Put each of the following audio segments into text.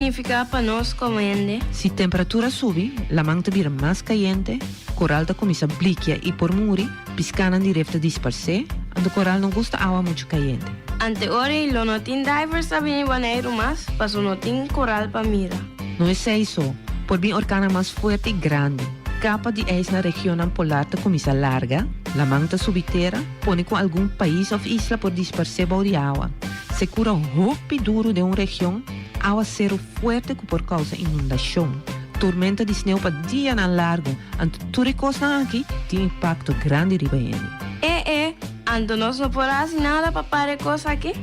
significa para nós como ende? Se a temperatura sube, la manta vira mais caliente, coral da começa a bliquear e por muri, piscana direto dispersar, e o coral não gosta água muito caliente. Ante ora, lo notin divers sabem baneiro mas, passo notin coral para mira. Não é só isso, por bem orcana mais forte e grande. Capa de ice na região polar da começa larga, la manta subterrânea põe com algum país ou isla por dispersar de água. Se cura roupa duro de uma região, água zero forte por causa de inundação. Tormenta de sneeuw para dia na largo, ante tudo coisa aqui tem impacto grande riba ele. Ante nós não podemos nada para parar coisa aqui?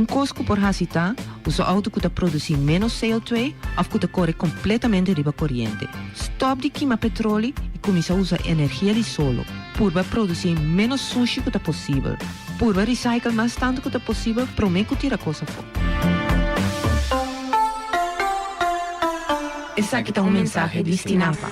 Cosco por hasita, usa auto que produzir menos CO2 ou que corre completamente riba corrente. Stop de queimar petróleo e começa a usar energia de solo. Purba produzir menos sushi que possível. Purba recycle mais tanto que possível, promete que tira coisa fora. Esse aqui está mensagem de Stinapa.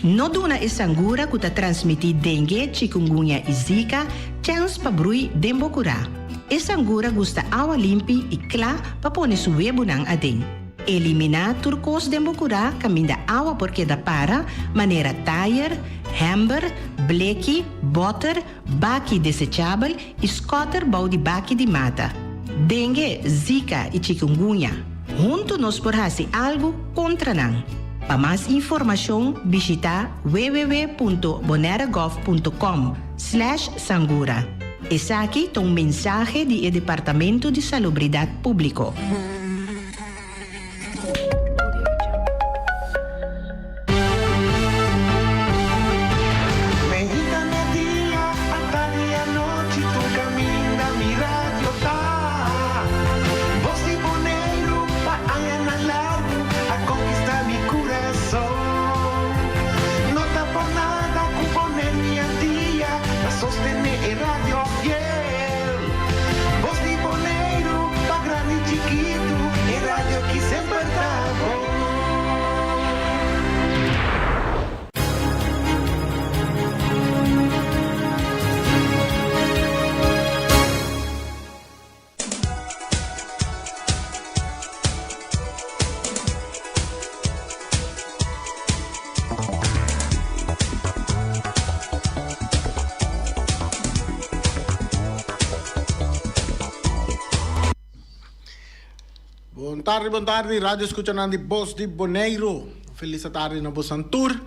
No duna e sangura que transmite dengue, chikungunya e zika, chance pa brui dembo cura. E sangura gusta água limpi e clá pa pone suwe bunang ading. Elimina turcos dembo cura caminda água porque da para, maneira tire, hamber, bleki, butter, baki desechável e scotter bau de baki de mata. Dengue, zika e chikungunya. Junto nos por hasi algo contra nang. Para mais informação, visita www.boneragov.com/sangura. Esse aqui é mensagem do Departamento de Salubridade Público. Buon tardi, radio escuchando Voz de Boneiro. Feliz tarde na Bosantur.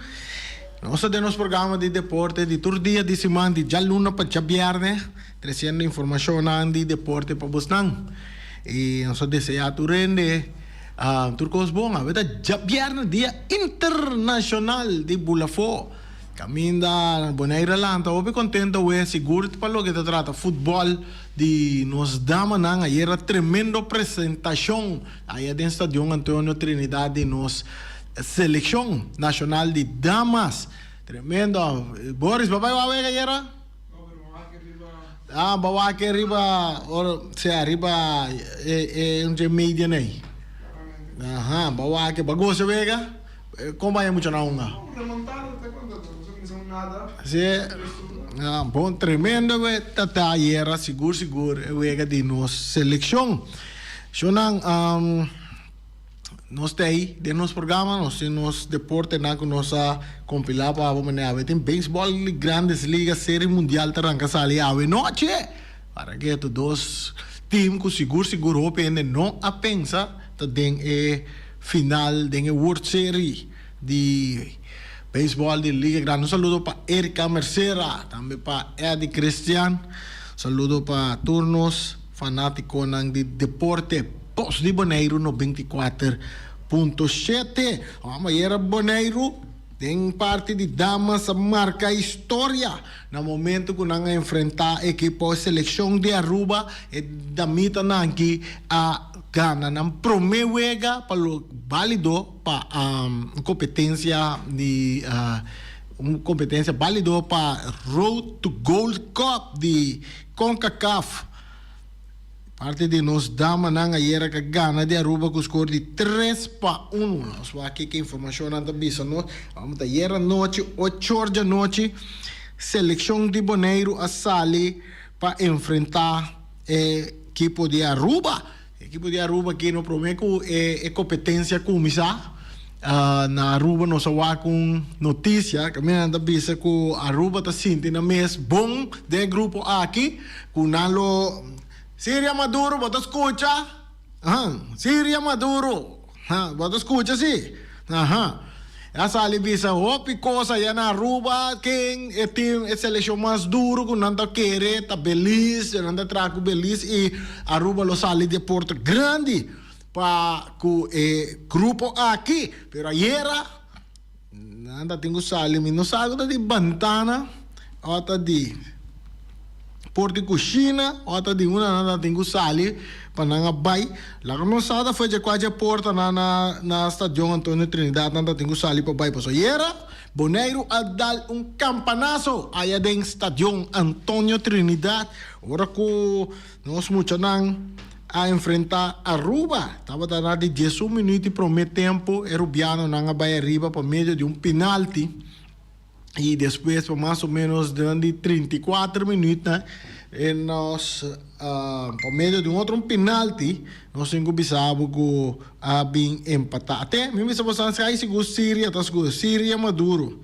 Nós temos programa de deporte de todo dia de semana, de já luna para já viernes, trazendo informação de deporte para Bosnan. E nós desejamos rende turcos bom, a verdade já viernes dia internacional de Bulafo. Caminda Boneira lá, então eu contento we seguro para lo que te trata futebol de nos dama nang aí era tremendo apresentação aí dentro do estádio Antônio Trinidad de nos seleção nacional de damas tremendo. Boris babai wa we era bawa que riba or se arriba onde media nei bawa que bagoso vega como vai muito na unha sim, bom, tremendo, tata era seguro, wega de nos seleção. Sonang, nós tem de nos programa, nós nos deporte na que nós compilar para vamos né, tem beisebol, grandes ligas, série mundial, taranca sali ave noite, para que tu dos time que seguro, open não a pensa, tem final, tem World Series de béisbol de Liga Grande. Un saludo para Erika Mercera, también para Eddie Cristian. Saludo para Turnos, fanático de deporte. Voz de Boneiro no 24.7. Vamos a Boneiro. Tem parte de damas marca história. No momento que nós enfrentar equipo seleção de Aruba, e da mita aqui a Gana ng promewega palo válido pa competência de competência válido pa Road to Gold Cup de CONCACAF. Parte de nos dama nang ayera ka Gana de Aruba com score de 3-1. Nós vamos aqui que informação anda bisa no. Vamos ayera noite 8 horas da noite seleção de Boneiro a sali para enfrentar equipo de Aruba. equipo de Aruba que no prometo é competência com misa. Na Aruba nós sawa com notícia que me anda bisa que Aruba tá sentindo na mês bom de grupo A aqui com nalo Síria Maduro, bota escucha. Síria Maduro. Bota escucha sim. Essa ali bisa cosa ya na Aruba quem é time é seleção mais duro com nanda querer tá Belize, nanda trago Belize e Aruba lo sali de Porto Grande para o grupo aqui, pero ayer nanda tengo sali, mi no salgo de Bantana, outra de Porto Cucina, outra de uma nanda tengo sali para nanga bay, lá no sada foi de quase porta na estação Antônio Trinidad, nanda tengo sali para bay, paso ayer Bonaire a dar campanazo aí dentro estação Antônio Trinidad, ora que nós muito a enfrentar Aruba. Estava dando de 10 minutos e promete tempo. Erubiano não vai arriba por meio de penalti. E depois, por mais ou menos, de 34 minutos, né? E nós, por meio de outro penalti, nós temos que bem empatar. Até, mesmo se você não se o Síria, tá seguro. Síria Maduro.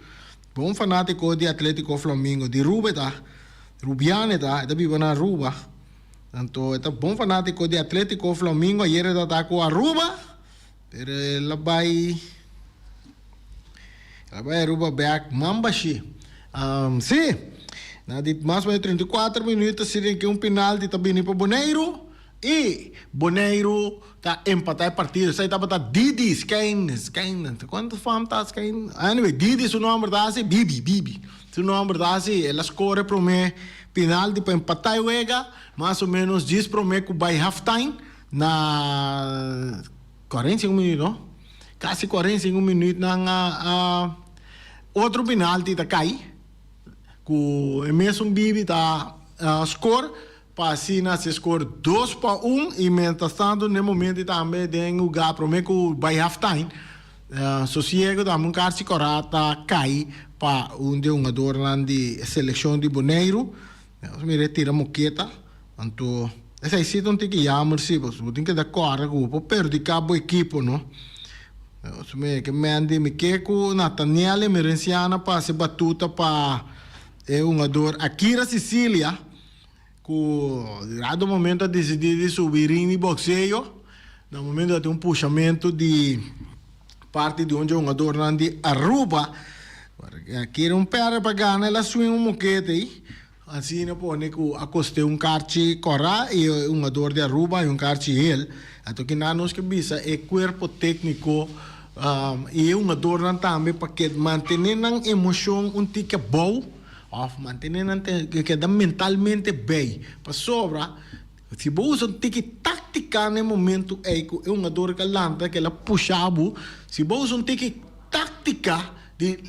Bom fanático de Atlético Flamengo. De Aruba, tá? Rubiano, tá? Está vivo na Aruba. Tanto é bom fanático de Atlético Flamengo, ayer ele atacou Aruba, pero ela vai Aruba back Mambashi. Sim, na de mais ou menos 34 minutos seria que penalti tá vindo para Bonaire e Bonaire tá empatar a partida. Sai tá para Didi, Skain, quanto fama tá Skain? Anyway, Didi seu nome tá assim, Bibi. Seu nome tá assim, ela score para mim penalti para empatar o ega. Mais ou menos 10 prometo by halftime na 45 minutos, não? Quase 45 minutos na outro penalti tá cai. Com o mesmo Bibi tá score para assim se score 2-1 e mentras tanto no momento também tem o lugar prometo by halftime. Sossego da Muncarci Corata cai para um jogador de seleção de Bonaire. Me retira moqueta. Então, essa aí não tem que chamar, sim, você tem que dar corda, para perder cabo equipo, não? Que me ande, me queco, Nathaniel Merenciana, para se batuta para um jogador Akira Sicília, que, no momento, decidiu de subir em boxeio, no momento, tem puxamento de parte de um jogador de Aruba, Akira pera para ganhar, ela swing moqueta aí. Assim, pone que acoste carci Corá e jogador de Aruba e carci ele. Então, que nós que bisa é corpo técnico e jogador também para que manter a emoção tique bom, manter que dá mentalmente bem. Para sobra, se você usa tique tática no momento é que jogador que lanta que ela puxava, se você usa tique tática de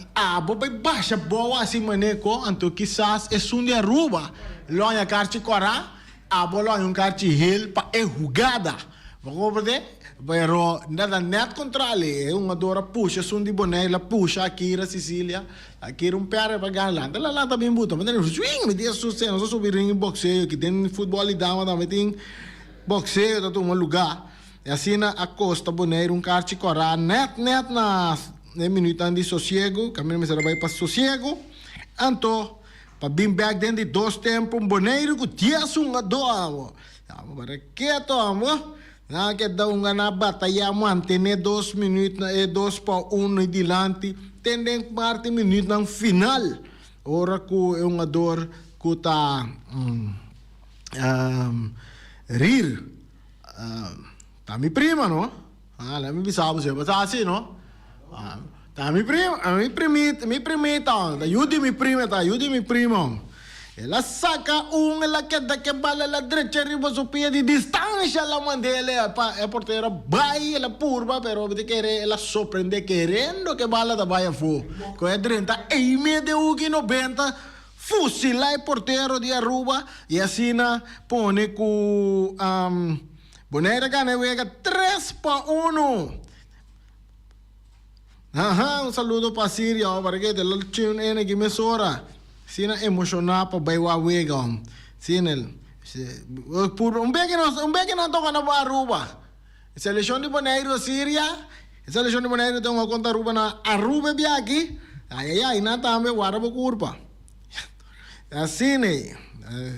bobai baixa boa assim maneco, então quizás é de Aruba, lonha carci Corá, lonha carci Hill para jogada, vamos ver, pero nada net controle, jogador puxa, de Bonaire, puxa Akira Sicília, Akira pera para ganhar, ela lá também buta, mas não swing, me diz sucesso, só subir em boxeio, que tem futebol e dama também tem boxeio, tá todo lugar, e assim a costa Bonaire carci Corá, net na minuto de sossego, caminho me será para sossego, então, para bem back dentro de 2 tempos, Bonaire que tinha jogador, para quieto, amor, que dá na batalha, manter 2 minutos, 2-1 e dilante, tendem parte minuto no final, ora que o jogador que está rir, tá me prima, não? Lá me bisava você, mas assim, não? Mi prima, aiuti mi prima. Ela saca ela quer que bala ela direita arriba su pia di distancia la mandele a portera vai ela curva pero de querer ela sorprende querendo que bala da baia fu. Com é 30 e meio de 90 fusila o porteiro de Aruba e assim pone com Bonaire ganha 3-1. Um saludo para Síria, para que ela tune que me sora. Sina emocionar para baiwa wegam. Sinel Un bem que não toca na Aruba. Seleção de Bonaire, Síria. Seleção de Bonaire tem uma conta Aruba na Aruba aqui. Ai, não também guarda para curva. Assim, né?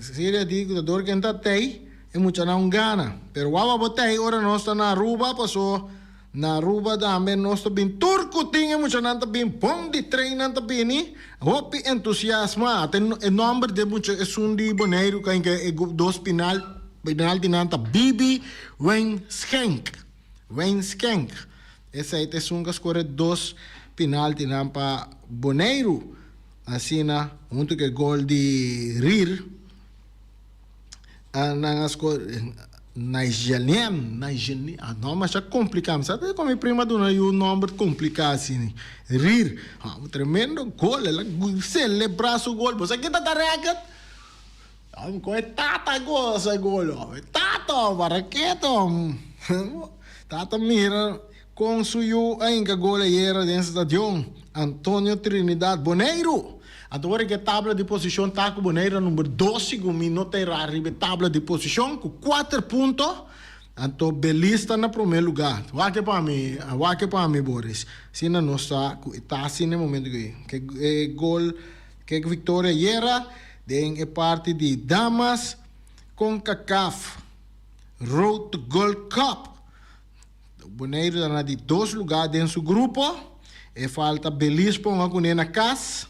Síria diz que dor que está tem é muito não gana. Pero o botei ora nós está na Aruba, passou na Aruba também nós está bem turco tinha muito não está bem bom de treino está bem ni. Hope entusiasma. Tem o nome de muito é sundi Bonaire que é dois penalti não está Bibi Wenskenk. Esse aí tem um que escolhe dois penalti não para Bonaire. Assim na muito que gol de Rir. Nigerian, não, mas é complicado, sabe como é prima dona e o nome complicado assim, Rir, um tremendo gol, ela celebra o gol, você aqui tá reagat, com é tata gosta gol, tata, baraqueto, tata mira, com suyo ainda gol era dentro do estadião, Antônio Trinidad Bonaire. Agora que a tabla de posição está com o Bonaire número 12, com minuto arriba tabla de posição com 4 pontos. Então, Belize está no primeiro lugar. Wake para mim, Boris. Se não está assim no momento que gol, que vitória era, é parte de Damas com CACAF Road to Gold Cup. O Bonaire está de 2 lugares dentro do seu grupo. E falta Belize para uma na casa.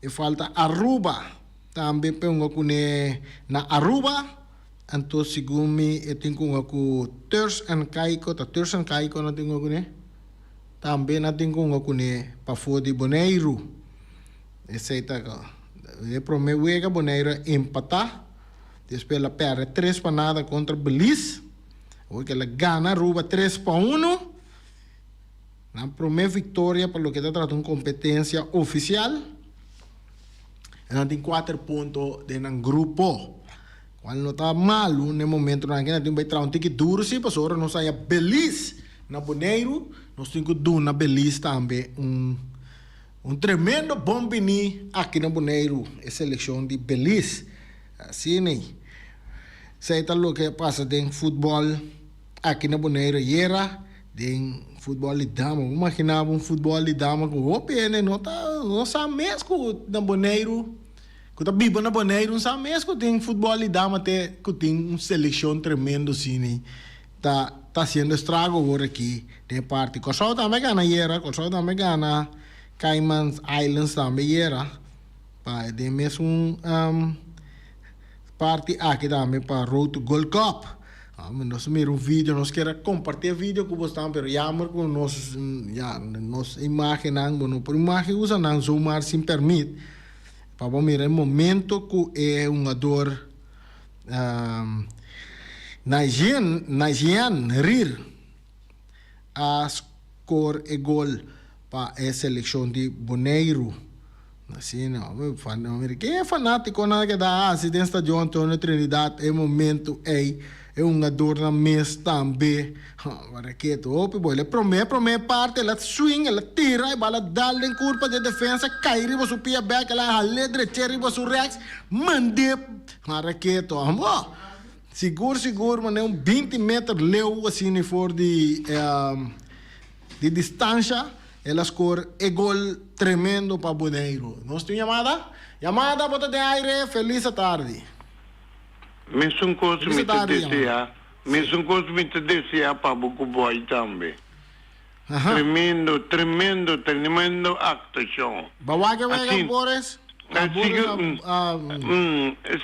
E falta Aruba. Também pengo ko na Aruba. Anto sigumi tenho ko Turs and Caicos. Turs and Caicos na tengo ko Também na tengo ko pa fodi Bonaire. Esse tá ko. E promete Bonaire empatar. Depois ela perde 3-0 contra Belize. Hoje ela gana Aruba 3-1. Na primeira vitória para o que está tratando competência oficial. Ela tem 4 pontos dentro do grupo. Quando não está mal, no momento na que tem que um ticket duro, se passou agora não sai Belize na Bonaire, nós temos que dar na Belize também tremendo bombini aqui na Bonaire, a seleção de Belize. Assim, né? Sei o que passa dentro futebol aqui na Bonaire, era dentro futebol de dama. Imaginava futebol de dama com o PN, não sabe mesmo na Bonaire. Quando vivo na Bonaire, não sabe mesmo que tem futebol de dama, que tem uma seleção tremenda assim. Tá sendo estrago agora aqui. Tem parte. Corsol também gana era, Corsol também gana Cayman Islands também era. Tem mesmo parte aqui também para Road to Gold Cup. Nós miramos vídeo, nós queremos compartilhar vídeo com vocês, mas jammer com nós imaginamos, por imagem usa não zoomar sem permite, para mirar o momento que é uma dor Nigerian Rir a score e gol para a seleção de Bonaire. Assim, não, quem é fanático na que dá acidência de Antônio Trinidad é momento é uma dor na mesa também. Baraqueto, ele promete parte, ela swing, ela tira, e bala dá em curva de defesa, cai riba su pia back, ela rale direita riba su rex, mande, baraqueto, amor. Seguro, mas é 20 metros leu assim for de distância, ela score e gol tremendo para Bonaire. Nós temos chamada? Chamada, bota de aire, feliz tarde. Mesmo coisa me deseja para o boy também. Tremendo actuação. Bawa que Boris?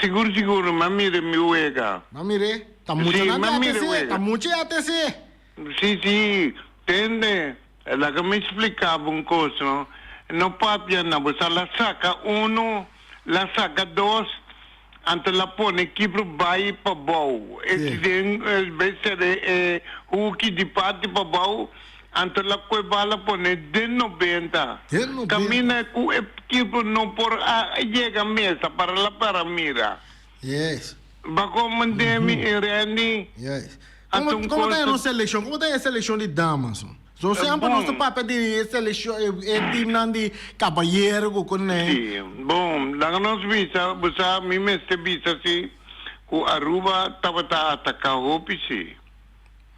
Seguro, mamire mi uega. Mamire? Tá muito até se. Sim, entende? Ela que me explicava coisa, não pode não, você la saca la saca dois, ante la pone equipe vai para bau. Esse vai ser o que de parte para bau, ante la coi bala pone de 90. Camina com equipe não por chega a mesa para mira. Yes. Va comandar mi Irene. Yes. Como tem a seleção? Como tem a seleção de damas? So sempre nosso papel de seleção é time de cabalheiro com né. Sim. Bom, lá nós visa, você me mestre visa se ku Aruba tawata atakahopi si.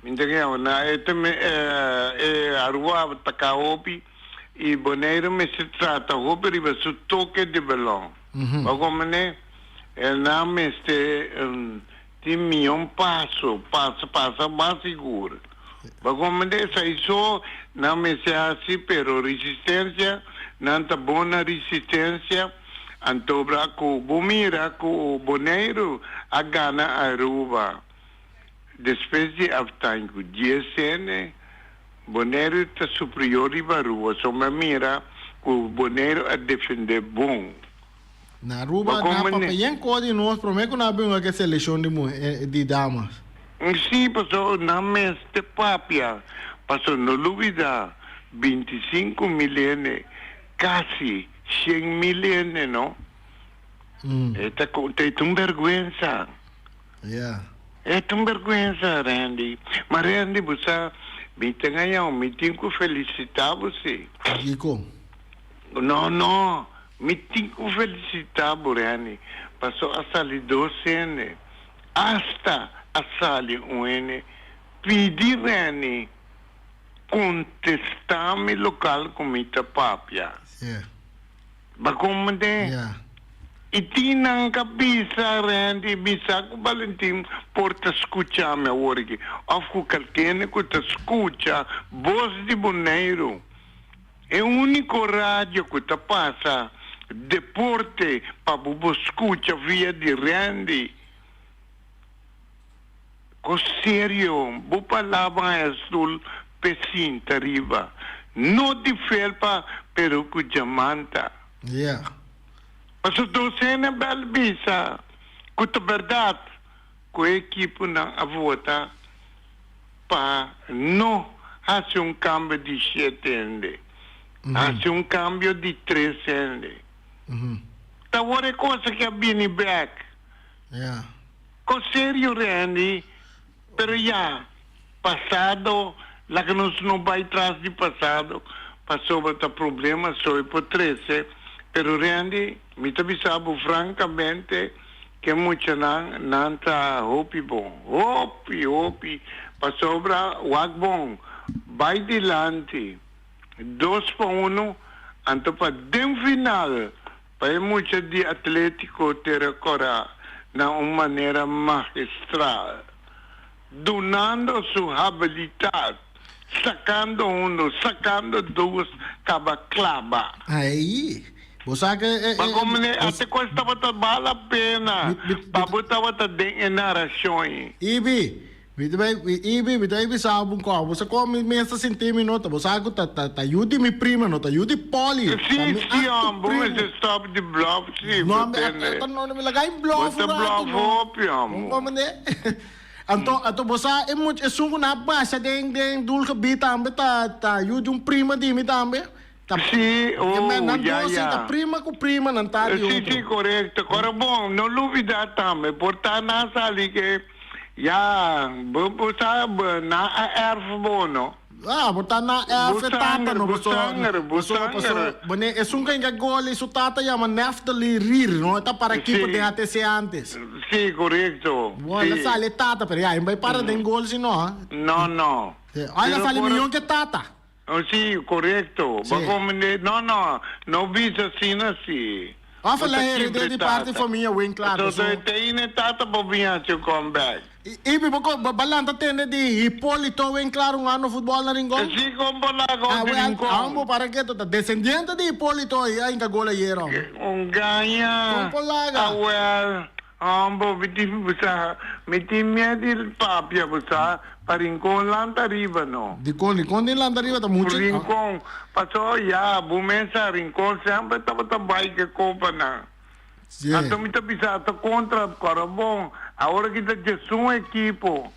Mindangaw na ito Aruba atakahopi i Bonaire me si trata hopi riba su toke de belong. Bago mane name ti milyon pasa más seguro. Bago mane sa iso name se asi pero resistencia nanta bona resistencia antobra ko bumira ko Bonaire a gana Aruba. Despesi of time ko GSN Bonaire ta superiori Aruba so mira ko Bonaire a defender bom. Na Aruba na papayen ko di nós prometo na bem que seleção de damas. Sim, passou na meste papia. Passou no Lubida 25 milhões, quase 100 milhões, não? É uma vergonha. Yeah. É uma vergonha, Randy. Mas Randy, você me tem que felicitar você. Dico. Não. Me tem que felicitar, Randy. Passou a sair 12 anos. Hasta a sair um ano. Pedir, Randy, contestar-me local comida papia. Yeah. Bagomde. Yeah. E tinha cabeça, Randy, bisa ko Valentim, por te escuchar-me hoje. Afco qualquer que te escucha, voz de Bonaire. É o único rádio que te passa deporte para você escuchar via de Randy. Com sério, vou falar sul pecinta arriba. Não de felpa, pero com diamanta. Yeah. Mas o docena belbisa, com a verdade, com a equipe não a vota para não fazer cambio de 7 anos. Fazer cambio de 3 anos. Tá uma coisa que é bem back. Yeah. Com sério, Randy, pero já, passado, lá que nós não vai atrás de passado, passou para problema, só por 13. Pero Randy, me avisava francamente que muito não está hopi bom. Hopi, passou para o bom. Vai dilante, 2-1, anto para dem final, para muito de Atlético Terracora, na uma maneira magistral, donando sua habilidade, sacando sacando dois, clava. Aí. Você que Até quando estava a bala a pena, para estava a dar narrações. Ibi, sabe como você come mesmo sentime nota, você sabe que ajude minha prima nota, ajude Polly. Sim, amor, mas stop de bluff, sim. Não me lagai bluff. Você bluff, amor. Como né? Então você é muito é sungo na baixa de dulce bita ambe tá ajude prima de mim também. Sì, prima com prima não tá Sì, corretto. Agora bom, não duvida também, portar na sala que já, você na erf bono. Botar na erf tata no é sunga inga gol isso tata ya man nefta li rir, não tá para aqui por até se antes. Sì, corretto. Boa, sale tata, pero já, vai para den gol se não. No. Olha, sale milhão que tata. Sì, corretto. Sì. Ma come non visa assim. Fala aí, de parte família, bem claro. So, tem tata para vir to come back. Ibi bako balanta tende di Hipólito bem claro um ano futebol na ringol. Sì, come la Amo para que tu descendiente di Hipólito aí inga gola yero. Un ganha. Well, ambo miti di papia busa parincon lanta riba no. Di con lanta riba ta mucho. Rincon paso ya bumesa rincon sempre tava bai que copa na. Sì. Anto mi bisa to contra Corabon. Agora que tá um equipo.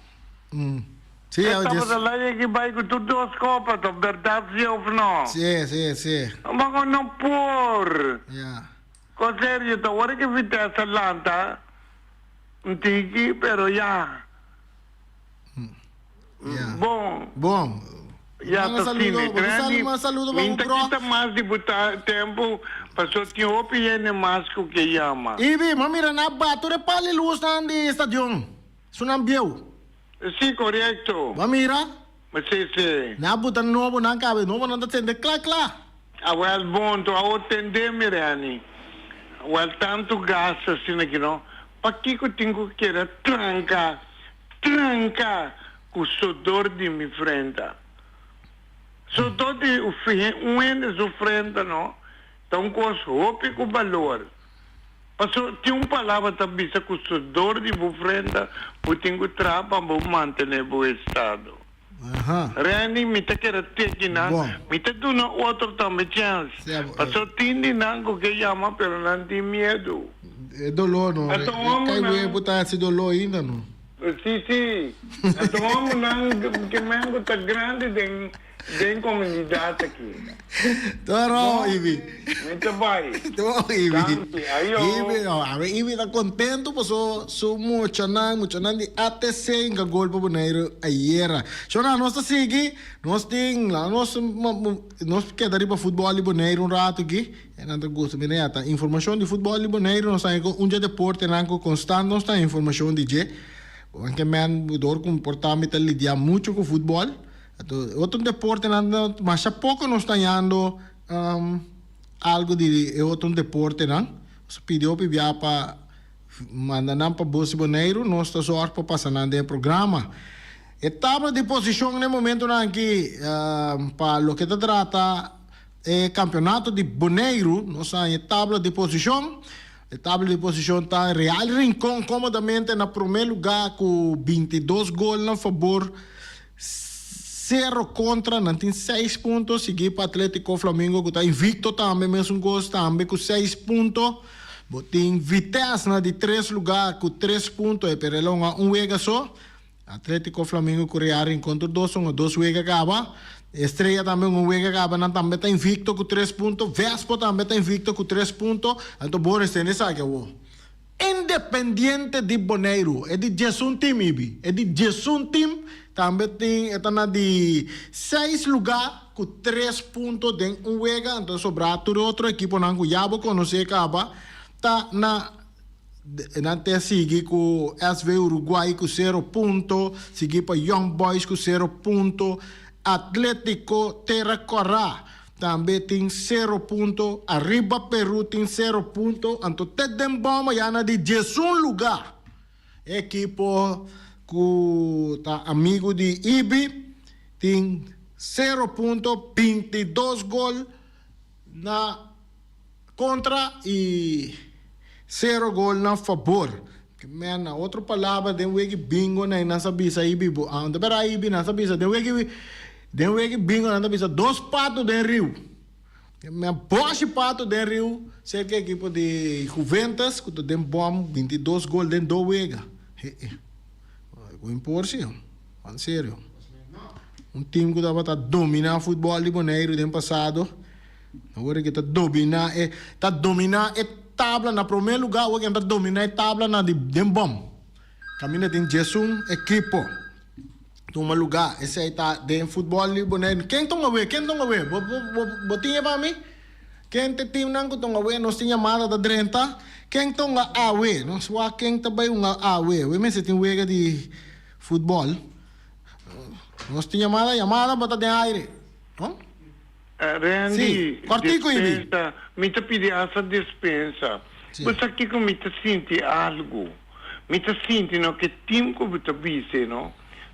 Sì, estava lá que vai com tudo as copas, a verdade ou não? Sì. Mas não por. Yeah. Com sério, tá agora que vitesse lanta. Tiki, pero ya. Yeah. Bom. Ya Mga está saludo, fini. mga saludo, mga Minta bro. kita más de tempo. Pasó tiempo y en más que llama. Ibi, mamira na ba? Tu repali luz na di stadion. Sunang biyaw. Sí, correcto. Mamira, Sí, sí. nabutan novo na kabe, novo na datende, kla. Well, bom, tu ao tender, Mirani. Well, tanto gasta assim aqui, não? Para que eu tenho que era tranca com o sudor de minha frente. Sudor de o sua frente, não? Então, com os roupas com valor. Passou, tinha uma palavra também, com o sudor de minha frente, eu tenho que trabalhar para manter o estado. Aha. Rani, mita kera teki na, Bom. mita tu na outro também chance. Certo. Passou tindi na ko que chama, pero não tem medo. É dolor, no? Ato mo Kay na. we buta si dolor ainda, no? Sim. Então vamos na que mango tá grande den comunidade aqui. Toro, Ibi. Muito bem. Toro, Ibi. Tanti, ayo. Ibi, Ibi tá contento, paso mucho nan di ATC nga gol pa Bonaire ayer. So na, nós tá sige, nós ting, nós queda ri pa futebol di Bonaire rato aqui. E nanta gusto, mineta, informação de futebol di Bonaire, nós tá com un deporte nanco constante, nós tá informação di je. Anche man mudou comportamento lidia muito com futebol. Outro deporte mas há pouco nós está indo algo de outro deporte não. Se pediu para para mandar para Bolsa Bonaire, nós está só para passar no programa. E tabla de posição no momento não que para o que se trata é campeonato de Bonaire, nós está em tabla de posição. A tabla de posição está Real Rincón comodamente na primeiro lugar com 22 gols a favor, 0 contra, não tem 6 pontos. Seguir para Atlético Flamengo que está invicto também, mesmo gols também com 6 pontos. Tem Vitesse na de 3 lugar com 3 pontos, é perelonga um wega só. Atlético Flamengo com Real Rincón 2 wega acaba. Estrela também um wega acaba, também está invicto com 3 pontos. Vespo também está invicto com 3 pontos. Então, Boris tem essa aqui, Independiente de Bonaire, é de Jesus Team, Ibi. É de Jesus Team, também tem, está na de 6 lugar com 3 pontos de um wega. Então, sobra todo outro equipo, não Yabo conhece acaba, está na Nante sigue com SV Uruguai com 0 pontos, sigue para Young Boys com 0 pontos. Atlético Terra Corá também tem 0 pontos. Arriba Peru tem 0 pontos. Então, Tedem Boma já na de 11 lugar. Equipo que tá amigo de Ibi tem 0 pontos, 22 gols na contra e 0 gol na favor. Man, outra palavra de wegi bingo na nasa bisa Ibi. Anda para Ibi nasa bisa de wegi bingo na bisa 2 patos de Rio. Me boche pato de Rio, sei que equipo de Juventus que tem bom 22 gol dentro do wega. Com importação. En sério. Time que estava dominar o futebol de Bonaire no passado. Agora que está dominar tabla na primeiro lugar, o que está dominar a tabla na de bom. Caminha tem Jesus equipo. Toma lugar, esse aí está de futebol de Bonaire. Quem toma ver? Botinha para mim? Quem tem time não toma ver? Nós temos chamada da Drenta. Quem toma awe? Nós vamos quem também awe. O mesmo tem wega de futebol. Nós temos chamada para de aire. Randy, sì, partico dispensa, mi ti pidi essa dispensa. Sì. Mas aqui que mi ti senti algo. Mi ti senti no che tempo mi ti bise, no?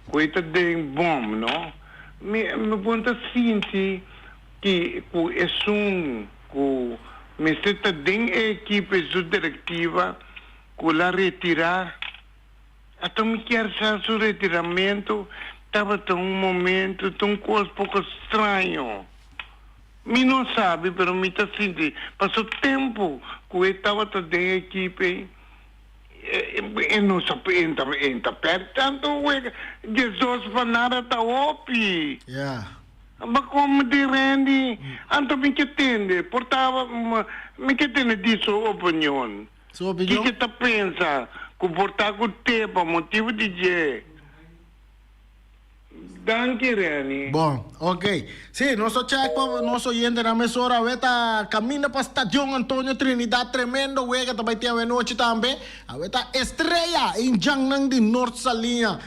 Questo è un bom, no? Mi punta senti che è un che mi senta den equipe su direttiva con la ritira. Até mi chiaro sul retiramento, stava un momento, un qualcosa poco strano. Mi non sabe, però mi sta sentendo. Passò tempo che eu estava da equipe e non sapeva, pertanto, Jesus fa nada da opi. Yeah. Ma come di rendi? Anto mi che tende, portava, mi che tende di sua opinione. Sua opinione? Chi che ta pensa, che portava con te per motivo di Danke, Rani. Bom, ok. Sim, nosso check para nosso oyente na emissora, aveta camina para Estadio Antonio Trinidad, tremendo wega, também tem a noite também. Aveta estreia em Jangnang de Norte Salinha.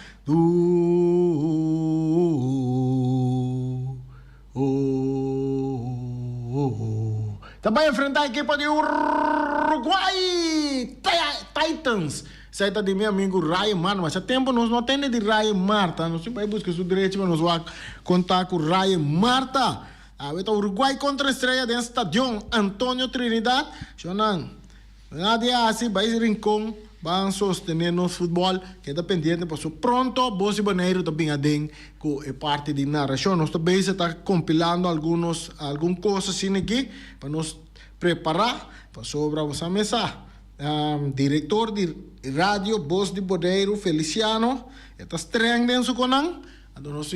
Também enfrentar a equipa de Uruguai, Titans. Saída de meu amigo Ryan Marta, mas há tempo nós não temos de Ryan Marta. Nós vai buscar o direito, mas nós vamos contar com Ryan Marta. Então, Uruguai contra a estreia do Estadio Antonio Trinidad. Xonan, nada assim, vai ser rincón. Vão sostener nosso futebol, que é dependente, porque pronto, Bosi Boneiro também adem com a parte de narração. Nós também está compilando algumas coisas assim aqui, para nos preparar, para sobre a mesa. Diretor de rádio, Bosi de Boneiro, Feliciano, está estreando em Suconan, então nós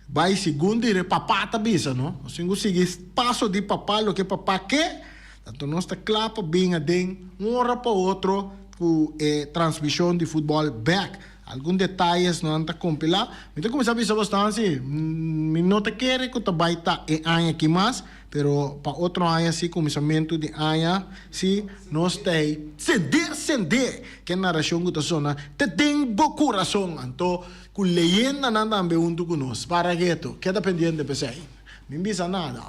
vai segundo dire papá tabisa, não? Nós seguir passo de papá, o que papá quer, então nós está claro, bem adem, hora para outro, com transmissão de futebol back. Alguns detalhes não está compilado. Então, como sabe, bastante, não te quero que tu vai estar em ano aqui mais, pero para outro ano, assim, começamento de ano, se nós tem sender, que narração que tu sona, te tem bom coração, então, com leyenda não também junto conosco, para que é dependente de você. Não bisa nada,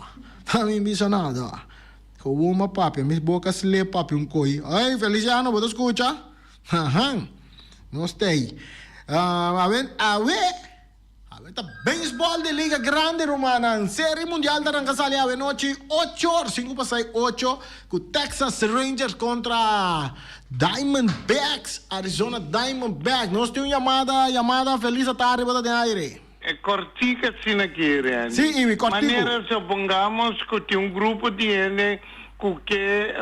não bisa nada. Com uma papi, minha boca se lê papi coi. Ai, Feliciano, você escuta? Não sei. A ver, tá beisebol de Liga Grande Romana, Série Mundial da Rancasali, a noite 8 horas, 5 para 6, 8, com Texas Rangers contra Diamondbacks, Arizona Diamondbacks. Nós temos chamada feliz a tarde, para de aire. É cortica assim aqui, Rani. Sim, cortico. Maneira, supongamos que tem grupo de gente que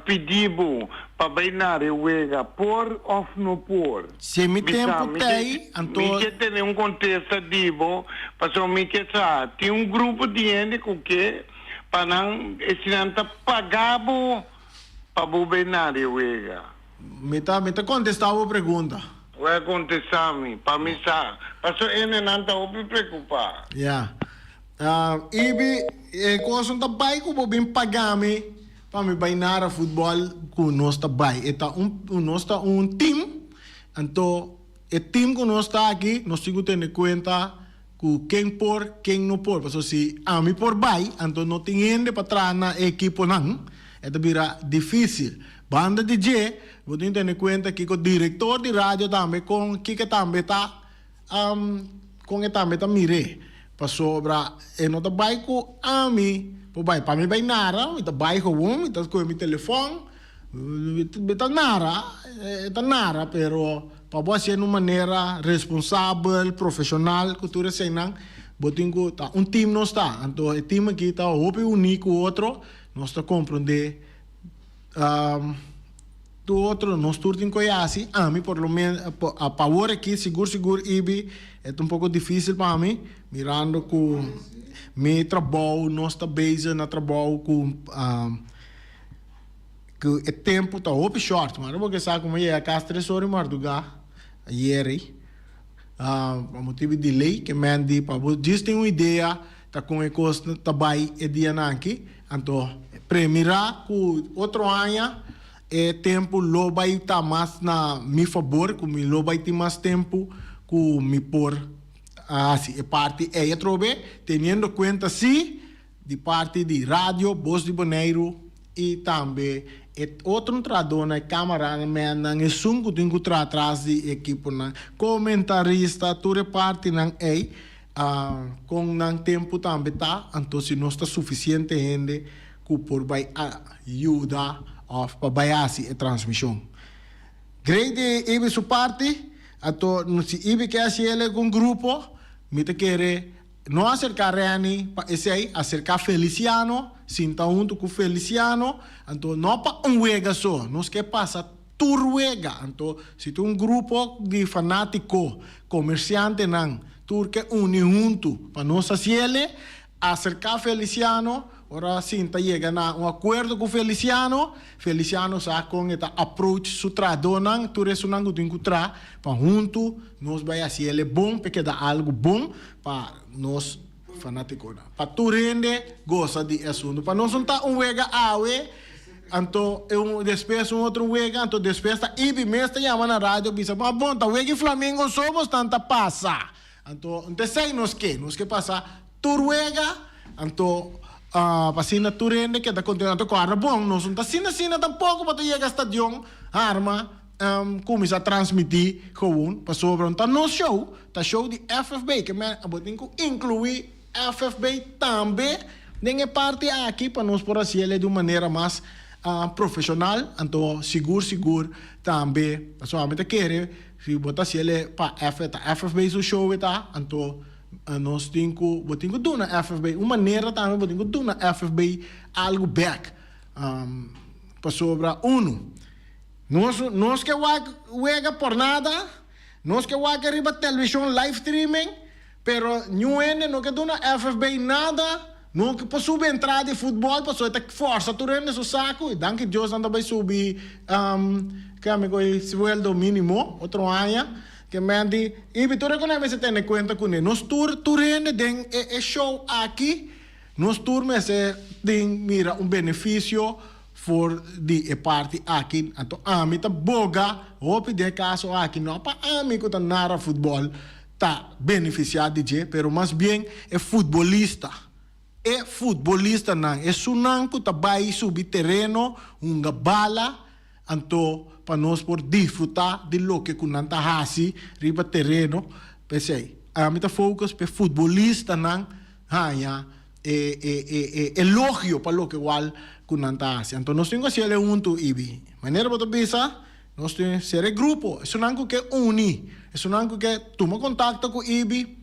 pediu para bailar o wega, por ou não por. Se me tempo tem, então... Me que tem contexto divo, para me que sabe, tem grupo de gente que para não, esse não pagar para bailar o wega. Me tá contestando a pergunta. Vai contestar-me, para me saber. Porque ele não está preocupado. Yeah. Coisa da bai que bem pagar-me para me bailar a futebol com nós da bai. Nós tá time, então o time que nós está aqui, nós temos que ter em conta quem por, quem não por. Porque se a mim por bai, então não tem gente para trás na equipe não, vira difícil. Banda DJ, vou ter em conta que o diretor de rádio também, com que também está, com que também está mire. Para sobra, não está bem com a mim, para mim vai nada, está bem com um, está com o meu telefone, está nada, pero para você de uma maneira responsável, profissional, que tu recém botinho tá time não está, então o time aqui está único outro, nós está compreender do outro nós turtim conhece, a mim por lo menos a power aqui seguro ibi é um pouco difícil para mim, mirando com meu trabalho, nós está base na trabalho com que o tempo está up short, mas porque sabe como é a casa 3 horas madrugada ieri, motivo de lei que mandi para você tem uma ideia tá com a coisa tá bem é dia aqui, então premirar com outro ano tempo lo vai estar mais na meu favor, com me lo vai ter mais tempo com me por assim a parte eu trobe tendo conta sim de parte de rádio Bosi de Boneiro e também outro trador na câmera na sungo tenho atrás de equipe na comentarista toda parte na com não tempo também tá então se não está suficiente gente que por vai ajudar para baiasi a transmissão. Grande ibi su parte, ato se ibi que assim ele com grupo, me te querer não acercar Rani, para esse aí acercar Feliciano, sinta junto com Feliciano, então não para wega só, não que passa turwega, então se tu grupo de fanático, comerciante não, tu que une junto para nós assim ele acercar Feliciano ora sinta llega na un acuerdo con Feliciano sa con esta approach sutra donan tu resunang tu encontrar pa junto nos vai hacer bom porque dá algo bom para nos fanáticos pa tu rende goza de assunto pa nós não tá wega awe anto después outro wega anto después tá ibi mesta chama na rádio bisa pa bom tá wega Flamengo somos tanta passa anto sei nos que passa tu wega anto pasina tu rende que tá continuando com a bom não são tá sina tampouco para tu chegar stadion arma começa a transmitir gewoon para sobre um tá no show de FFB que me abotin com incluir FFB também nem parte aqui para nós por assim de uma maneira mais profissional então seguro também somente querer se botar se ele para FFB o show tá então nós temos que do na FFB uma maneira também temos que do na FFB algo back para sobre nós que wega por nada nós que wega riba televisão live streaming pero não que do na FFB nada não que para subir entrada de futebol para subir força tu rende o saco e danke Deus não vai subir que amigo sueldo mínimo outro ano que mandi e vitória com ele se tem conta com ele nos tour rende den show aqui nos tour mas tem mira benefício for de parte aqui então tá boga ou de caso aqui não para amigo tá nara futebol tá beneficiado de pero mais bem é futebolista não é sunanco tá vai subir terreno bala anto para nós por desfrutar de lo que kunanta hasi riba terreno pensei tá focus pe futebolista não hanya elogio para lo que igual kunanta hasi então nós temos que ser junto ibi maneira para bisa nós temos que ser grupo é sunanco que é sunanco que toma contato com ibi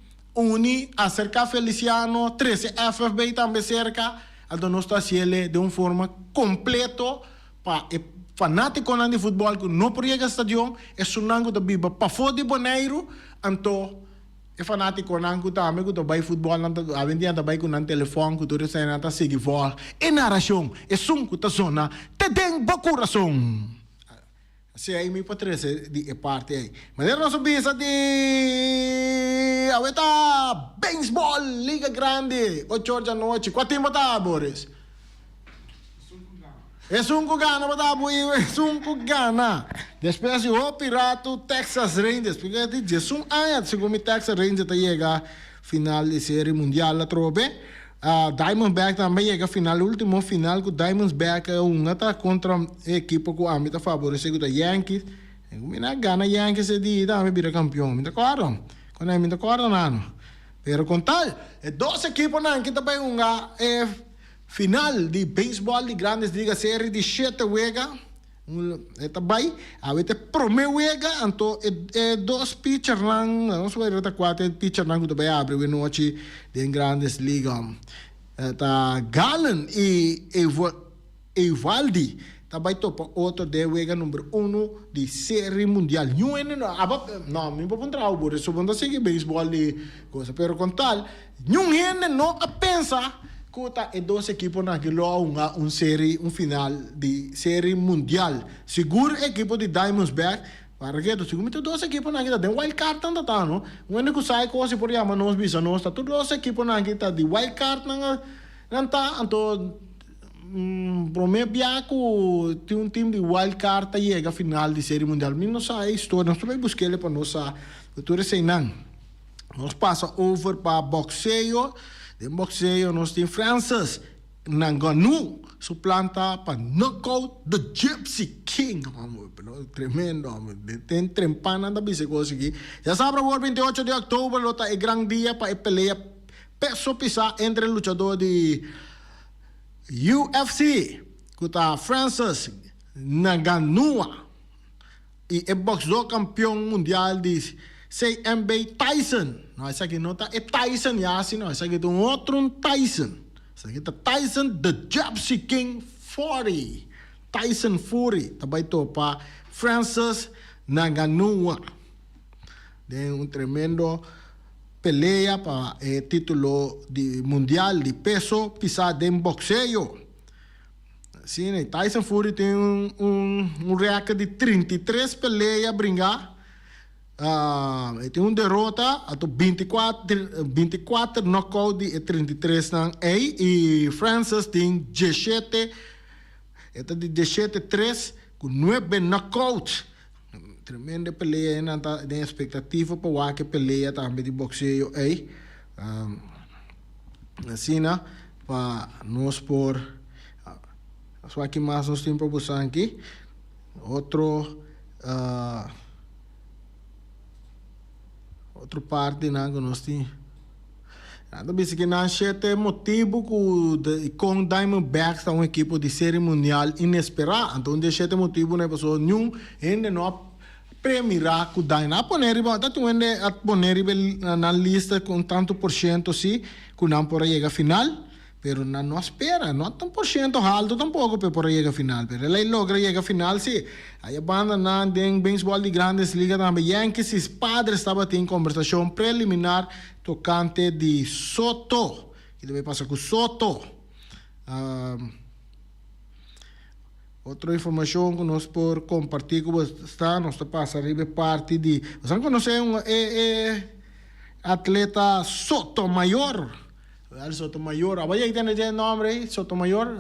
acerca Feliciano 13 FFB também cerca então nós está de uma forma completo para fanático de futebol que não pode chegar ao estadion é sunango da biba para fora de Bonaire então é fanático nango também que vai futebol a vendia também com um telefone que tu recebe nata seguir vol e narração é sunco da zona te den bacuração se aí me patrece de parte aí mas nós bisa de aweta baseball liga grande 8 da noite qual time tá Boris é 5 gana bata boi é 5 gana depois o Pirato Texas Rangers porque de sum aya segundo Texas Rangers tá chega final de série mundial la trobe Diamondback também chega final último final com Diamondback é tá contra equipe com a mita favorece com Yankees mina gana Yankees de também vira campeão mita claro quando é mita claro não pero com tal é 12 equipes não que também final de beisebol de grandes ligas série de 7 wega também a vete primeiro wega então dois pitchers não só era 4 pitchers não que também abre o noite de grandes ligas tá Gallen e Evaldi também topa outro de wega número 1 de série mundial não me vou encontrar por isso vou seguir beisebol de coisa pero com tal não a pensar Kota e 12 equipos naquilo um final de série mundial. Seguro equipo de Diamondback para que tu seguro 12 equipos naquilo tem wild card tanto tá não. Quando que sai coisa por aí mas nós bisa nós tá todos 12 equipos naquilo de wild card não tá então prometo biaco tem um time de wild card tá chega final de série mundial. Mim não sai história nós vai buscar ele para nós futuro sei não. Nós passa over para boxeio. De boxeio nós temos Francis Ngannou suplanta para knockout the Gypsy King tremendo tem trempana da bisa coisa aqui já sabe o 28 de outubro lota é grande dia para a peleia peso pisa entre o lutador de UFC que tá Francis Ngannou e o boxeador campeão mundial de CMB Tyson. Não, essa aqui não tá. É Tyson, assim, não. Essa aqui é um outro Tyson. Essa aqui tá Tyson, The Gypsy King 40. Tyson Fury. Também topa Francis Ngannou. Tem um tremendo pelea para el título mundial de peso pesado en boxeo. Sim, Tyson Fury tem recorde de 33 peleas brincar. Ele tem derrota, até 24 knockout de 33 não. E Francis tem 17, ele tem 17-3 com 9 knockout. Tremenda peleia, não tem expectativa para que peleia também de boxeio aí. Assim, né? Para nós por só que mais nós temos proposição aqui. Outro parte né, que nós temos. Nada bem que nós temos motivo com Diamondbacks é uma equipe de série mundial inesperada. Então, deixa ter motivo né pessoa nenhum ainda não premirar com Diamond. Poner na lista com tanto por cento se que não por chegar à final. Pero não espera, não tão por cento alto tampouco para chegar à final. Pero ele logra chegar à final, sim. Aí a banda na den beisebol de grandes ligas também. Yankees e Padres estavam tendo conversação preliminar tocante de Soto. Que deve passar com Soto. Outra informação que nós por compartilhar com você, nós passa arriba parte de... Você conhece atleta Sotomayor? Sotomayor, agora já tem o nome Sotomayor.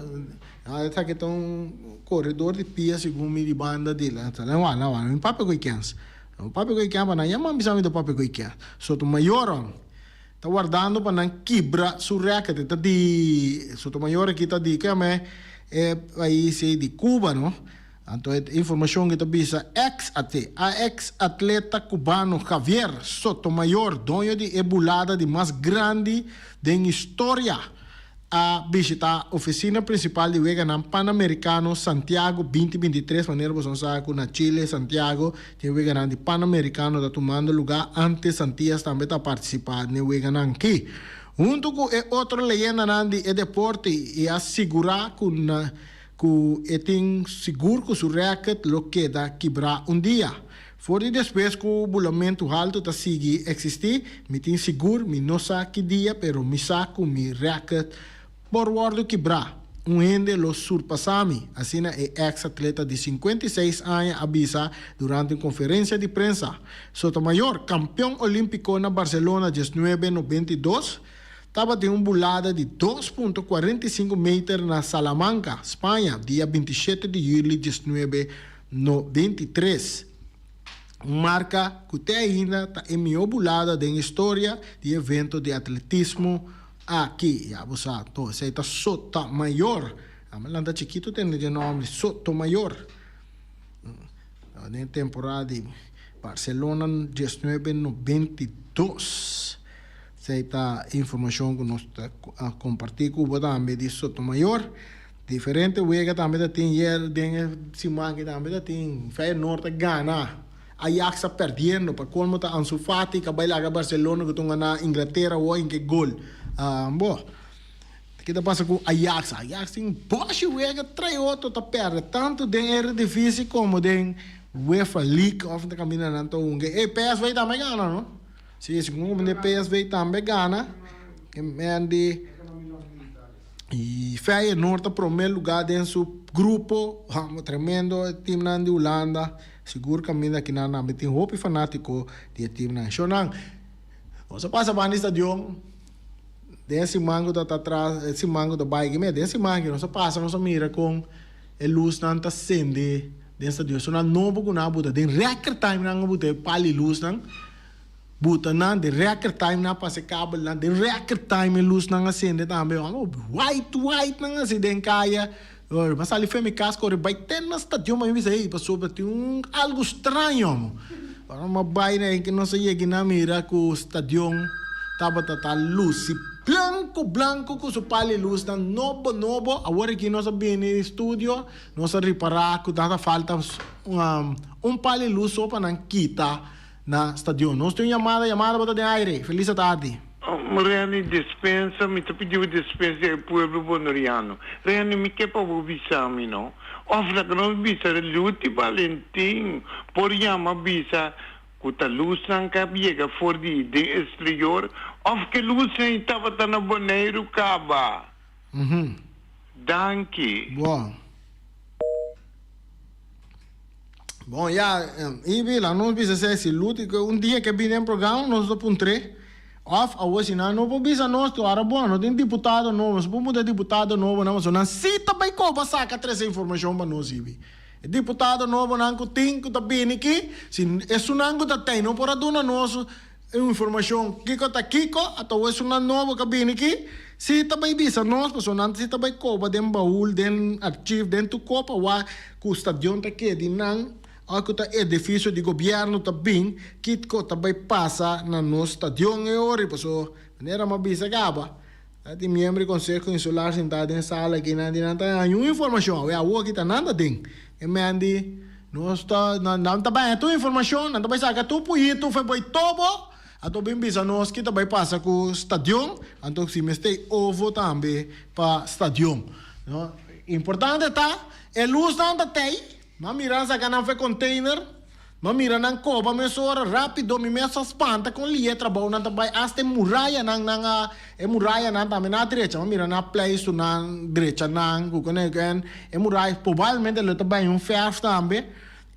Está aqui um corredor de pia segundo a banda dele. Não, papo que quer. Papo que quer, mas não é do papo que quer. Sotomayor está guardando para não quebrar sua recorde. Sotomayor aqui está de que é país de Cuba, não? Então, a informação que está vista ex-atleta cubano Javier Sotomayor, dono de ebulada de mais grande da história, a visitar a oficina principal de Weganam Pan-Americano Santiago 2023, maneira que você sabe na Chile, Santiago, tem Weganam de Pan-Americano está tomando lugar antes Santiago também está participando no Weganam aqui. Junto com outra leyenda de deporte e assegurar que tem seguro que seu recorde lo queda quebrar dia. Fora depois que o bulamento alto está seguir existir, me tem seguro, me não sabe que dia, pero me saco me recorde por guardo quebrar. Ende lo surpassami. Assim é ex-atleta de 56 anos avisa durante uma conferência de prensa. Sotomayor, campeão olímpico na Barcelona 1992, estava de uma bulada de 2,45 metros na Salamanca, Espanha, dia 27 de julho de 1993. Marca que até ainda está em melhor bulada da história de evento de atletismo aqui. Já você sabe, esse é Sotomayor. A Melanda Chiquito tem o nome Sotomayor. Na temporada de Barcelona 1992. Esta informação que nós compartilhamos com o também de Sotomayor. Diferente, o que também tem semana que também tem Feyenoord Ghana. Ajax está perdendo, para como está Ansu Fati, que vai lá a Barcelona, que estão na Inglaterra, ou em que gol. Bom, o que passa com Ajax? Ajax tem poxa, o que trai outro, está perdendo. Tanto dinheiro difícil como tem UEFA League, ou está caminhando, então, e PSV também ganha, não? Sim, segundo o PSV também ganha, e Feyenoord está em primeiro lugar dentro do grupo, tremendo time de Holanda, seguro caminho aqui na tem hope fanático de time nacional. Você passa para o estádio, desse mango está atrás, esse mango da bike, desse mango, você passa, você mira com a luz não está acende dentro do estádio, só não vou na buta, tem record time não buta, pali luz não. Buta na de record time na passe cable na de record time luz na acende também white na acende caia mas ali foi me casco vai ter na estadio mas me sei passou para algo estranho para uma baina que não sei que na mira que o estadio tava luz blanco com su pali luz na novo agora que nós bem no estúdio nós reparar que dá falta pali luz só para não quitar na estadio. Nós temos chamada para de aire. Feliz tarde. Reani dispensa, me pediu dispensa do povo bonoriano. Reani me quer para o visa, não? Ofra que nós visa Luti Valentim, por chama visa que a luz não cabe for de exterior, ou que luz estava na Bonaire caba. Danke. Bom. Bom, já, e lá nós precisa ser luta que dia que vem programa nós do ponto 3 off a hoje não precisa nós to ara bom, não tem deputado novo, se vamos ter deputado novo, não só não cita bem como saca três informação para nós ibi. Deputado novo não que tem que tá bem aqui, se é não que tá tem, não por aduna nós informação kiko tá kiko, atau é não novo que bem aqui. Se também bisa nós, pessoal, se também copa den baúl, den arquivo, den tu copa, wa que o estadião tá aqui, de não, a que tá edifício de governo tá bem, que também passa na nosso estadião e ori, pessoal, maneira uma bisa gaba. Tem membro do conselho insular sentado em sala aqui, não tem nenhuma informação, é a rua que tá nada tem. E me andi, nós não tá bem, tu informação, não tá bem saca, tu puito, foi boi tobo. Ato bem bisa nós que também passa com o estadião, então se me stay ovo também para estadião. Importante tá, é luz não tá tem, mas mira sa canal foi container, mas mira não copa me sora rápido, me messa espanta com letra bom não também até muralha não é muralha não também na direita, mas mira na place na direita não, com é muralha provavelmente ele também ferro também,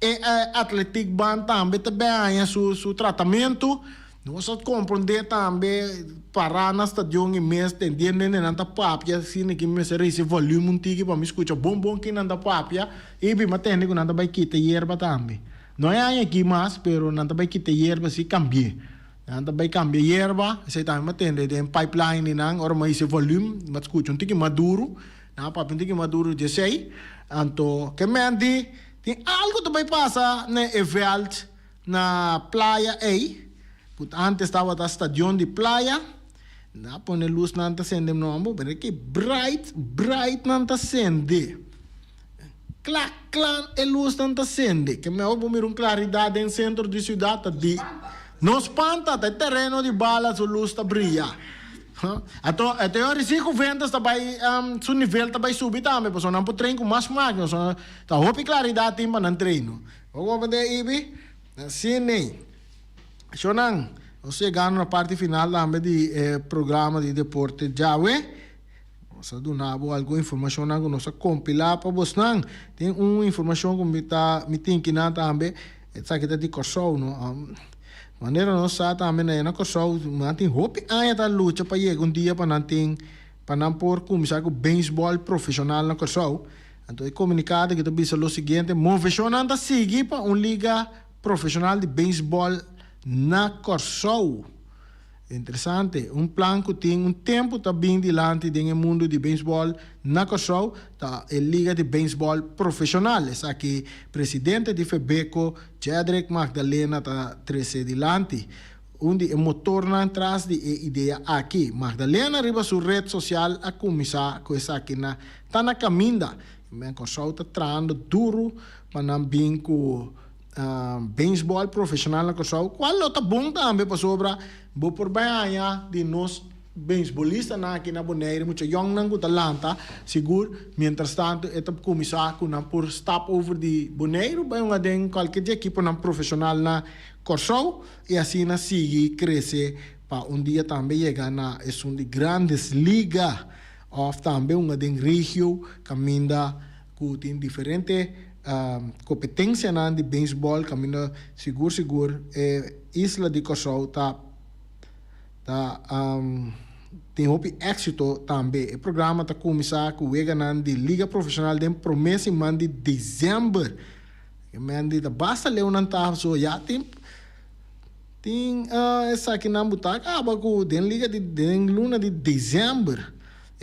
e Athletic Band também também su tratamento. Nós compreender também parar na estadião e mês entender nem nada papia assim que me será esse volume um tique para me escutar bom que nada papia e bem matendo que nada vai quitar hierba também não é aqui mais pero nada vai quitar hierba se cambie nada vai cambiar hierba se também matendo tem pipeline não ora mais esse volume mas escuta um tique maduro na papia um tique maduro de sei então que me andi tem algo também passa na event na praia aí. Antes estava no estadião de praia, na pone luz não está acende não, mas que bright não está acende. Clac, a luz não está acende. Que me vou ver claridade no centro da cidade de não espanta, é terreno de balas, a luz está brilha. Até o risco ventas também, seu nível também subir também, porque não pode treinar com mais máquinas, tá roupa claridade tem para não treino. Vamos ver aí, assim nem. Sonang, chegando na parte final também do programa de deporte Jawe. Nós donamos alguma informação que nós compilar para vocês. Tem uma informação que me tem que dar também, essa que está de Corsol, não? Maneira nós também na Corsol, mas tem roupa aí tá luta para chegar dia para não por começar com beisebol profissional na Corsol. Então é comunicado que também é o seguinte, movimentou da seguir para uma liga profissional de beisebol na Corsol. Interessante, plano que tem tempo também dilante do mundo de beisebol na Corsol, tá a liga de beisebol profissional. Essa aqui, presidente de FEBECO, Jedrick Magdalena, tá 13 dilante. Onde o motor na atrás de ideia aqui. Magdalena arriba sua rede social a começar com essa aqui na tá na caminda. A Corsol tá trando duro para não vir com beisebol profissional na Corsol. Qual é o bom também para sobra vou por bem de nós beisbolistas aqui na Bonaire, muito young nang talanta, seguro, mientras tanto etap começar com por stopover de Bonaire, bem uma den qualquer equipe na profissional na Corsol e assim na sigue crescer para dia também chegar na de grandes ligas of também uma den regio caminda com diferente competência de beisebol caminho seguro isla de Corsol tem êxito também o programa está começar com o de liga profissional de promessa de dezembro da basta ler não tá só já tem essa aqui na butaca acaba com den liga de luna de dezembro.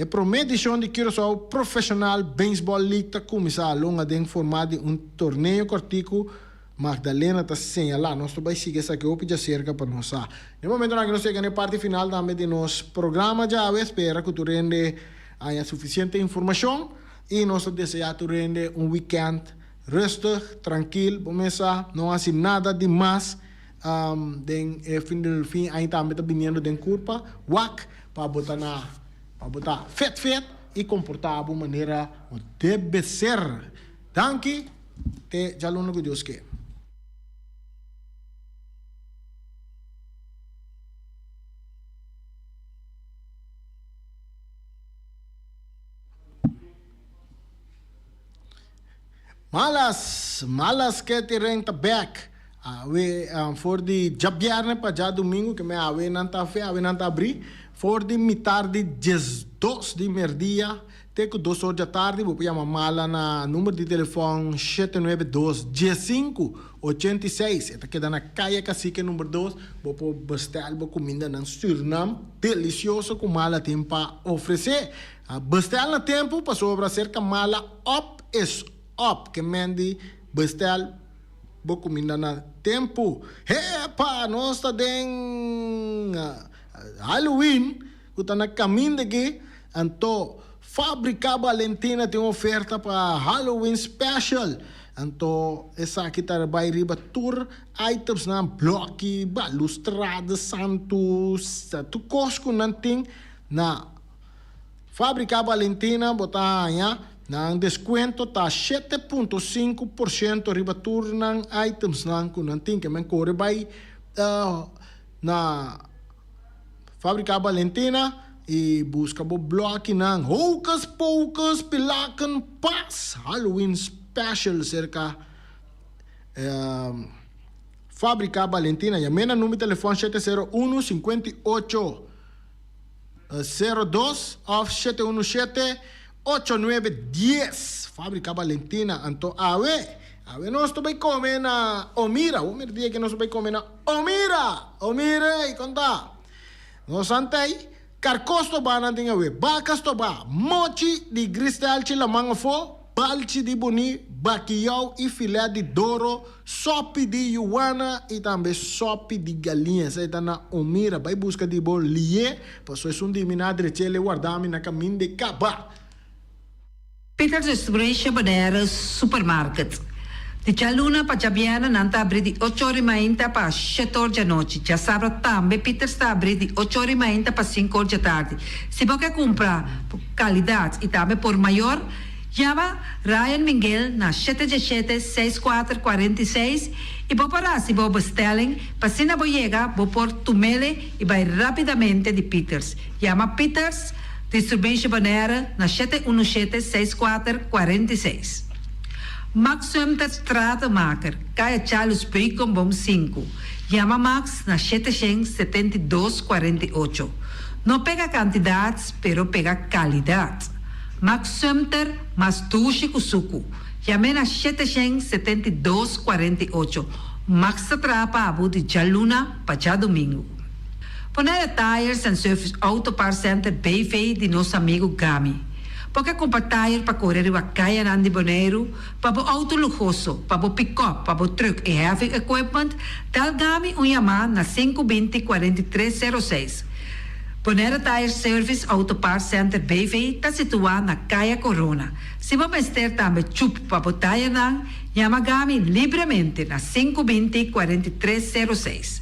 A primeira edição de Curaçao Professional Baseball League está começando a longa de formato de torneio cortico. Magdalena está señalando, nós também seguimos essa que eu pedi cerca para nós. No momento que nós chegamos na parte final também de nosso programa, já eu espero que tu rende a suficiente informação e nós desejamos tu rende weekend rustig, tranquilo, começar, não há nada de mais. Fim aí também está vindo de curva, wak, para botar fet e comportar de maneira deve ser. Danke, te já não que Deus quer. Malas que te renta back. Voor die jabjarne pa ja domingo que me ave nanta fe, ave nanta abri. Voor die mitardi 2 di merdia. Teco 2 horas da tarde, vou chamar mala na número de telefone 792-1586. Esta queda na Caia Cacique número 2. Vou pôr bestel, vou comida na Suriname. Delicioso com mala tem para oferecer. Bestel na tempo para sobra cerca mala up is up. Que mende bestel, vou comida na tempo. Hepa, nós está den Halloween. Que está na caminho daqui. Então, Fábrica Valentina tem oferta para Halloween Special. Então, essa aqui está vai riba tour items na bloque, balustrada, santos, tu cosco não tem na Fábrica Valentina, botar na desconto tá 7.5% riba tour na items na que não tem que me corre vai na Fábrica Valentina. E busca o bloco ng Hocus Pocus Pilacan Pass Halloween Special cerca Fábrica Valentina. Llamen al número de teléfono 701-5802 o 717-8910. Fábrica Valentina. Anto ave nós também comer na Omira. O primeiro dia que nós também comer na Omira e conta. Nós antei Carcosto ba natin awe, bakas to ba, mochi di cristal ci lamang fo, balci di boni, baquiao e filé di doro, sopi di yuana e também sopi di galinha. Sai tá na Omira, vai busca di bom lié, passou isso di minadre cele guardami na caminho de Caba. Peters Distribution Banera Supermarket. Di Jaluna pa Jabiana nanta abri di 8 ore mainta pa 7 ore da noite. Já sabe também Peters sta abri di 8 ore mainta pa 5 ore da tarde. Se você comprar qualidade e também por maior, chama Ryan Miguel na 717-6446 e vou parar se vou bestelling, para se não vou chegar, vou pôr tumele e vai rapidamente de Peters. Chama Peters Distribution Banera na 717-6446. Maxum dat stratenmaker, kaya Charles Bacon bom 5. Llama Max na 772-48. No pega cantidades, pero pega calidad. Maxumter mas tushi kusuku. Llame na 772-48. Max atrapa abu de Jaluna pa já domingo. Poner tires and service Auto Parts Center BV de nosso amigo Gami. Porque comprar tire para correr a caia Nandi Boneiro, para o auto luxuoso, para o pick-up, para o truck e heavy equipment, tal Gami chamar na 520-4306. Bonera Tire Service Auto Parts Center BV está situado na Caia Corona. Se você ter também chup para o tire chama Gami livremente na 520-4306.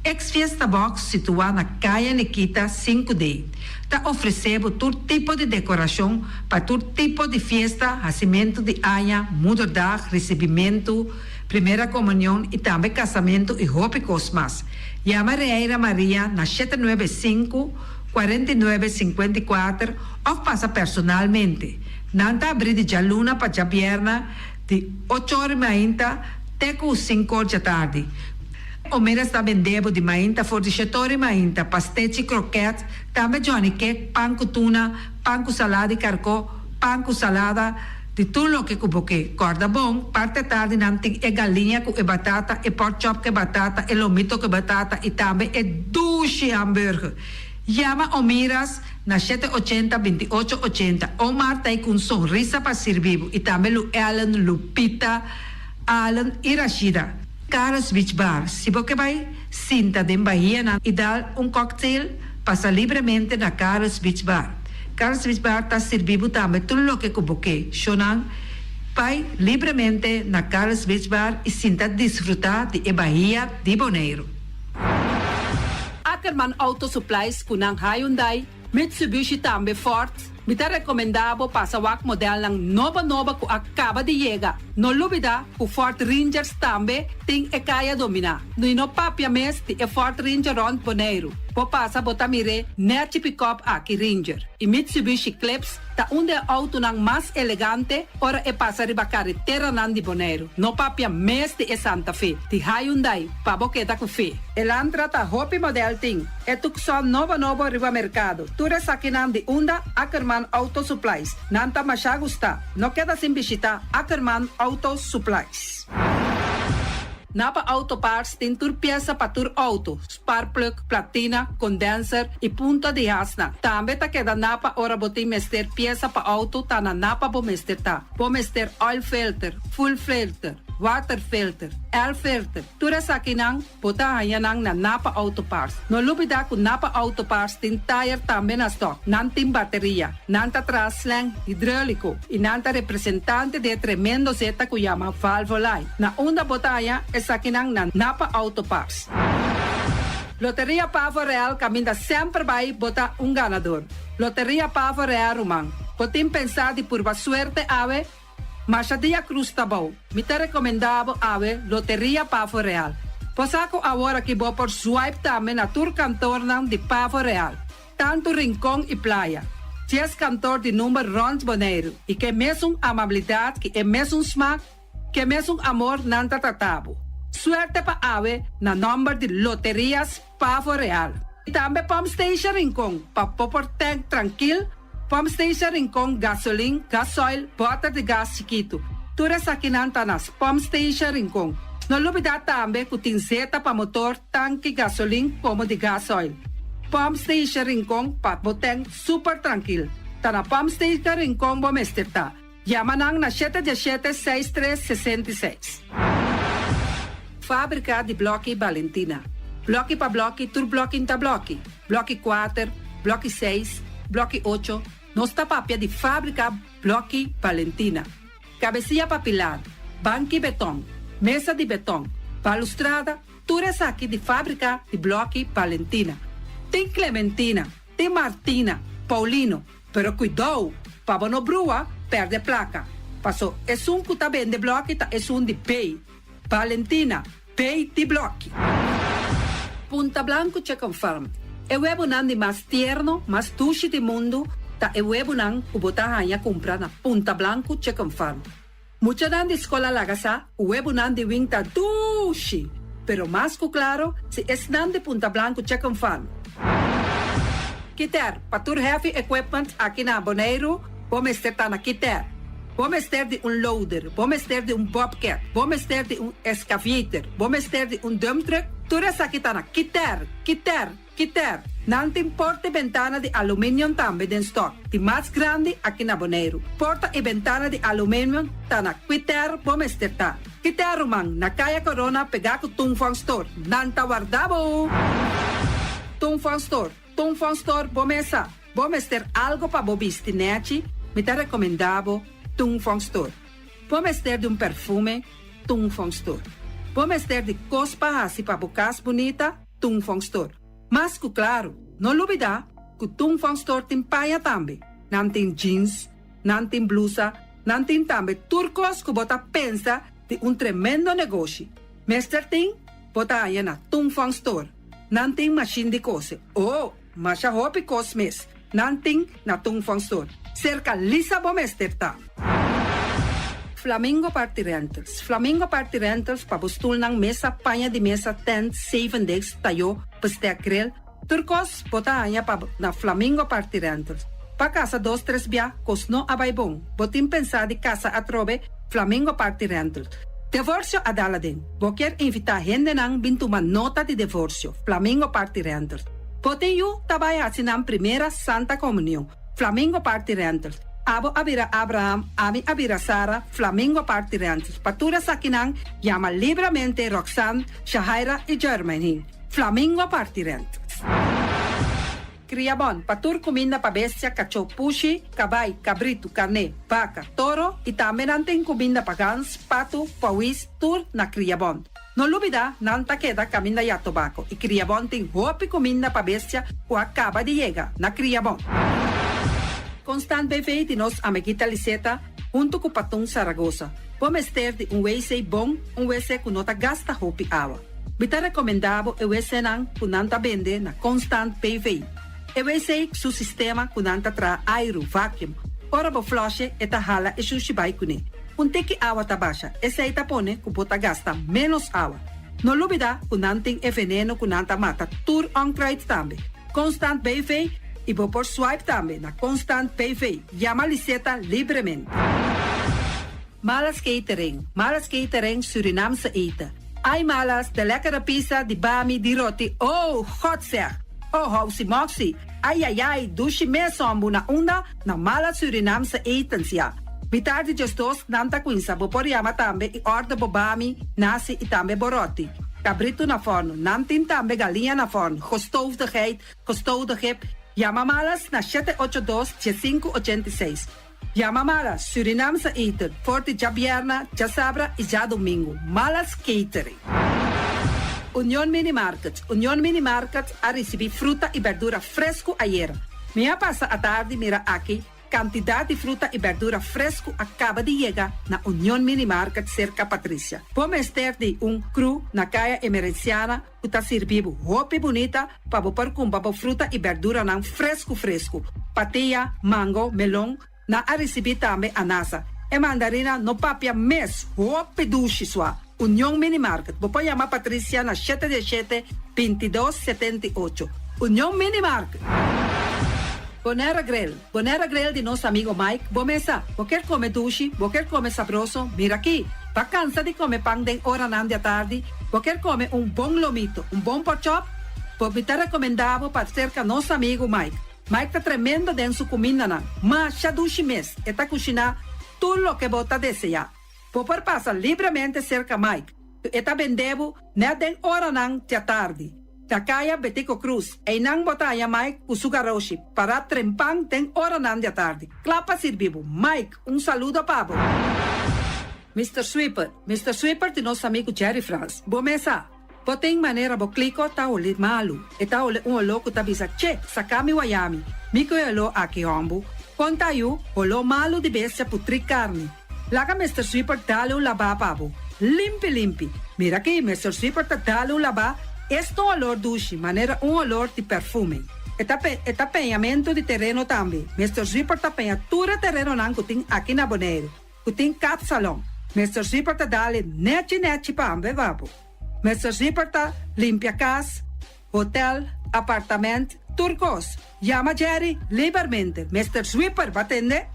Ex-Fiesta Box situado na Caia Nikita 5D. Está oferecendo todo tipo de decoração para todo tipo de festa, nascimento de anha, mudança, recebimento, primeira comunhão e também casamento e roupa cosmas. Chama Reira Maria na 795-4954 ou passa personalmente. Nanta abrir de Jaluna para Jabierna de 8 horas até 5 horas da tarde. O mera está vendendo de mainta, fordichetori mainta, pastete croquete, também Johnny cake, pão com tuna, pão com salada e carcó, pão com salada, de tudo o que cuboque. Corda bom, parte tarde nanti é galinha com batata, e pork chop com batata, e lomito com batata, e também é duche hambúrguer. Chama Omiras na 780-2880. O Marta aí com sorriso para servir, e também Lu Ellen, Lupita, Alan e Rashida. Carlos Beach Bar. Se você vai sinta de Bahia e dar cocktail, passa livremente na Carlos Beach Bar. Carlos Beach Bar está servindo também tudo o que você chonan. Vai livremente na Carlos Beach Bar e sinta desfrutar de Bahia de Boneiro. Ackerman Auto Supplies kunang Hyundai, Mitsubishi também Ford, Mita recomendabo pasawak model ng nova ku acaba de llegar. No lubida ku Ford Rangers tambe ting e kaya domina. No ino papia mes ti e Ford Ranger Ron Bonaire. Po pasa botamire net pick-up aki Ranger. I Mitsubishi Eclipse ta unde auto nang mas elegante ora e pasa riba carretera nan di Bonaire. No papia mes ti e Santa Fe. Ti Hyundai paboketa ku fe. Elantra ta hopi model ting. E tukson nova riba mercado. Tura sakinan di unda Ackerman Auto Supplies. Nanta masya gusta. No queda sin bisita Ackerman Auto Supplies. Napa Auto Parts tin tur pieza pa tur auto, spark plug, platina, condenser e punta de hasna. Tambe ta queda napa ora botin mester pieza pa auto ta na napa bo mester ta. Bo mester oil filter, full filter, water filter, air filter. Tura sakinang bota hayanang na Napa Auto Parts. No lubida ku Napa Auto Parts tin tire tambe na stock. Nantin bateria, nanta traslang hidráulico e nanta representante de tremendo zeta ku llama Valvoline. Na unda botaya es sakinang na Napa Auto Parts. Loteria Pavo Real caminda sempre vai bota un ganador. Loteria Pavo Real Rumang. Potim pensar de purva suerte ave Machadia Cruz Tabau. Me te recomendavo ave Loteria Pavo Real. Posako agora que vou por swipe também na tour cantor de Pavo Real. Tanto Rincón e Playa. Ties cantor de número Rons Bonaire. E que mesmo amabilidade, que é mesmo smack, que mesmo amor nanta tratabo. Suerte pa ave na number de Loterias Pavo Real. E também Pump Station Rincón. Pa popor tank tranquilo. Pump Station Rincón gasolina, gasoil, bota de gás chiquito. Tura sakinanta nas Pump Station Rincón. No lubida também que tem zeta para motor, tanque gasolina como de gasoil. Pump Station Rincón para boteng super tranquilo. Tá na Pump Station Rincón bom esterta. Yamanang na 717-6366. Fábrica de bloque Valentina. Bloque para bloque, tur bloque inta bloque. Bloque 4, bloque 6, bloque 8. Nossa papia de fábrica bloque Valentina. Cabecilla papilar, banque betão. Mesa de betão, balustrada, tudo isso aqui de fábrica de bloque Valentina. Tem Clementina, tem Martina, Paulino, pero cuidado, para não brua, perde placa. Passou, é que tá bem de bloque, é de pay. Valentina, pay de bloque. Punta Blanco che confirm. É o webunang mais tierno, mais tushi do mundo, tá é o webunang ubotahanha comprar na Punta Blanco che confirm. Mucha nan de escola lagasa, huevo nan de winta dushi. Pero más que claro, si es nan de Punta Blanco check fan. Kiter, patur heavy equipment aqui na Bonaire, vamos estar na Kiter. Vamos estar de loader, vamos estar de bobcat, vamos estar de excavator, vamos estar de dump truck. Tudo isso aqui tá na Kiter. Não tem porta e ventana de alumínio também em stock. De mais grande aqui na Bonaire. Porta e ventana de alumínio tá na Kiter, vamos estar. Kiter Rumang, na Kaya Corona, pegar com Tungfang Store. Nanta guardabo. Tungfang Store, vamos estar. Vamos ter algo para bobiste, nete. Me tá recomendado Tungfang Store. Vamos ter de perfume, Tungfang Store. Vamos ter de cospa assim para bocas bonita, Tungfang Store. Mas que claro, não duvida que o Tungfang Store tem paia também. Não tem jeans, não tem blusa, não tem também turcos que bota pensa de tremendo negócio. Mester tem, bota aí na Tungfang Store. Não tem machine de cose. Mas a roupa cosmes. Não tem na Tungfang Store. Cerca lisa bom mester tá. Flamingo Party Rentals. Flamingo Party Rentals para bustul ng mesa, panha de mesa, tent, 7 days, tayo, pastea grill. Turcos, bota anya pa na Flamingo Party Rentals. Pa casa 2-3 bia, kos no abay bong. Botin pensa di casa atrobe, Flamingo Party Rentals. Divorcio adala din. Boker invita gente nang bintuman nota de divorcio, Flamingo Party Rentals. Botin yu tabaya sinang primera Santa Comunión, Flamingo Party Rentals. Abo abira Abraham, ami abira Sara, Flamingo Party Rentals. Patura sakinang, llama libremente Roxanne, Shahaira y Germany. Flamingo Party Rentals. Criabon, patur comida pa bestia, cacho pushi, cabay, cabrito, carne, vaca, toro, y también anten comida pa gans, pato, pawis, tur na Criabon. No lubida, nanta queda camina ya tobacco, y Criabon ten hopi comida pa bestia, o acaba de llegar na Criabon. Constant BV de nos amiguita Liseta, junto com Patung Saragossa. Vamos ter de WC bom, WC que nota gasta hopi água. Bita recomendável o WC não que nanta vende na Constant BV. O WC su sistema que nanta tra aero vacuum. Ora bo flush eta hala e sushi bai kune. Teki água tá baixa, esse aí tá pone que bota gasta menos água. No lubida que nanting e veneno que nanta mata tur onkruid também. Constant BV e vou por swipe também na Constant PV. Llama Liseta livremente. Malas catering Surinamse eten. Ai malas, de lekkere pizza, de bami, de roti. Oh, God zeg. Oh, housie moxie. Ai, dushi mesombu na unda na malas Surinamse etens ja. Bitar de gestos nanta quinsa, bo por llama tambe e orda bo bami, nasi e tambe boroti. Cabrito na forno, nantin tambe galinha na forno. Gestoofdigheid. Llama malas na 782-586. Llama malas, Surinamse eten, forte já vierna, já sabra e já domingo. Malas catering. Union Mini Market a receber fruta e verdura fresco ayer. Minha passa a tarde mira aqui, quantidade de fruta e verdura fresco acaba de chegar na Union Mini Market cerca Patrícia. Vamos ter de cru na caia emergenciana que está servindo roupa bonita para pôr com fruta e verdura não fresco. Patia, mango, melão, na a receber também anasa. E mandarina no papia mes, roupa duche sua. Union Mini Market. Vou chamar Patrícia na 717-2278. Union Mini Market. Bonera Grill de nosso amigo Mike. Bomesa, vou quer comer duche, vou quer comer sabroso. Mira aqui, tá cansa de comer pão de hora na tarde, vou quer comer bom lomito, bom pork chop. Vou me ter recomendado para cerca nosso amigo Mike. Mike tá tremendo dentro sua comida não, mas já duche mês, e tá cozinhando tudo o que bota desejar. Vou por passar livremente cerca Mike, e tá vendendo na den hora na tarde. Da caia Betico Cruz, e não botar a Mike o sugaroshi para trempang den hora na tarde. Clapa servivo. Mike, saludo para você. Mr. Sweeper de nosso amigo Jerry France. Bomesa, tem maneira bo clico tá olhe malu. E tá olhe louco tá bisa, che, sakami wayami. Miko elo aqui ombo. Conta eu, olo malu de bestia putri carne. Laga Mr. Sweeper dale laba pabo. Limpi. Mira aqui, Mr. Sweeper tá dale laba. Este olor duche, maneira olor de perfume. Eta penhamento de terreno também. Mr. Sweeper tá penha tura terreno nan kuting aqui na Bonaire. Kuting cat salon. Mr. Sweeper tá dale neti pambe vapo. Mr. Sweeper tá limpia casa, hotel, apartamento, turcos. Llama Jerry livremente. Mr. Sweeper, batende?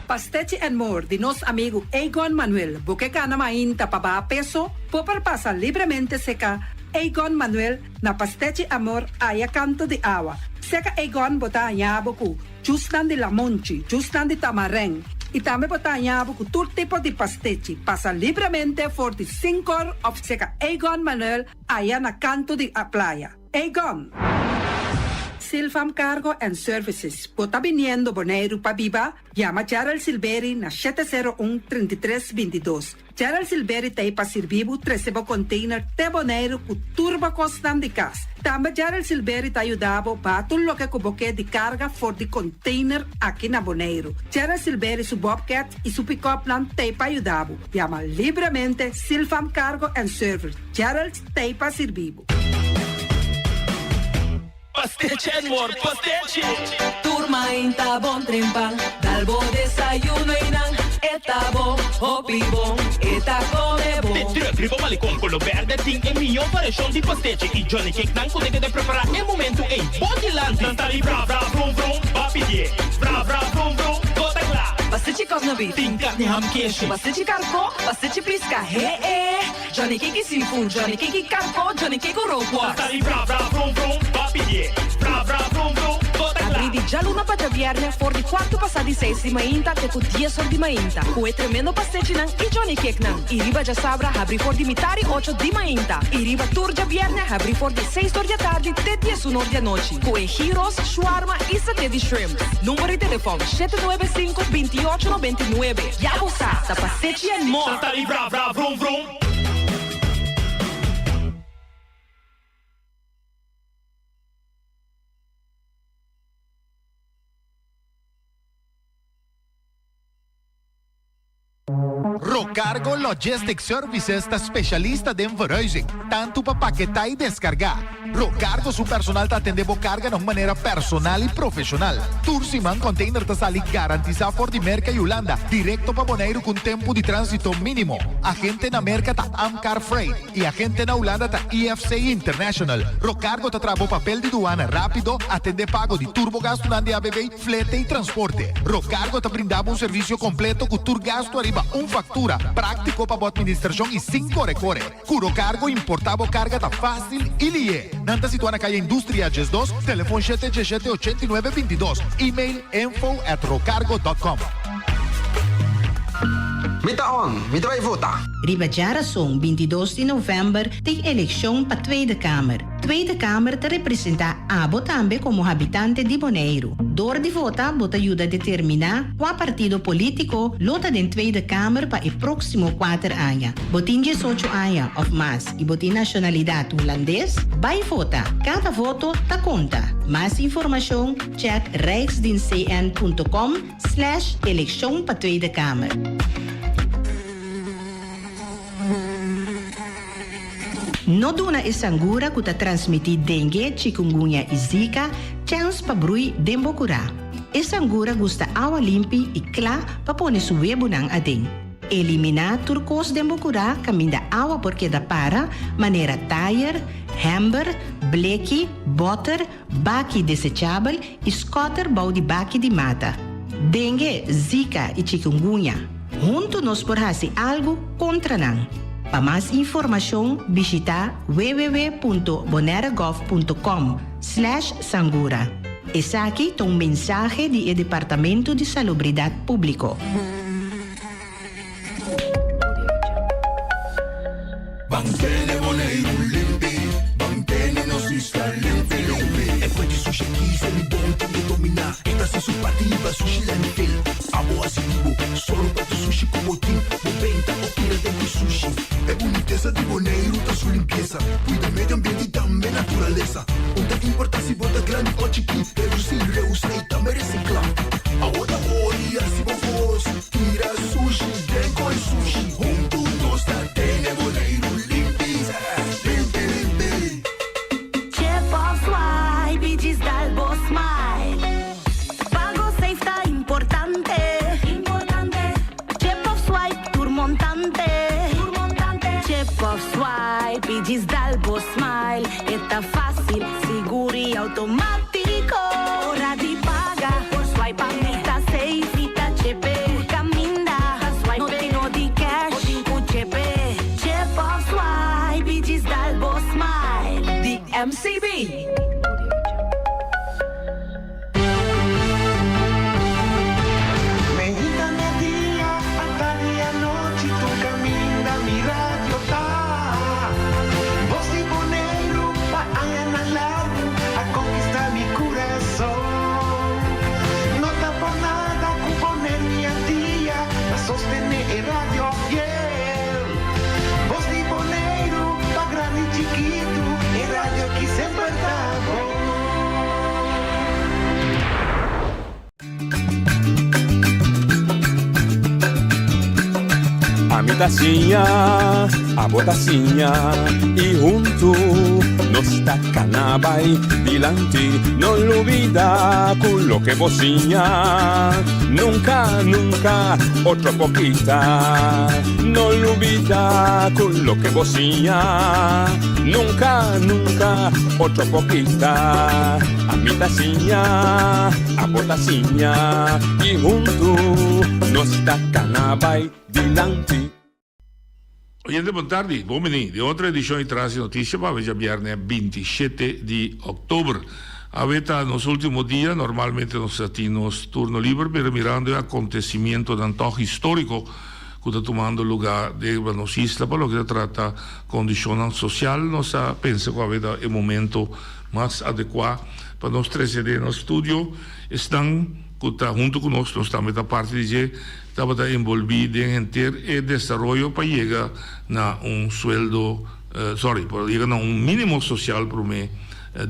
Pastete and More de nosso amigo Egon Manuel. Porque cana mainta para peso, popar passa livremente seca Egon Manuel na Pastete Amor aya canto de água. Seca Egon botar yabuku, justan de lamonchi, justan de tamareng. E também botar yabuku todo tipo de pastete. Passa livremente for de 5 horas of seca Egon Manuel aya na canto de a playa. Egon! Silfam Cargo and Services. Bota viniendo Bonaire pa Biba, llama Gerald Silveri na 701-3322. Gerald Silveri tem pa servivo 13 container te Bonaire ku turba costam de cas. Também Gerald Silveri te ajudava pa tudo lo que cuboque de carga for de container aqui na Bonaire. Gerald Silveri su Bobcat e su pick-up plan te pa ajudava. Llama livremente Silfam Cargo and Services. Gerald te pa servivo. Pastete and More, pastete. Turma inta bon trempal, dal bo desayuno inang, eta bo, hopi bon, eta come bon. Tribo malicom com o verde tem em milhão variação de pastete e Johnny Cake não consegue de preparar em momento em Bodyland. Nanta ali bra vrum vrum, papi bra vrum vrum, toda lá. Pastete corno beef, tem carne ham queijo, pastete carco, pastete pisca, Johnny Cake seafood, Johnny Cake carco, Johnny Cake roquas. Nanta ali bra vrum vrum, papi bra vrum vrum, toda lá. Abri di già luna para viernes for di 4 passati 6 di mainta te cu 10 ore di mainta. Cu tremendo pastete nan e Johnny Cake nan. I riba già sabra abri for di mitari 8 di mainta. I riba tour già viernes abri for di 6 ore di tardi te 10 ore di noci. Cu gyros, shawarma e satè di shrimp. Numero di telefono 795-2899. Yabo sa, da Pastete and More. Nanta ali bra vrum vrum. Rocargo Logistics Services está specialista de verhuizing, tanto para paquetar y descargar. Rocargo su personal te atende carga de manera personal y profesional. Tursiman Container te sale garantizado por di Merca y Holanda, directo para Bonaire con tiempo de tránsito mínimo. Agente en América ta Amcar Freight y agente en Holanda ta EFC International. Rocargo te trae papel de aduana rápido, atende pago de turbogasto de ABB, flete y transporte. Rocargo te brindaba un servicio completo con turgasto arriba, un factura, práctico para administración y 5 recore. Curo cargo importaba carga ta fácil y lie. Nanta situada na calle Industria Ges 2, teléfono 717-8922, email info@rocargo.com. Mita on, mita vai vota. Ribadjara song 22 de november tem eleição para Tweede Kamer. Tweede Kamer te representa Abo também como habitante de Bonaire. Door de vota bota ajuda a determinar qual partido político lota den Tweede Kamer para o próximo 4 anos. Botin 18 anos of mais e botin nacionalidade holandês, vai vota. Cada voto ta conta. Mais informação, check rijksdienstcn.com/eleição para Tweede Kamer. No duna e sangura que ta transmitir dengue, chikungunya e zika, chance pa brui dembocura. E sangura gusta awa limpi e kla pa pone suwebo nang ading. Elimina turcos dembocura caminda awa porque da para, maneira tire, hamber, bleki, butter, baki desechável e scotter bau de baki de mata. Dengue, zika e chikungunya. Junto nos por hasi algo contra nang. Para mais informação, visita www.bonairagov.com/sangura. Essa aqui é um mensagem do Departamento de Salubridade Público. Mantene Bonaire limpi, mantene nos isla limpi. E poi di sushi chi se li bonti di dominar. Esta se su partiva sushi lentil. Amo asitivo, solo para tu sushi como team. Moventa o tira de sushi. É boniteza de Bonaire, da sua limpeza. Cuida meio ambiente e também natureza. Onde que importa se bota grande ou chiqui. Reduzir, reusar e também reciclar. A outra olha se vos tira sushi, dengo e sushi. Junto nós da tene Bonaire limpi, limpi, limpi. Chef of Swipe, diz dal boss smile. Pago safe tá importante. Chef of Swipe, turmontante. Chef of Swipe, diz dal boss smile. Está fácil, seguro e automático. Hora de pagar por swipe, a meta safe, tá chepe. Caminda, no tenho de cash, o chepe. Chef of Swipe, diz dal boss smile. The MCB. Sostener el radio fiel. Voz de Bonaire, pa grande y chiquito, el radio aquí sempre está A mi tacinha, a botacinha e junto nos tacanabay dilante, no lo olvida con lo que bocinha. Nunca, nunca, otra poquita, no lo olvida con lo que bocinha. Nunca, nunca, otra poquita. A mi tacinha, a botacinha e junto nos tacanabay dilante. Oyente, buon tardi, uomini di oltre edizione di Trans Notizie, ma oggi viernes 27 di ottobre. Avete nos último día, normalmente nos latinos turno libre, pero mirando el acontecimiento de antojo histórico que está tomando lugar de las islas, por lo que se trata condición social, nos pensa que avete el momento más adecuado para nos tres en el estudio. Están junto con nosotros, también parte de estaba envolvido en el desarrollo para llegar a un sueldo, para llegar a un mínimo social para mí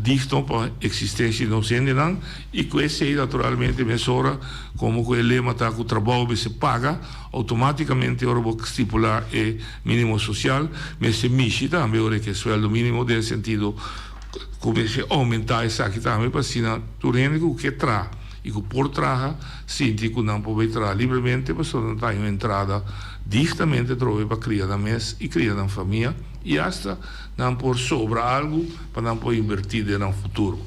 dichtão para a existência inocente não, e com esse naturalmente mesura como que o lema está que o trabalho se paga automaticamente ora vou estipular o mínimo social, mas se mexe também ora que o sueldo mínimo nel sentido começa a aumentar essa aqui também para assim tu rende que traz e que por trás sente que não pode entrar livremente para só não ter uma entrada diretamente trove para criar na mês e criar na família e hasta não por sobra algo para não por invertir no futuro.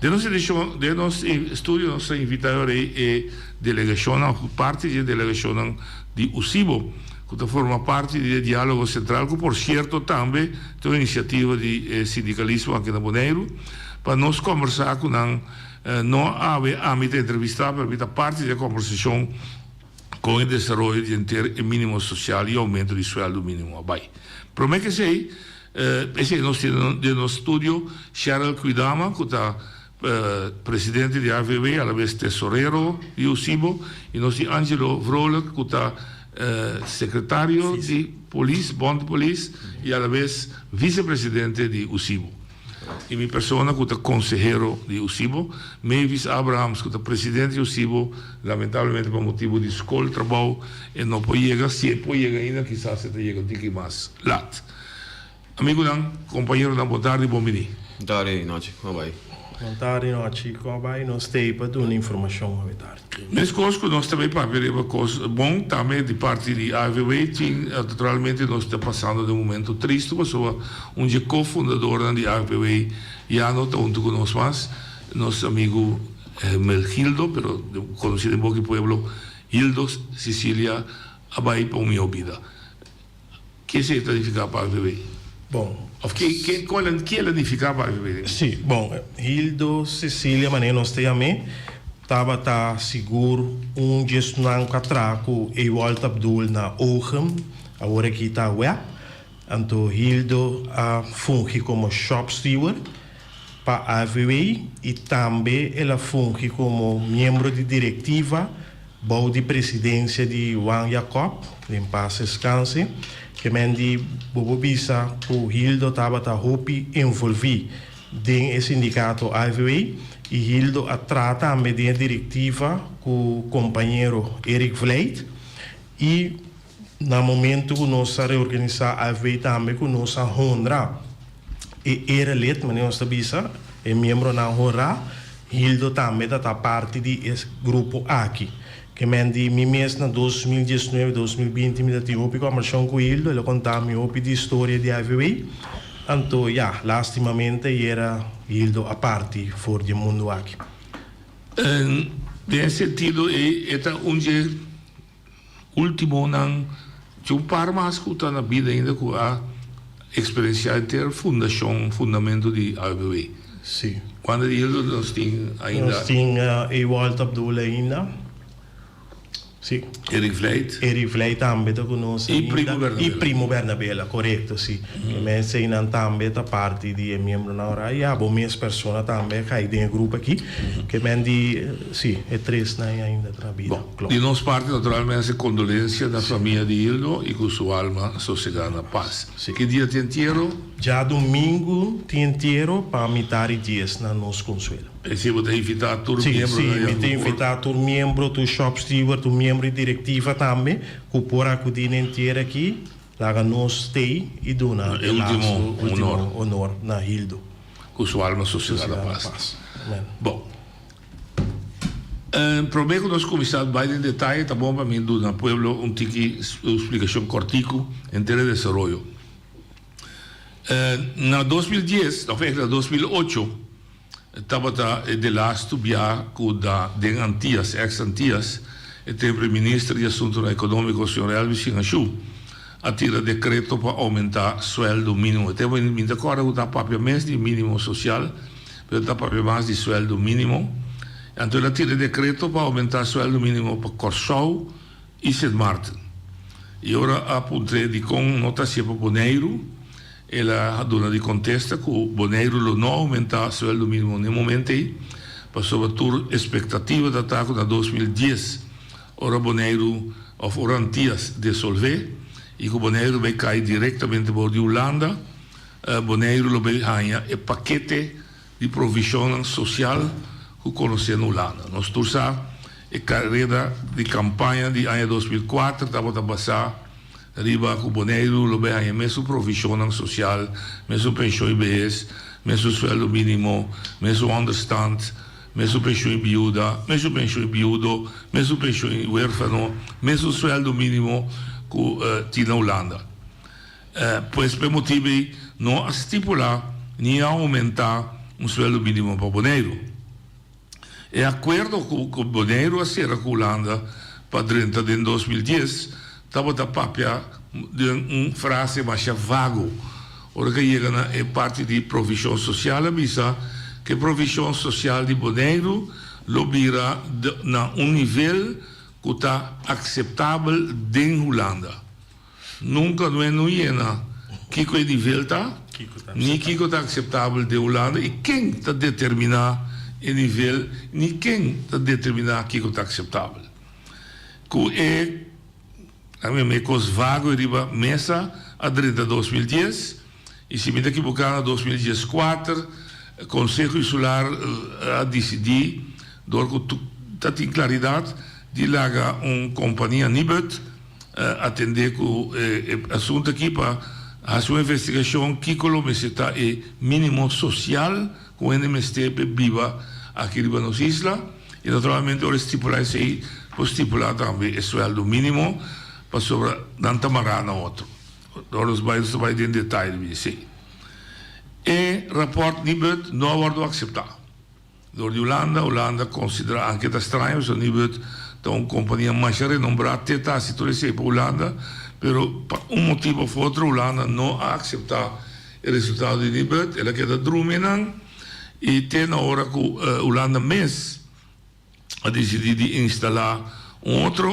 De nosso estudo nós invitamos a delegação, parte da delegação de UCIBO, que forma parte do diálogo central, que por certo também tem uma iniciativa de sindicalismo aqui na Bonaire, para nós conversar com não haver âmbito entrevistar, para parte da conversação com o desenvolvimento de ter o mínimo social e aumento do sueldo mínimo. Para mim que sei, esse é o nosso estúdio, Cheryl Cuidama, que está presidente da AVB, a vez tesoureiro de UCIBO, e nós temos Angelo Vrolijk, que está secretário de Polícia, Bond Police, e a vez vice-presidente de UCIBO. E minha pessoa que é conselheiro de UCIBO, Mavis Abrahams, que é presidente de UCIBO, lamentavelmente por motivo de escola, trabalho, e não pode chegar, se pode chegar ainda, quizás se chega um pouquinho mais lat. Amigo, companheiro, boa tarde e bom dia. Boa tarde, noite, como vai? Boa tarde, noite, como vai? Nós temos para dar informação, boa tarde. Nesse curso, nós também para ver uma coisa bom, também de parte de AVB, naturalmente nós estamos passando de um momento triste, mas um dia cofundador de AVB, já não está junto conosco mais, nosso amigo Melgildo, pero conhecido em pouco pueblo, Hildo Cecília, abai para minha vida. O que se significa para AVB? Bom, que ela significa para AVB? Sim, bom, Hildo Cecília, mas nós temos estava seguro gestionar catraco e volta Abdul na Ochem, agora aqui está web. Então, Hildo funge como shop steward para a AVB e também ela funge como membro de diretiva de presidência de Juan Jacob, em paz descanse, que mendi Bobobisa que Hildo estava envolvido em sindicato AVB. E Hildo trata também da diretiva com o companheiro Eric Vleit e no momento que nós reorganizar a AVB também com nossa Honra e era let, mas nós sabemos é membro na Honra, Hildo também está parte desse grupo aqui. Que mendi mês na 2019-2020 me tive uma conversação com Hildo, ele contava-me a história da AVB. Então, lastimamente era Hildo a parte fora do mundo aqui. Nesse sentido, é último não tinha par mais que está na vida ainda com a experiência inteira fundamento de AVB. Sim. Quando Hildo nós tem ainda. Nós tem Ewald Abdul ainda. Sim. Eric Vleit também está conosco. E Primo Bernabella, correto, sim. E sei não também está parte de membro na hora. E há minhas pessoas também que aí tem grupo aqui, que mendi, sim, é três ainda na vida. De nossa parte, naturalmente, condolência da família de Hildo e com sua alma sossegada na paz. Que dia tem inteiro? Já domingo tem inteiro para mitad de dias na nosso consuelo. E se você invitar todo membro? Sim, me tem invitado todo membro, todo shop steward, todo membro de diretiva também, que por acudir inteiro aqui, lá nós tem e dona o último honor na Hildo. Com sua alma sossegada na paz. Bom, prometo que nós começamos bem em detalhe, tá bom para mim, do pueblo, explicação cortico, inteira de desenvolvimento. Na 2010, na 2008, estava de lá estudar com den Antillas, ex-Antillas, o primeiro-ministro de Assuntos Econômicos, o senhor Elvis Singachu, a tirar decreto para aumentar o sueldo mínimo. Até eu me acordo que está para mais de mínimo social, mas está para mais de sueldo mínimo. Então, ela tira decreto para aumentar o sueldo mínimo para Corsau e Sint Maarten. E agora, apontei de com nota para Bonaire, ela dona de contesta que o Bonaire não aumenta o sueldo mínimo no momento aí, para sobretudo expectativa de ataque na 2010, ora Bonaire ou Antillas dissolver, e que o Bonaire vai cair diretamente por de Holanda, Bonaire vai ganhar o paquete de provisão social que conhecemos na Holanda. Nós todos a carreira de campanha de ano 2004 estava a passar riba com Bonaire, lo bem mesmo provisão social, mesmo pensão IBS, mesmo sueldo mínimo, mesmo understand, mesmo pensão viúda, mesmo pensão viúdo, mesmo pensão huérfano, mesmo sueldo mínimo que tinha na Holanda. Pois por motivo não estipular nem aumentar sueldo mínimo para Bonaire. E acordo com Bonaire a ser com Holanda para 30 de 2010 estava a papia de frase mais vago. Ora que chega na parte de provisão social, avisa que provisão social de Bonaire lo vira na nível que está aceitável em Holanda. Nunca não é que o nível está, nem que está aceitável de Holanda e quem está determinar o nível, nem quem está determinar que está aceitável. Que a minha coisa vago riba mesa a 30 de 2010 e se me equivocar em 2014 o Conselho Insular a decidir que tem claridade de largar uma companhia Nibud atender com o assunto aqui para a sua investigação que está é mínimo social com o NMSTP viva aqui nas islas e naturalmente o estipular isso aí estipular também o sueldo mínimo para sobre Danta Marana outro. Agora os bairros vai em detalhe sim. E rapporto Nibud não wordt acceptado. Door de Holanda considera anche da estranho se Nibud da uma companhia mais renombrada tenta se torcer para Holanda, pero por motivo ou outro Holanda não accepta o resultado de Nibud, ela queda drumenan e tem na hora que Holanda mês a decidir de instalar outra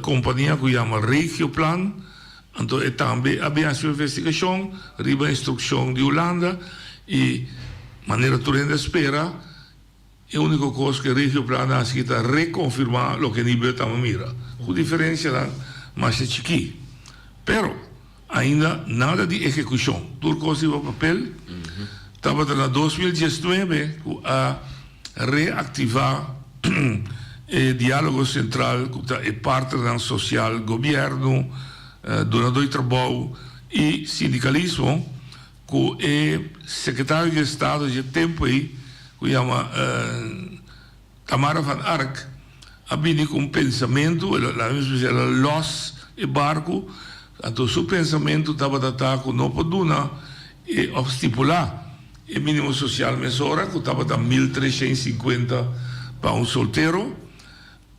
companhia que chama Regioplan, então também havia sua investigação, riba a instrução de Holanda e maneira turenda espera é a única coisa que Regioplan ha seguido a reconfirmar o que Nibud estava mira. Com diferença da mais chiqui. Pero ainda nada de execução. Tudo coisa de papel. Estava na 2019 a reativar o diálogo central que é parte da social, governo, donador de trabalho e sindicalismo, que é secretário de Estado de tempo aí, que chama Tamara van Ark, ha vindo com um pensamento, ela los e barco, então seu pensamento estava datado não pode estipular o mínimo social mesora, que estava a 1.350 para um solteiro.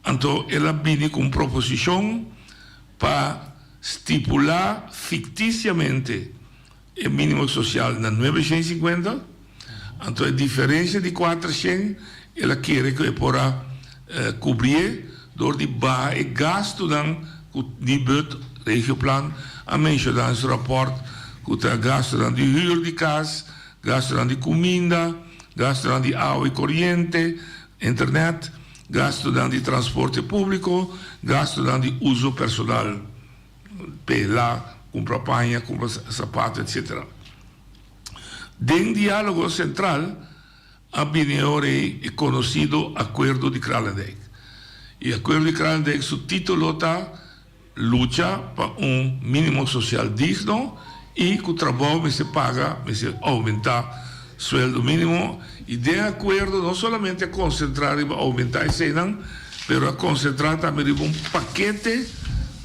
Então, ela vem com proposição para estipular ficticiamente o mínimo social na 950. Então, a diferença de 400, ela quer que possa cobrir door de gasto dan Nibud, Regioplan, a mencionar esse rapport, que o gasto dan de huur de casa, gasto dan de comida, gasto dan de água e corrente, internet, gasto dan de transporte público, gasto dan de uso personal, pela, compra panha, compra sapato, etc. Den diálogo central, ha é conhecido Acordo de Kralendijk. E Acordo de Kralendijk, su título está lucha para mínimo social digno e que o trabalho se paga, se aumentar sueldo mínimo. E de acordo não somente a concentrar e aumentar esse ano, mas a concentrar também em paquete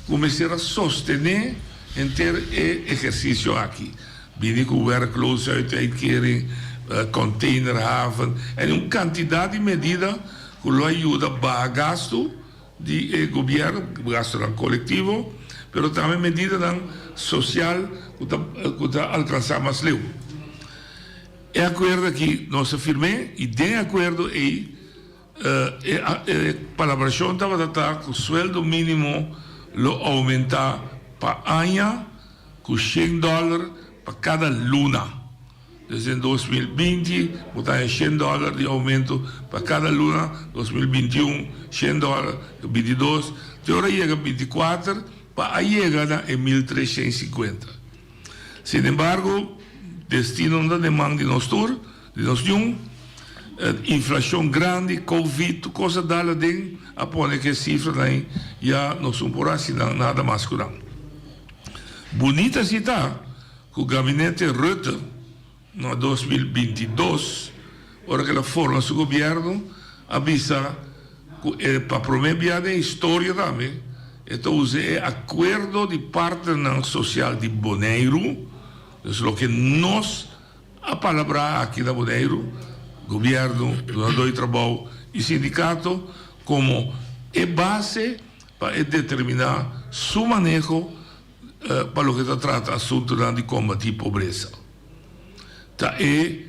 começar a sostener em ter exercício aqui. Bine com werkloos uitkering, containerhaven en uma quantidade de medidas que lo ajuda a gasto de governo, gasto coletivo, mas também medidas social que alcançar mais leu. É acordo que nós afirmamos e de acordo a colaboração estava a tratar que o sueldo mínimo lo aumentar para ano com $100 para cada luna. Desde 2020, botar $100 de aumento para cada luna, 2021, $100, 2022, de hora chega a 24, para chegar a 1.350. Sin embargo, destino da demanda de nós todos, de nós inflação grande, Covid, coisa dela dentro, apone que cifra daí já não são por assim nada mais que não. Bonita cidade, que o gabinete Rutte, no 2022, ora que ela forma seu governo, avisa para prometer a história também, então o acordo de partenariado social de Bonaire, isso é o que nós a palavra aqui da Bonaire, governo, donador de trabalho e sindicato, como base para determinar seu manejo para o que se trata assunto de combater a pobreza. Tá, e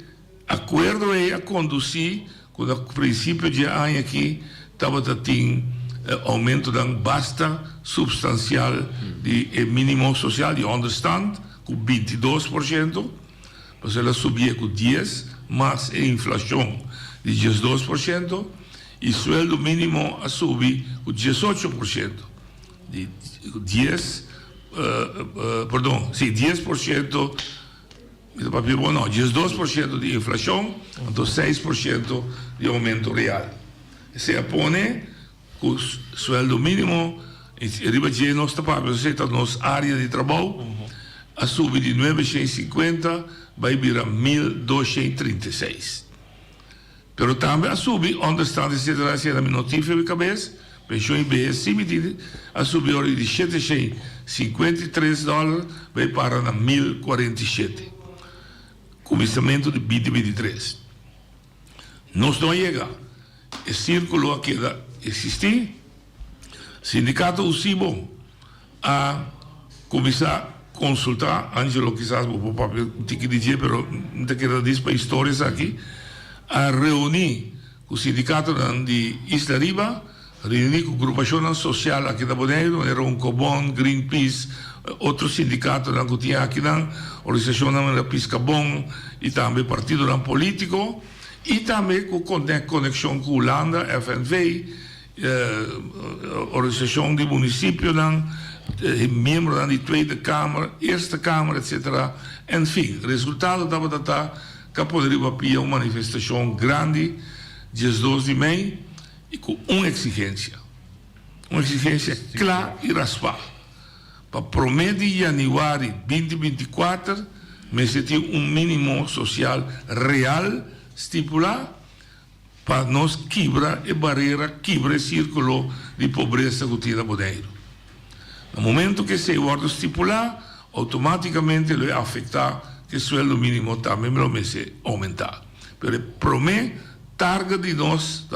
acordo é a conduzir, quando o princípio de ano aqui estava tendo aumento de basta substancial de mínimo social, de understand, com 22%, mas ela subia com 10%, mas a inflação de 12%, e o sueldo mínimo a subir com 18%. De 10%, perdão, sim, 10%, não, 12% de inflação, então 6% de aumento real. Se apone com o sueldo mínimo, arriba de nossa área de trabalho, a subir de 950 vai virar 1.236. Pero também a subir, onde está a minha notícia de cabeça, pensou em BS, a subir de $753 vai para 1.047. Começamento de 2023. Nós não chega. O círculo aqui existir. Sindicato UCIBO a começar a consultar, Angelo quizás o papel tem que dizer, mas não te quero dizer para histórias aqui, a reunir com o sindicato de Isla Riba, reunir com a agrupação social aqui da Bonaire, era um Cobon, Greenpeace, outro sindicato que tinha aqui, organização da Piscabon, e também partido político, e também com conexão com a Holanda, FNV, organização de município, membro da Tweede Kamer, Eerste Kamer, etc. Enfim, o resultado estava que poderia haver uma manifestação grande, dia 2 de maio, e com uma exigência clara e raspada. Para prometer de janeiro 2024, mas tem mínimo social real estipulado para nós quebrar a barreira, quebrar o círculo de pobreza que tem na Bonaire. No momento que se guarda estipular, automaticamente vai afetar que o sueldo mínimo também vai aumentar. Mas promete, targa de nós,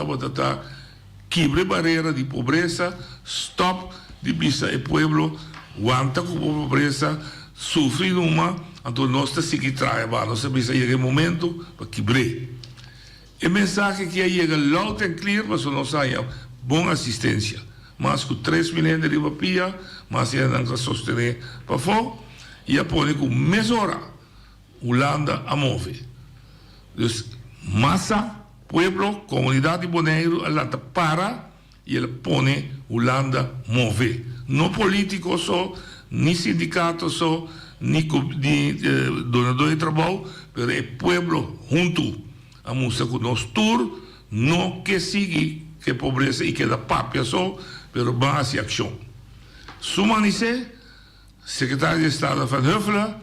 quebrar a barreira de pobreza, stop de vista o povo, aguanta com a pobreza, sofre uma, então nós temos que trabalhar, nós temos que chegar o momento para quebrar. A mensagem que chega loud and clear, mas nós temos boa assistência. Mas com 3 milhões de ribapia, mas ainda não sostener para fora, e a põe com mesura, Holanda a mover. Então, massa, pueblo, comunidade de Bonaire, ela para e ela põe Holanda mover. Não político só, nem sindicato só, nem donador de trabalho, mas é pueblo junto. A música com nós tour, não que siga que pobreza e que da papia só, pero base ação. Sumanice, secretário de Estado Van Huffelen,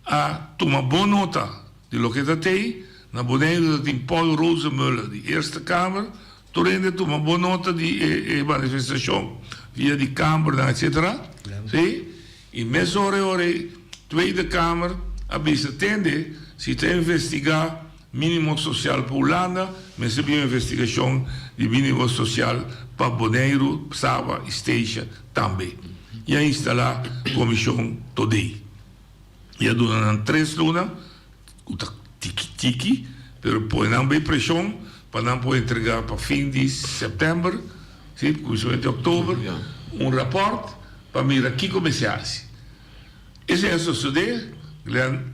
a tomar boa nota de lo que tem, na Bonaire tem Paul Rosemuller, de Eerste Kamer, torrende tomar boa nota de manifestação, via de Kamer, etc. Sim? E mesmo hora, Tweede Kamer, a bisa tende, se tem investigar mínimo social para Holanda, mas se tem investigação de mínimo social para Bonaire, Saba e Esteja também. E a instalar a comissão toda. E a dona 3 lunas, tiki-tiki, mas põe não bem pressão, para não poder entregar para fim de setembro, começamento de outubro, rapport, para mirar aqui como se faz. Esse é o suceder,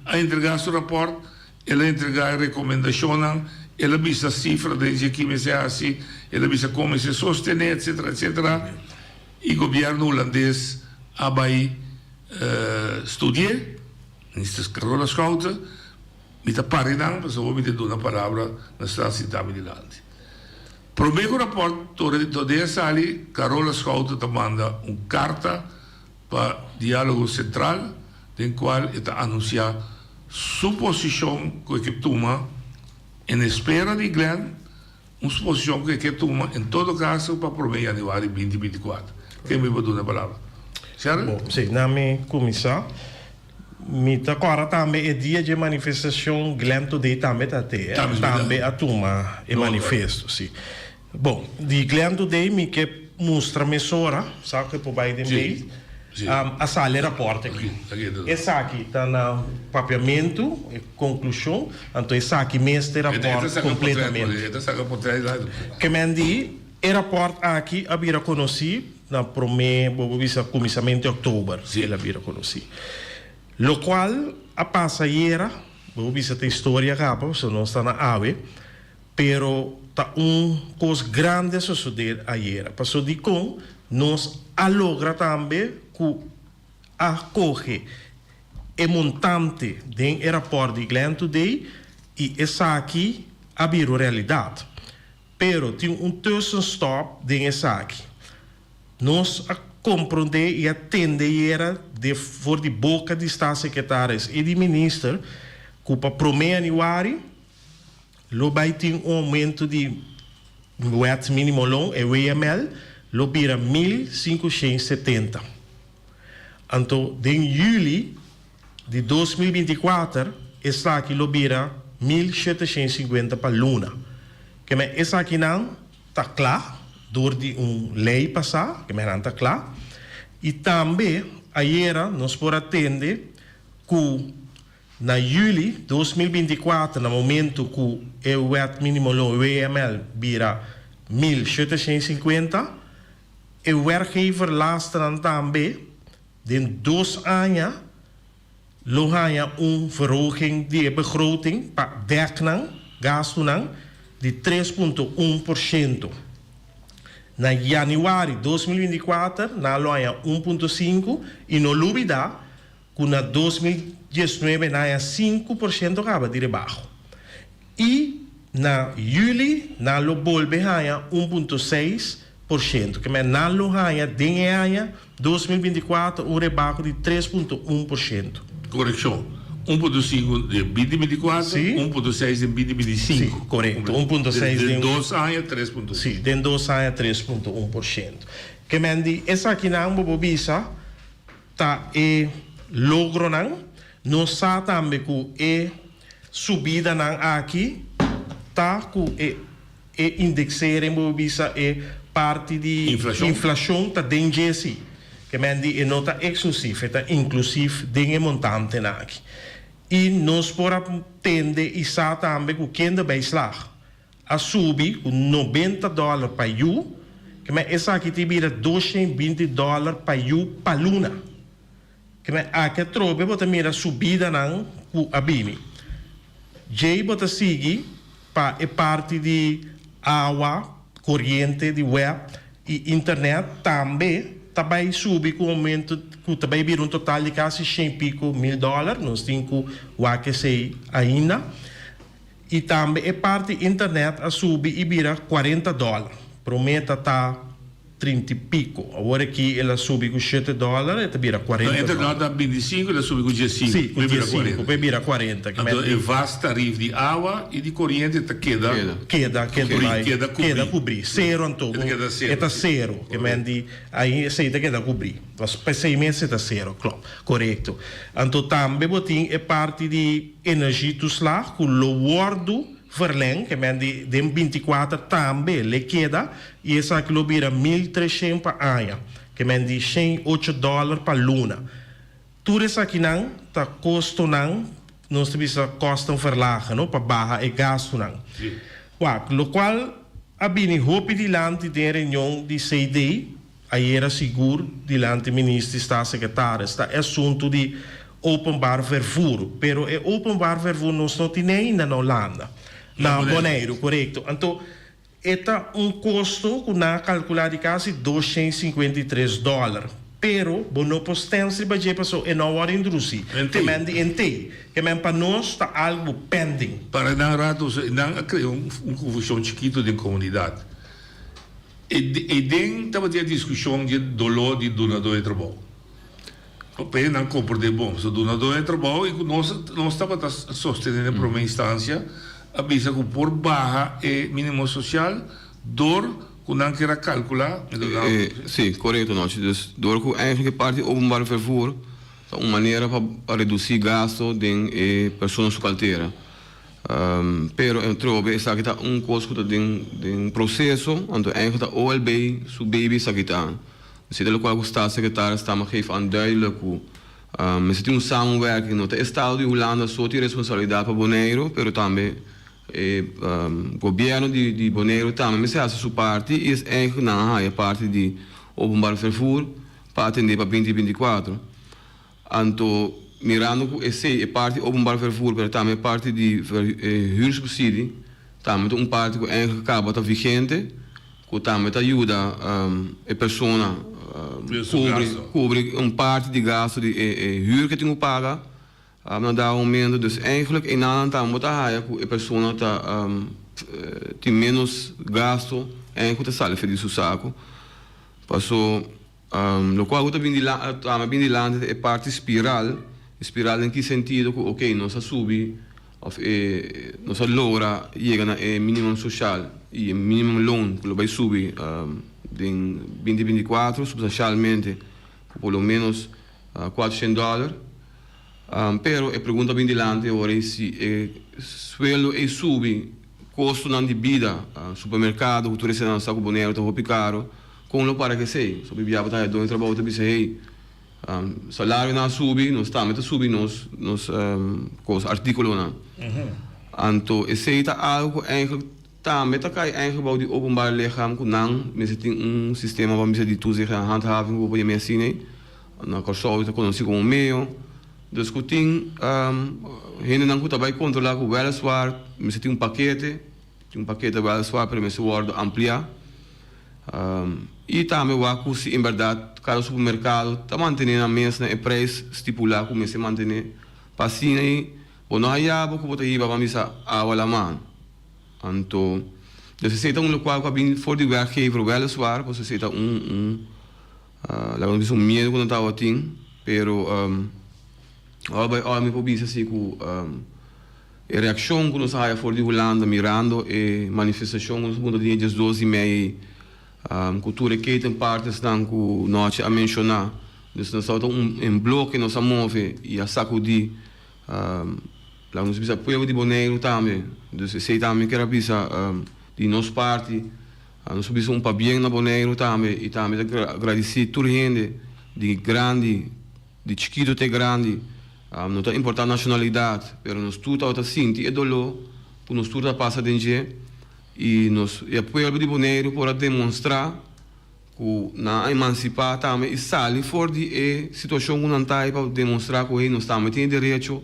a entregar seu rapport, ela entregar a recomendação, ela visa a cifra de que me se faz, ela visa como se sostener, etc., etc. E o governo holandês vai estudar, nestas carolas cautas, mi ta pare dan, perché mi te do una parola na sta città mi dilante. Promego rapporto de sali Carola Schouten te manda un carta per dialogo central den qual eta anuncia su posición que toma en espera de Glenn una posición que toma en todo caso para promedio januari 2024. Che mi può una parola? Sì, nami commissar. Mi ta agora também é dia de manifestação Glenn Today também tá te. Também a turma é manifesto, sim. Bom, de Glenn Today me que mostra mesura, sabe que por Biden Day, a sala rapporto aqui. Essa aqui está no papiamento, conclusão, então essa aqui mestre rapporto completamente. Que me diz, o rapporto aqui a vir a conhecer na primeira comissamento de outubro, ela vir a conhecer. Lo qual a passageira, vou ver a história capa, se não está na AVE, pero tá coisa grande suceder ayer. Passou de com nós alogra também que acolhe o montante do aeroporto de Glenn Today e essa aqui a virou realidade. Pero tem tussenstop de essa aqui. Nós compreender e atender de for de boca de staatssecretaris e de minister que para o 1 januário lo vai ter aumento de wet mínimo long e WML lo vira 1.570. Então, em julho de 2024 essa aqui lo vira 1.750 para luna. Que me essa aqui não está claro door die lei passar, que me está claro. E também, ayer, nós podemos atender que na julho de 2024, no momento que o wet mínimo long WML vira 1.750, o werkgever lastan também, de 2 anos, lo hanya verhoging de begroting, para dekning, gasten, de 3,1%. Na januari 2024, na loja 1,5% e no Lubida, que na 2019 na 5% acaba de rebaixo. E na julho, na lo volve a 1,6%, que é na loja de ano 2024 um rebaixo de 3,1%. Correção. 1,5 de 2024, 1,6 de 2025. Sim, correto. 1,6 de 2 anos a 3,1%. Sim, de 2 anos a 3,1%. Que mendi, essa aqui não vou bisa, tá e logro não sa também que subida não aqui, tá que indexar em bisa parte de inflação tá dentro desse. Que mendi é nota exclusiva, tá inclusive dentro montante aqui. E nós podemos entender e saber também que quem vai slag a subir com $90 para you, que essa aqui te vira $220 para you para luna. Que aqui trobe bota mira subida não com a bini. Jay bota seguir para a parte de água, corrente de web e internet também. Também subir com o aumento, que também vira total de quase $100,000, nós temos que sei ainda. E também a parte internet a subir e vira $40. Prometa tá 30 e pico. Agora aqui ela sube com $7, ela vira $40. A internet dá 25, ela sube com 15. Sim, com 15, vira 40. Então, é vasto tarifa de água e de corrente queda cobrir. Zero então. Está zero. Que mendi aí sei da queda cobrir. Mas para 6 meses está zero, claro. Correto. Então também botin é parte de energia dos lá, com o guardo verleng, que mendi de 24 também le queda e essa aqui lo vira 1.300 para ano, que mendi $108 para luna. Tudo isso aqui não tá custo não, nós temos costam verlagen, não para barra e gasto não. Lo qual a bini hopi dilante de reunião de CD, aí era seguro dilante ministro está secretário, está assunto de openbaar vervoer, pero é openbaar vervoer nós não tem ainda na Holanda. Na Bonaire, correto. Então, é custo que na calcular de quase $253 pero bono postens ba je paso e não hora indrusi que men di ente que men para nós está algo pending para não ratos não criar confusão chiquito de comunidade e den tava a discussão de dolor de donador de trabalho poi non compro dei bom so donador de trabalho e nós estava sostenendo por uma instância avisa que por barra e mínimo social dor com não queira calcular sim, correto nós dus door que eigenlijk parte openbaar vervoer uma maneira para reduzir gasto de pessoas su carteira pero eu trovo essa que tá custo de processo onde eigenlijk de OLB su baby sa que tá se de qual está secretário está me geef aan duidelijk hoe mas tem samenwerking no estado de Holanda só tem responsabilidade para Bonaire pero também governo de Bonaire também mas essa sua parte é eigenlijk na a parte de openbaar vervoer para atender para 2024 anto mirando que essa é parte openbaar vervoer pero também parte de huursubsidie também parte que eigenlijk acaba tá vigente que também ajuda a pessoa cobre parte de gasto de huur que tem que pagar na dá aumento dus eigenlijk in aantal moet hij que a pessoa tem menos gasto eigenlijk te salve de seu saco passou lo qual está bem de land é parte espiral em que sentido que ok nós subi of nós logra chega na minimum social e minimum loan que vai subir em 2024 substancialmente por lo menos $400 pero a pergunta bem dilante ora se suelo e sube custo na de vida supermercado que tu recebe na saco Bonaire tá muito caro com lo para que sei sobre viava tá do trabalho tá bem salário na sube nós também tá subi nos coisa artículo na anto esse tá algo eigenlijk também tá cai eigenlijk de openbaar lichaam que não mas tem sistema para me de toezicht en handhaving op je mensen na corso tá conhecido como meio discutir ainda não está vai controlar o welfare mas tem paquete welfare para esse word ampliar e também o acusi em verdade cada supermercado está mantendo a mesma preço estipulado como se mantém passina aí ou não há algo que pode ir para missa a wala man anto dus se então local que bem for de werkgever welfare você se então lá não diz medo quando tá o ting pero all me pobisa assim que a reação que nós há for de Holanda mirando e manifestação nos mundo de dias 12 e meia cultura que tem partes dan que nós a mencionar dus nós só bloco nós a move e a sacudir lá nos bisa povo de Bonaire também dus sei também que era bisa de nós parte nós bisa para bem na Bonaire também e também agradecer toda gente de grande de chiquito até grande não está importante nacionalidade pero nós tudo está senti é dolor por nós tudo passa dentro e nós e a povo de Bonaire para demonstrar que na emancipar também e sair fora de situação que não está para demonstrar que nós também temos direito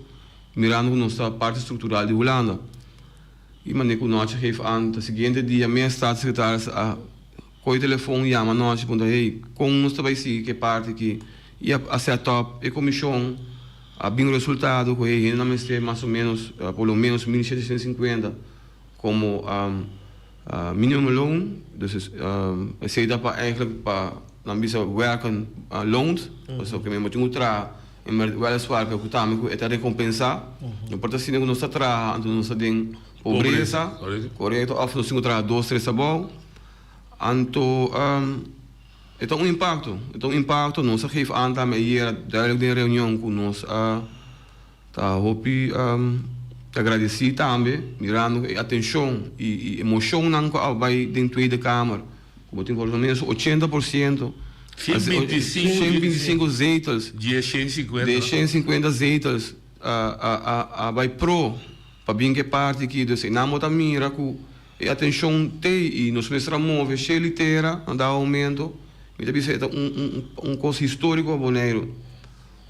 mirando nossa parte estrutural de Holanda e maneira que nós geef aan o seguinte dia minha staatssecretaris com o telefone chama nós pergunta hey como nós vai ser que parte que e a setup e comissão a bem resultado que ainda não está mais ou menos pelo menos 1.750 como minimum loan dus aceita para eigenlijk para não bisa werken loans also que mesmo tem tra em welfare que também é recompensar não importa se não está tra não está tem pobreza correto of nós temos tra 2-3 sabão anto então impacto nós geef aan também hier duidelijk de reunião com nós tá hopi agradecer também mirando a atenção e emoção não que vai dentro da câmara como tem pelo menos 80% 125 zetels de 150 zetels vai pro para bem que parte aqui do Senado tá mira com a atenção tem e nos mestra move cheio terra anda aumento e também é coisa histórico a Bonaire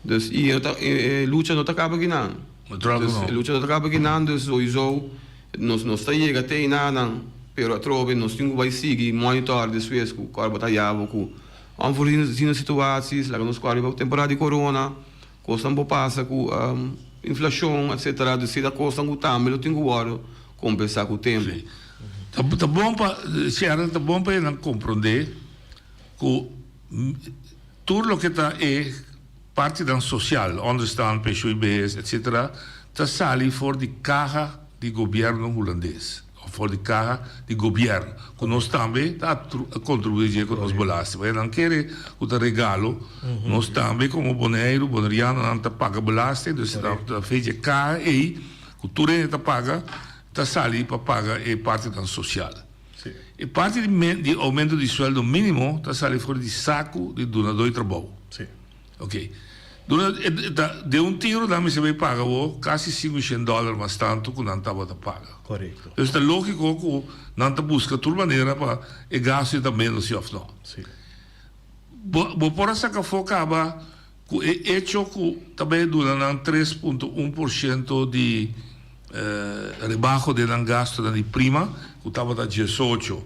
dus e luta não acaba aqui não luta não acaba aqui não dus sowieso nós está chega até nada pero trove nós temos vai seguir monitor después com o batalhava com Om voorziene situaties, laten we qua temporada de corona, kosten bo passa com inflação, etc. Dus se da kosten com também lo tingo waro compensar com o tempo. Tá bom para Sierra, tá bom para não compreender que tudo o que tá é parte da social, understand, PSUIBs, etc. Tá sali for de carga de governo holandês. Voor de caja de governo, que nós também está a contribuir com os belasting. Mas não quer o regalo, nós também como boneriano não está paga belasting, dus está feita caja e o tudo está paga, está sali para pagar é parte da social. E parte de aumento de sueldo mínimo está sali fora de saco de donador de trabalho. Ok. De tiro também se vai pagar quase $500 mais tanto que não estava a pagar. Correto. Então é lógico que não está busca de toda maneira para o gasto também não se off não. Sim. Vou por essa que focava que é hecho que também durante 3,1% de rebaixo de gasto de prima, que estava a 18,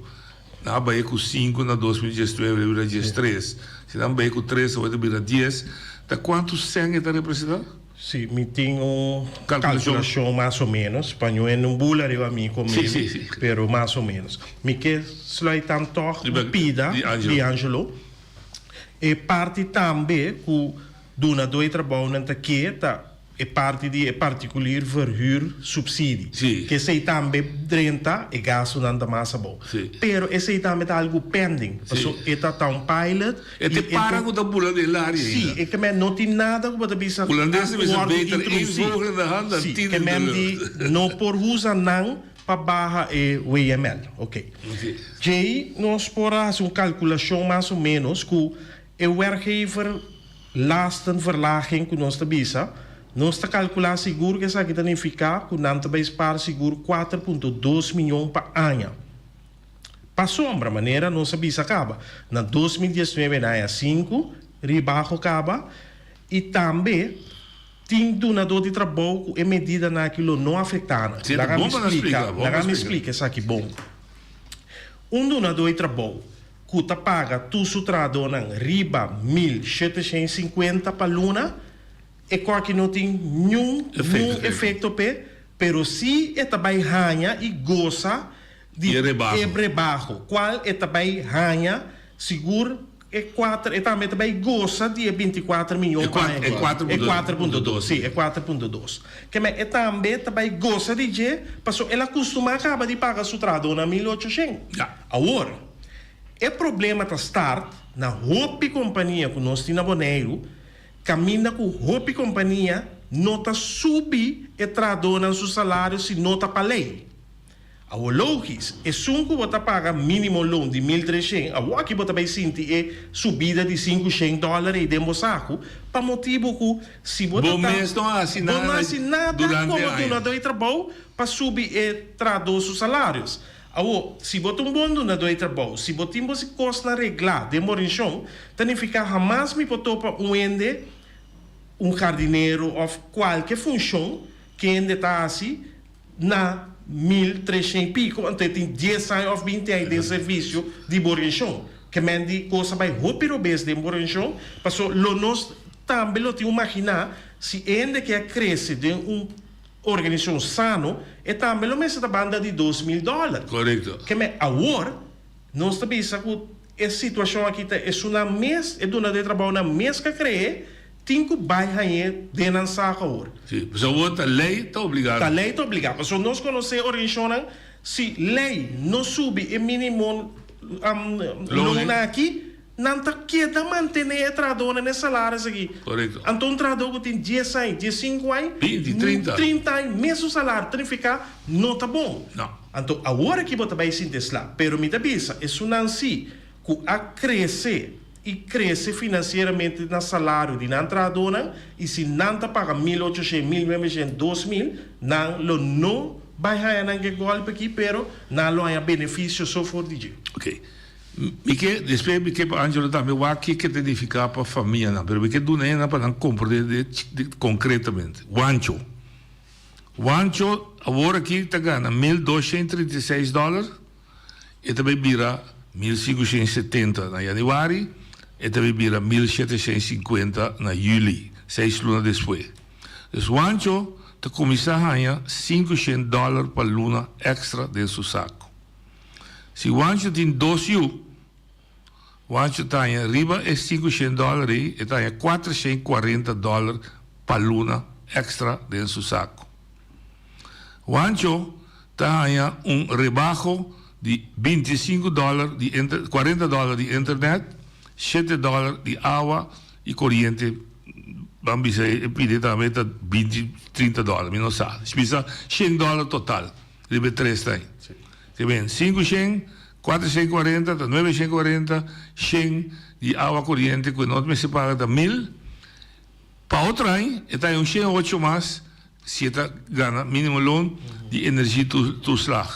na Bahia com 5 na 2019 vira 13, se na Bahia com 3 vai virar 10. Da quantos 100 está representando? Sim, me tenho calculação mais ou menos, para não bular eu a mim comigo, pero mais ou menos. Me quer slide tanto pida de Angelo e parte também que donador de trabalho não está quieta é parte de particular verhuur subsídio que sei também 30 e gasto não está mais bom. Pero esse também está algo pending, porque está um pilot e te para com a bula de lá. Sim, e que não tem nada que você precisa. Holandês é beter invoegen de hand dan que men não por usa não para barra e o IML, ok. Jay nós poramos uma calculação mais ou menos que o werkgever lastenverlaging que nós tabisa. Nós está calculando seguro que isso aqui significa que nós também para seguro 4,2 milhões por ano. Para sombra maneira, nós sabemos acaba. Na 2019 é 5, ribaixo acaba. E também tem donador de trabalho que é medida naquilo não afetado. Lá me explica isso aqui bom. Donador de trabalho que está paga tu sutrador na riba 1.750 para luna. É claro que não tem nenhum efeito, pero se é também ganha e goza de rebaixo. Qual é também ganha, seguro, também goza de 24 milhões. É 4,2. Sim, é 4,2. Que é também goza de G, porque ela costuma acaba de pagar o trado na 1.800. Agora, o problema está start na roupa companhia que nós temos na Bonaire, caminha com roupa e companhia, nota subir e tradona seu salário se nota para lei. A logis é sunco você paga mínimo loan de 1.300, a aqui você vai sentir é subida de $500 e demo saco, para motivo que se você não assina como donador de trabalho para subir e trador seus salários. Se você bom donador de trabalho, se você tem você costa reglar de morinchão, significa jamais me pode para jardineiro ou qualquer função que ainda está assim na 1.300 pico, então tem 10 anos ou 20 anos de serviço de morinchão, que mende coisa vai roubar o bes de morinchão, porque nós também lo te imaginar se ainda que cresce de organização sano e também lo mesa da banda de $2.000. Correto. Que me agora nós também sabemos que a situação aqui é uma mês é dona de trabalho na mês que cree tem que baixar de lançar agora. Sim, mas a lei está obrigada. A lei está obrigada. Porque nós conhecemos a organização se lei não sube o mínimo aqui não está quieta manter a tradona nesse salário aqui. Correto. Então, um trador que tem 10 anos, 15 anos, 20, 30 anos, mesmo salário, significa não está bom. Não. Então, agora que você vai sentir lá, pero me avisa, é um assim, que a crescer e cresce financeiramente no salário de não tradona, e se não está paga 1.800, 1.900, 2.000, não vai ganhar nenhum golpe aqui, pero não há benefício só for de. Ok. Depois para Angelo também o aqui que identificar para a família não, mas que do nem para não compreender concretamente. Wancho agora aqui está ganhando $1.236 e também vira 1.570 na janeiro e deve vira 1750 na juli, 6 luna depois. Dus wancho te começar a ganhar $500 per luna extra dentro do saco. Se wancho tem 2 yu, wancho tem riba é $500 e tem $440 per luna extra dentro do saco. Wancho tem rebajo de $25 de $40 de internet, $7 de água e corrente. Vamos dizer, pide também $20-30, não sabe. Spisa $100 total, deve 3 tem. Você vê, 500, 440, 940, 100 de água corrente, que nós se paga 1.000. Para outro ano, está 108 mais, se está ganha mínimo loan de energia toeslag.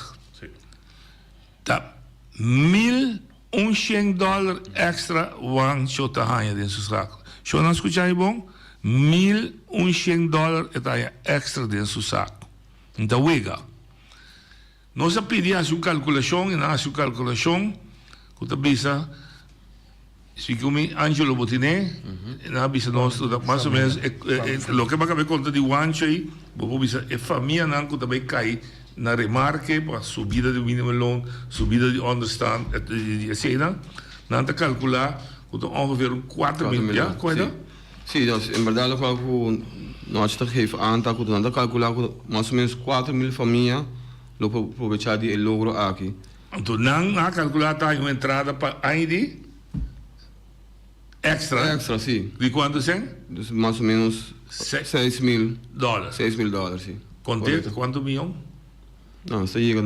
Tá $1.100 extra, one shot a ganha dentro do saco. Só não escutar bom? $1.100 é extra dentro do saco. Então, wega. Nós pedimos a calculação e na sua calculação, que bisa, se como Angelo Botiné, na bisa nós mais ou menos, o que vai caber conta de wancho aí, vou bisa é família não que também cai na remarque para subida do mínimo loan, subida de understand, etc. Não está calcular, que ongeveer 4 miljoen, correto? Sim, em verdade, eu calculo, nós te geven aantal, que nós calculamos mais ou menos 4.000 famílias, lo aproveitar de logro aqui. Então, não há calcular tá uma entrada para ID extra. Extra, sim. De quanto são? Mais ou menos $6.000. $6.000, sim. Quanto milhão? Não, isso chega a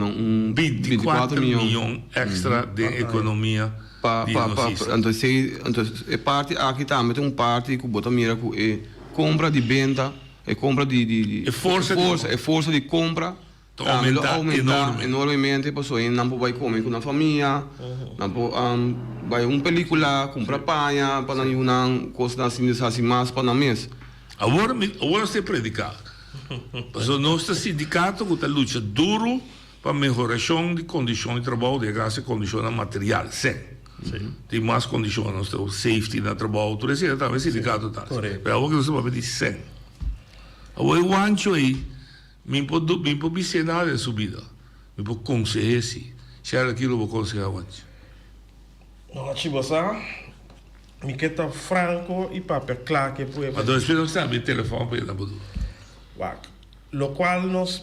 24 milhões extra de economia. Então, é parte aqui também tem parte que bota mira que é compra de venda, é compra de força de compra. Aumenta enormemente, pessoa não vai comer com a família, não vai película, compra panha, para não uma coisa assim mais para na mesa. Agora você predicar. Porque nosso sindicato que luta duro para melhoração de condições de trabalho, de graça condições material, sim. Tem mais condições, safety no trabalho, tudo isso, também o sindicato está. Mas agora você vai pedir 100. Agora eu acho aí, me pode ser nada de subida, me pode conseguir se era aquilo que eu vou conseguir antes. Não, tipo assim, me queda franco e papel claro que pode. Mas depois não sabe o telefone para ir na bodu. Lo qual nos,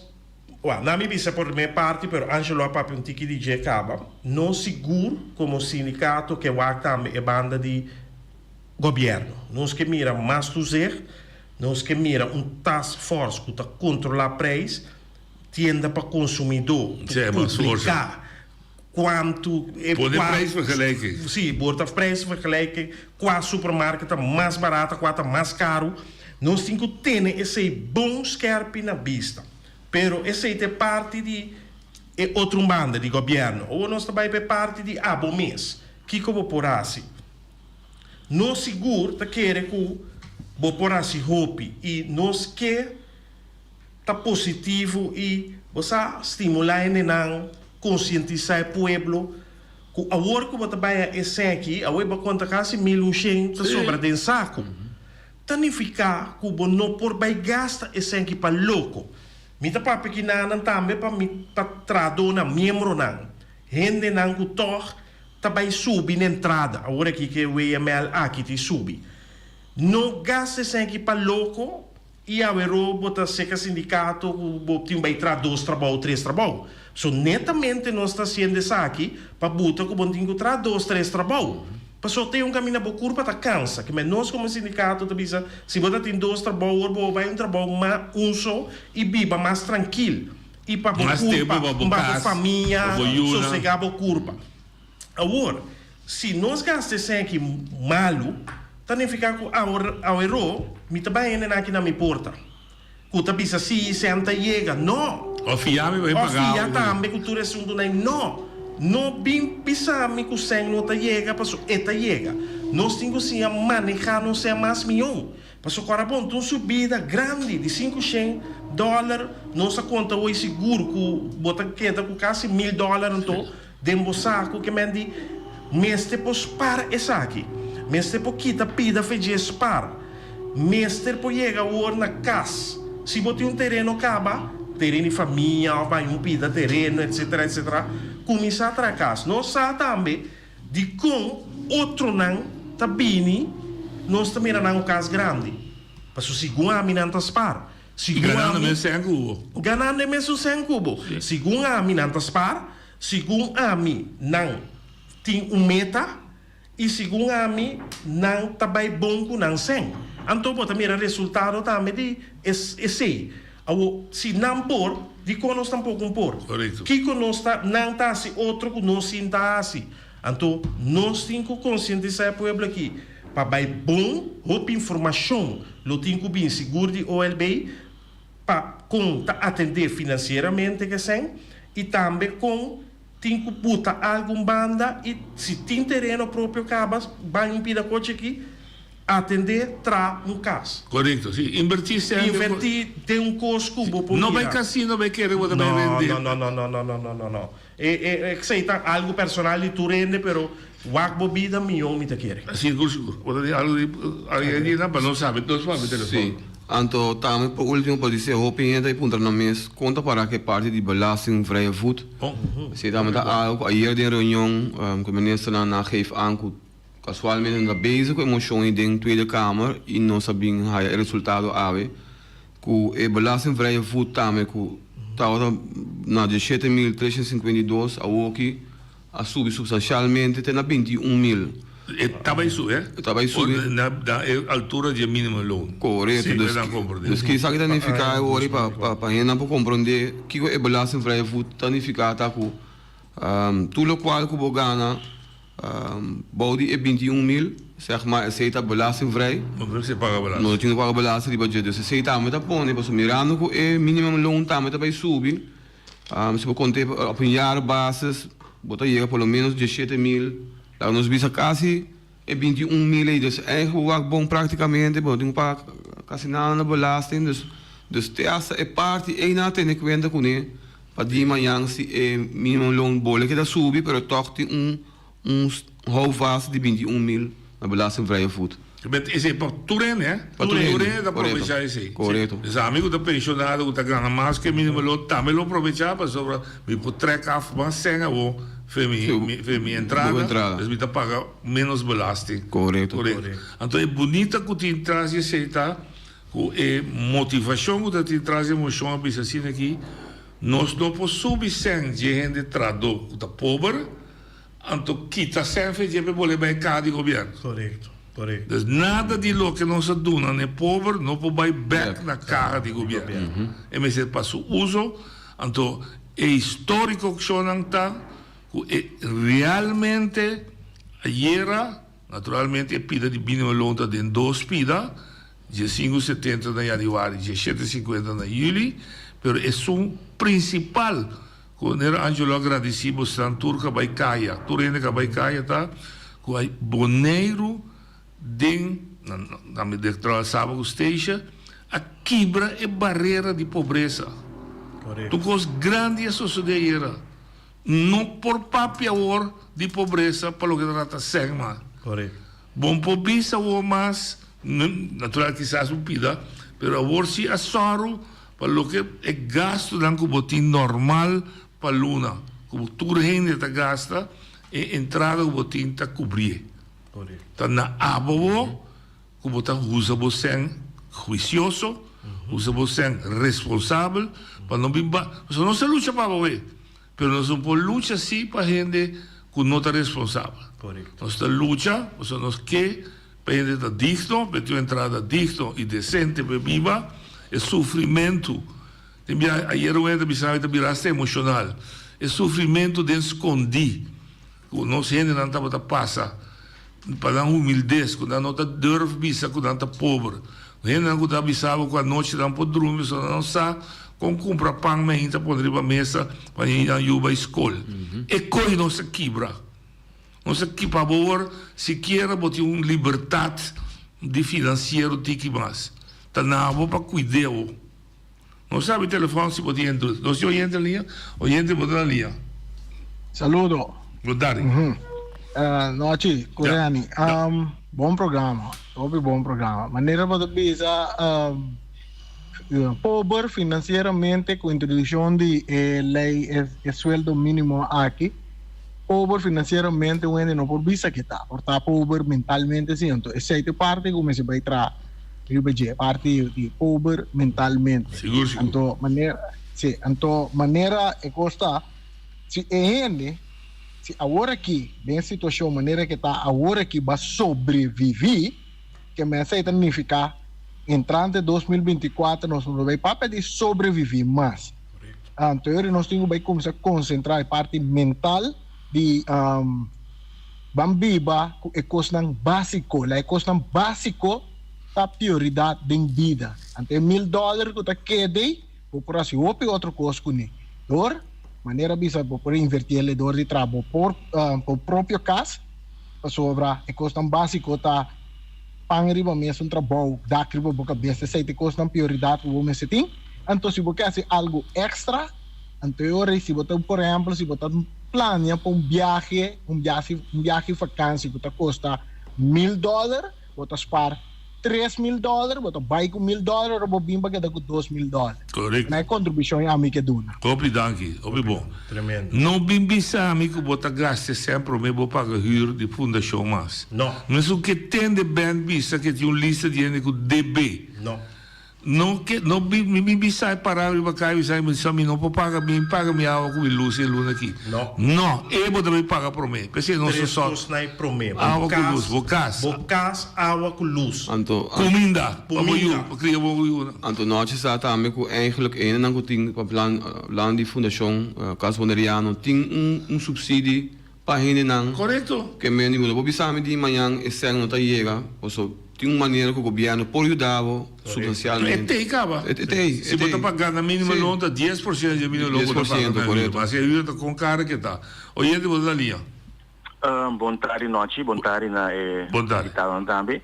não me disse por minha parte, pero Angelo a papel um tiki de Jacaba, não seguro como sindicato que vai também é banda de governo. Nós que mira mais tuzer, nós que mira task force que está controlar preço, tienda para consumidor, publicar quanto é preço vergelijken. Sim, bota preço vergelijken, qual supermercado mais barato, qual mais caro. Nós temos que ter esse bom scarpe na vista. Pero esse é parte de outra banda de governo. Ou nós também é parte de abomês. Que eu vou por assim? Nós seguro que quer que vou por assim roupa e nós quer tá positivo e você estimular e não conscientizar o povo que a hora que você vai esse aqui, a hora que conta quase 1.100 sobra de saco. Significa que você não pode gastar esse aqui para louco. Mita para pequena também para traduzir na membro não. Gente não que toca também subir na entrada. Agora que o EML aqui te sube. Não gasta esse aqui para louco e a bota seca sindicato que vai traduzir trabalho 3 trabalho. So netamente nós está sendo isso aqui para botar que você tem que traduzir 3 trabalho. Pessoal tem caminho para curva tá cansa, que nós como sindicato também se você tem 2 trabalhos, vai trabalho mais só e viva mais tranquilo e para a família sossegar a curva. Agora, se nós gastamos aqui malo, também fica com a erro, me também ainda aqui na minha porta. Que também se senta chega, não. O fiame vai pagar. O fiame também que tu assunto não. Não bem pensar que o sangue não chega, porque está chega. Nós temos que manejar, não ser mais milhão. Porque agora, bom, tem uma subida grande de $500. Nossa conta hoje seguro que bota queda com quase $1.000 então, dentro do saco que mende mês depois para esse aqui. Mester pouquita pida feje spar. Mester po chega o na casa. Se bote um terreno acaba, terreno de família, vai um pida terreno, etc, etc. Começa a tracar. Nós sabemos também de com outro não tabini, nós também não um caso grande. Mas o segundo a mim não está spar. Ganhando mesmo sem cubo. Ganhando mesmo sem cubo. Segundo a mim não está spar. Segundo a mim não tem meta. E segundo a mim não está bem bom com não sem. Então, também o resultado também de esse. Se não por, de que nós tampouco por. Correto. Que nós não está assim, outro que nós está assim. Então, nós temos que conscientizar o povo aqui. Para bom, roupa informação, lo temos que bem seguro de OLB, para atender financeiramente que sem, e também com tem que botar alguma banda e se tem terreno próprio cabas, vai impedir a coisa aqui, atender tra um caso. Correto, sim. Invertir sempre. Invertir tem um custo cubo. Não vai cassino, não vai querer o também vender. Não. É que sei, tá algo personal e tu rende, pero wak bobida milhão me te quer. Sim, seguro. Vou dar algo ali para não saber, não sabe o telefone. Sim. Então, também, por último, pode ser, o pinheta e punta na mesa, conta para que parte de belasting vrije voet. Se também está algo, ayer de reunião, que o ministro na geeft aan, casualmente na bezig com emoção em dentro da Tweede Kamer, e não sabem o resultado ave, que o belastingvrije voet também, que estava na 17.352, a aqui, a subir substancialmente, tem na 21.000. Estava isso, é? Estava isso. Na altura de mínimo loan. Correto. Sim, dus que isso aqui significa agora para gente não compreender que o belastingvrije voet significa que tudo o qual que o gana body é 21.000, zeg maar, aceita belastingvrij. Não você paga belasting. Não tinha que pagar belasting di budget. Dus aceita met dat pone, pas mirando que é minimum loan também vai subir. Se você contar op een jaarbasis, bota chega pelo menos 17.000. Lá nos bisa quase é 21.000, dus eigenlijk bom praticamente, bom, tem para quase nada na belasting, dus essa é parte e na tem que conta com ele, para de manhã se é minimum loan bole que dá subir, pero toch tem houvast de 21.000 na belastingvrije voet. Esse é para Turene, né? Para Turene da aproveitar esse. Correto. Os amigos da pensionado, que tá ganhando mais que mínimo loan, também lo aproveitar para sobre, me pode trecar mais sem a o Femi entrada, dus we pagar menos belasting. Correto. Então é bonita que te traz e aceita, que é motivação que te traz emoção a bisa assim aqui, nós não podemos subir sem gente trado que tá pobre, então quita sem fazer para poder bancar de governo. Correto. Dus nada de lo que nós dona é pobre, não pode buy back na cara de governo. E mas é para o uso, então é histórico que não está. Realmente ayer naturalmente pida de mínimo lonta de 2 pida de 5,70 na januário de 7,50 na julho, pero é um principal quando era Angelo agradecido San Turca Baicaya Turene ka Baicaya tá com a Boneiro den na medictral sábado esteja a quebra e barreira de pobreza. Tu cos grande sociedade não por papel de pobreza para o que trata sem mal. Correto. Bom pobisa o mais natural quizás um pida, pero agora se assoro para o que é gasto dan com botim normal para luna, como tudo gente está gasta e entrada o botim está cobrir. Correto. Tá na abo como tá usa você juicioso, usa você responsável para não bimba, você não se luta para ver. Pero nós não podemos lutar assim para a gente que não está responsável. Correto. Nós estamos luta, nós queremos para a gente estar digno, para ter uma entrada digna e decente para viva, é sofrimento. Ayer eu ainda pensava que virasse emocional. É sofrimento de esconder. Nossa gente não está passa para dar humildade, quando não está durve bisa, quando não está pobre. A gente não está pensava que a noite não pode dormir, não sabe. Com compra pão, mas ainda pode ir para a mesa para ir à escola. E coisa não se quebra. Não se quebra agora, sequer botar uma liberdade de financeiro que mais. Está na boa para cuidar. Não sabe o telefone se pode entrar. Não se orienta a linha, orienta a linha. Saludo. Boa tarde. Noite, Coreani. bom programa. Bom programa. Maneira para bisa pobre financieramente com a introdução de lei de sueldo mínimo aqui. Pobre financeiramente, onde não por bisa que está. Por estar pobre mentalmente, sim. Então, essa é a parte como se vai entrar. Parte de pobre mentalmente. Seguro. Então, maneira é costa. Se agora aqui, bem situação, maneira que está agora aqui, vai sobreviver, que me aceita significa, entrante 2024, nós não vai para de sobreviver, mas, então, nós temos que começar a concentrar a parte mental de bambiba, é coisa básico, é coisa básico, a prioridade da vida. Ante $1,000 que está quede, vou por assim, outra coisa com ele. Dor, maneira bisa por invertir ele dor de trabalho por próprio caso, para sobrar, é coisa básico, tá pangriba mesmo trabalho, dá criba boca besta, sei que coisa prioridade que você tem. Então, se você quer algo extra, anterior, se você, por exemplo, se você planeja para viagem vacância que custa $1,000, você spara $3,000, você vai com $1,000, ou bimba que dá com $2,000. Correto. Na contribuição é a mim que dona. Copri, danke. Obi bom. Tremendo. Não bimbisa amigo bota gaste sempre me vou pagar hyra de fundação mas. Não. Mas o que tem de band bisa que tem uma lista de gente com DB. Não. Não que não bimbisa parar e vai bisa mas só me não vou pagar minha água com luz e luna aqui. Não. Não, eu vou também pagar para mim. Porque não só água com luz, bocas, água com luz. Anto comida. Anto nós está também com eigenlijk een en tem para plan de fundação Casboneriano tem subsídio para gente não. Correto. Que me digo, vou pensar de manhã e se não tá chega, ou tem uma maneira que o governo pode ajudar substancialmente. Se você pagar na mínima nota 10% de mínima nota, 10%, correto. Mas ajuda com cara que está. Oyente, você da linha. Bom tarde, noite. Bom tarde na Bom tarde. também.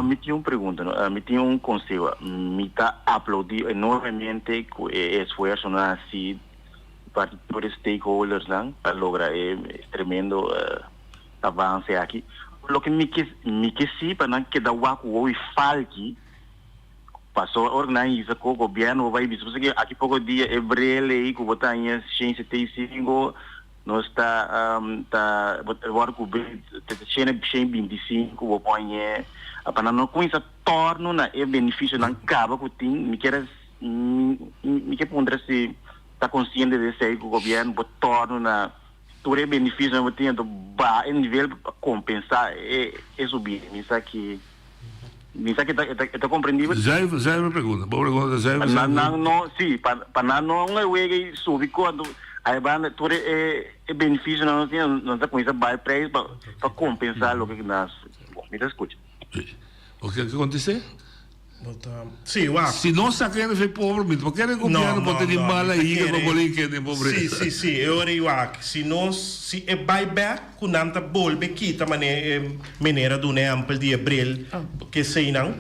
Me tinha uma pergunta, me tinha um conselho. Me está aplaudindo enormemente o esforço assim para todos os stakeholders para lograr tremendo avanço aqui. Lo que me que sim para não que da waco e falque passou organiza com o governo vai ver porque aqui pouco dia abril aí que botar em 175 nós está agora com cena 125 vou pôr para não com isso torno na benefício não acaba que tem me quer pondre se está consciente de ser que o governo botar torno na todo benefício não tem em nível compensar é subir isso aqui está compreendível já me pergunta boa pergunta já não sim para não é o subir quando aí vai todo benefício não tem não está com isso vai preço para compensar o que nós me escuta o que aconteceu Sì, wow. Se non sa che è povero, perché il governo può tenere male aí che vuole che ne pobrezza. Sì, e ora io se non si è buyback con tanta bolbe kita manera di un esempio di abril che sei non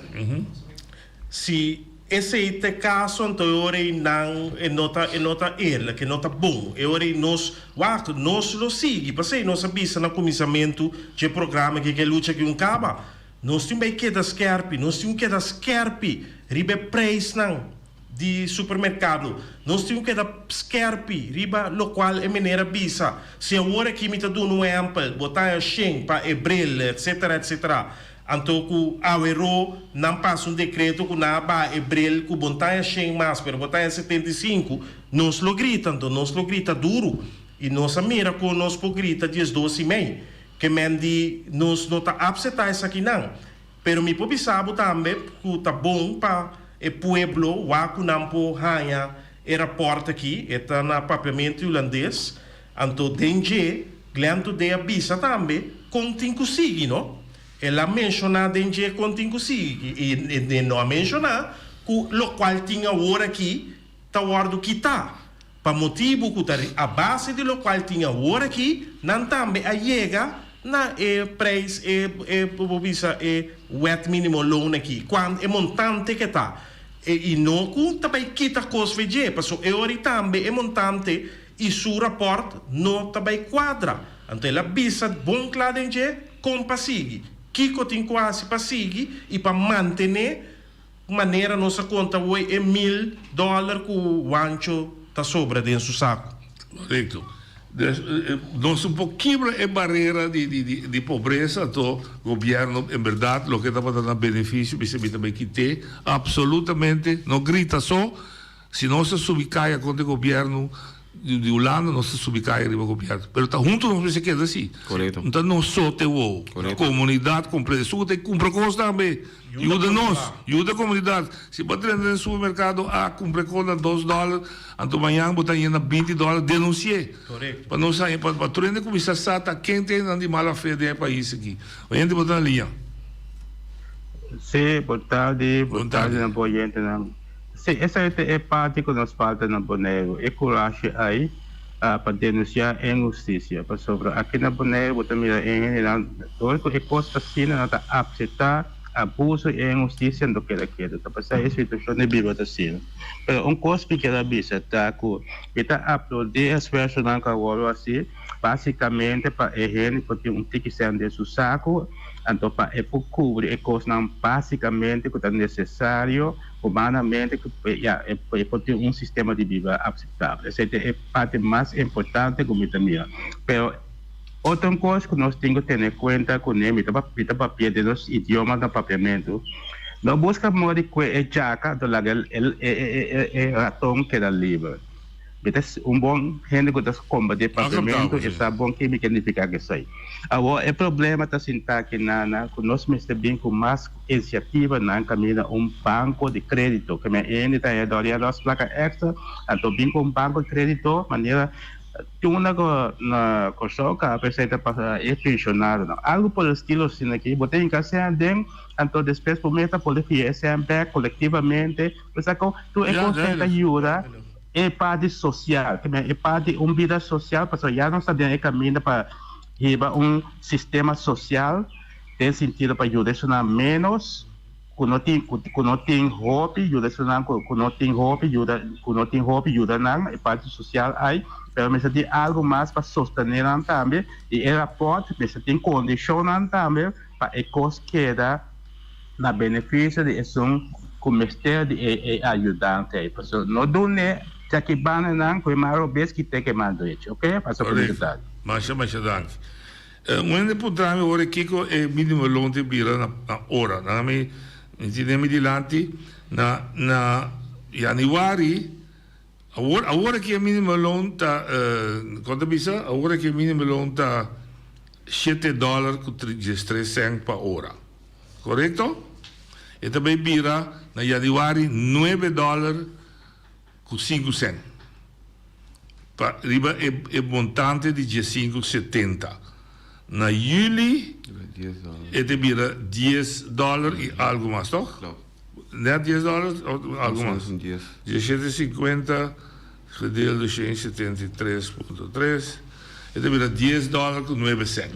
si esse te caso então ora não nota erla que nota bom e ora nós lo segui passei nós sabia na comissamento de programa que luta que caba nós temos que dar scarpi, riba preço não de supermercado, nós temos que dar scarpi, riba local e maneira bisa. Se agora que me está dando um exemplo, botar a Schengen para abril, etc. Então, que a euro não passa decreto que não vai abril, que botar a Schengen mais, para botar a 75, nós lo grita, então nós lo grita duro. E nós mira com nós por grita 10-12,5. Que mendi nos não está upsetar isso aqui não, pero me pode saber também que tá bom para o pueblo, o que não pode ganhar aeroporto aqui, está na papiamento holandês, então dengue, glento de abisa também, continha conseguir, não? Ela menciona dengue continha conseguir e não menciona que o qual tinha hora aqui, tá hora que tá. Para motivo que a base de lo qual tinha hora aqui, não também a chega na preço wet minimum loan aqui, quando é montante que está. E não que também quita coisa de porque é hora também é montante e seu rapport não também quadra. Então ela bisa bom claro de compassigue. Kiko tem quase para seguir e para manter maneira nossa conta hoje é $1.000 que o ancho está sobra dentro do saco. Correto. Nós um pouquinho é barreira de pobreza do governo, em verdade, o que está dando benefício, você também que tem, absolutamente, não grita só, se não se subicaia contra o governo de Holanda, não se subicaia com o governo. Mas está junto, não se queda assim. Correto. Então, não só tem a comunidade completa, isso tem que cumprir coisas também. Ajuda nós, ajuda a comunidade. Se bater no supermercado, cumprir com $2, então amanhã botar em $20, denunciar. Correto. Para não sair, para tu começar a sata, quem tem de mala fé do país aqui. A gente botar na linha. Sim, boa tarde, na Boiente. Sim, essa é parte que nos falta na Bonaire. É coragem aí para denunciar a injustiça. Para sobre aqui na Bonaire, também é coisa assim, não está aceitar abuso e injustiça do que ela quer. Está passando a situação de viva assim. Mas coisa que ela visa está com está aplaudir as pessoas que agora assim, basicamente para a gente ter ticket de seu saco. Então, para cobrir a coisa basicamente que é necessário, humanamente, para ter sistema de vida aceitável. Essa é a parte mais importante que eu tenho. Mas, outra coisa que nós temos que ter em conta com ele, é para perder os idiomas do papiamento. Nós buscamos que é jaca do lado é ratão que é livre. Bom gente que está combatendo papiamento, está bom que me significa que sai. Agora, o problema está sentado aqui que nós estamos com mais iniciativa na caminho banco de crédito, que me está aí as placas extra, então bem com banco de crédito, maneira tinha na construção que a pessoa para funcionar algo por estilo assim aqui botei em casa dentro então depois por meta por sempre coletivamente mas que tu é consegue ajuda é parte social que é parte vida social para já não está dentro caminho para sistema social tem sentido para ajudar menos quando tem hobby ajuda não é parte social aí pero me tem algo mais para sostener também e ela pode me tem condicionar também para a coisa que dá na benefício de comester de ajudante aí pessoal não dune já que bana não foi mais vez que tem que mandar isso ok para a comunidade mas dank onde potrà ora Kiko é mínimo lonte bira na hora na me entendemos dilante na januari agora que é mínimo loan está quanto bisa agora que é mínimo loan está $7 com 33 cents para hora correto e também bira na januari $9 com 5 cents para riba é montante de 15,70 na juli é de bira $10 e algo mais toch? Net $10 ou algo mais? 17,50 gedeeld door 173,3 e dan weer $10 com 9 cents.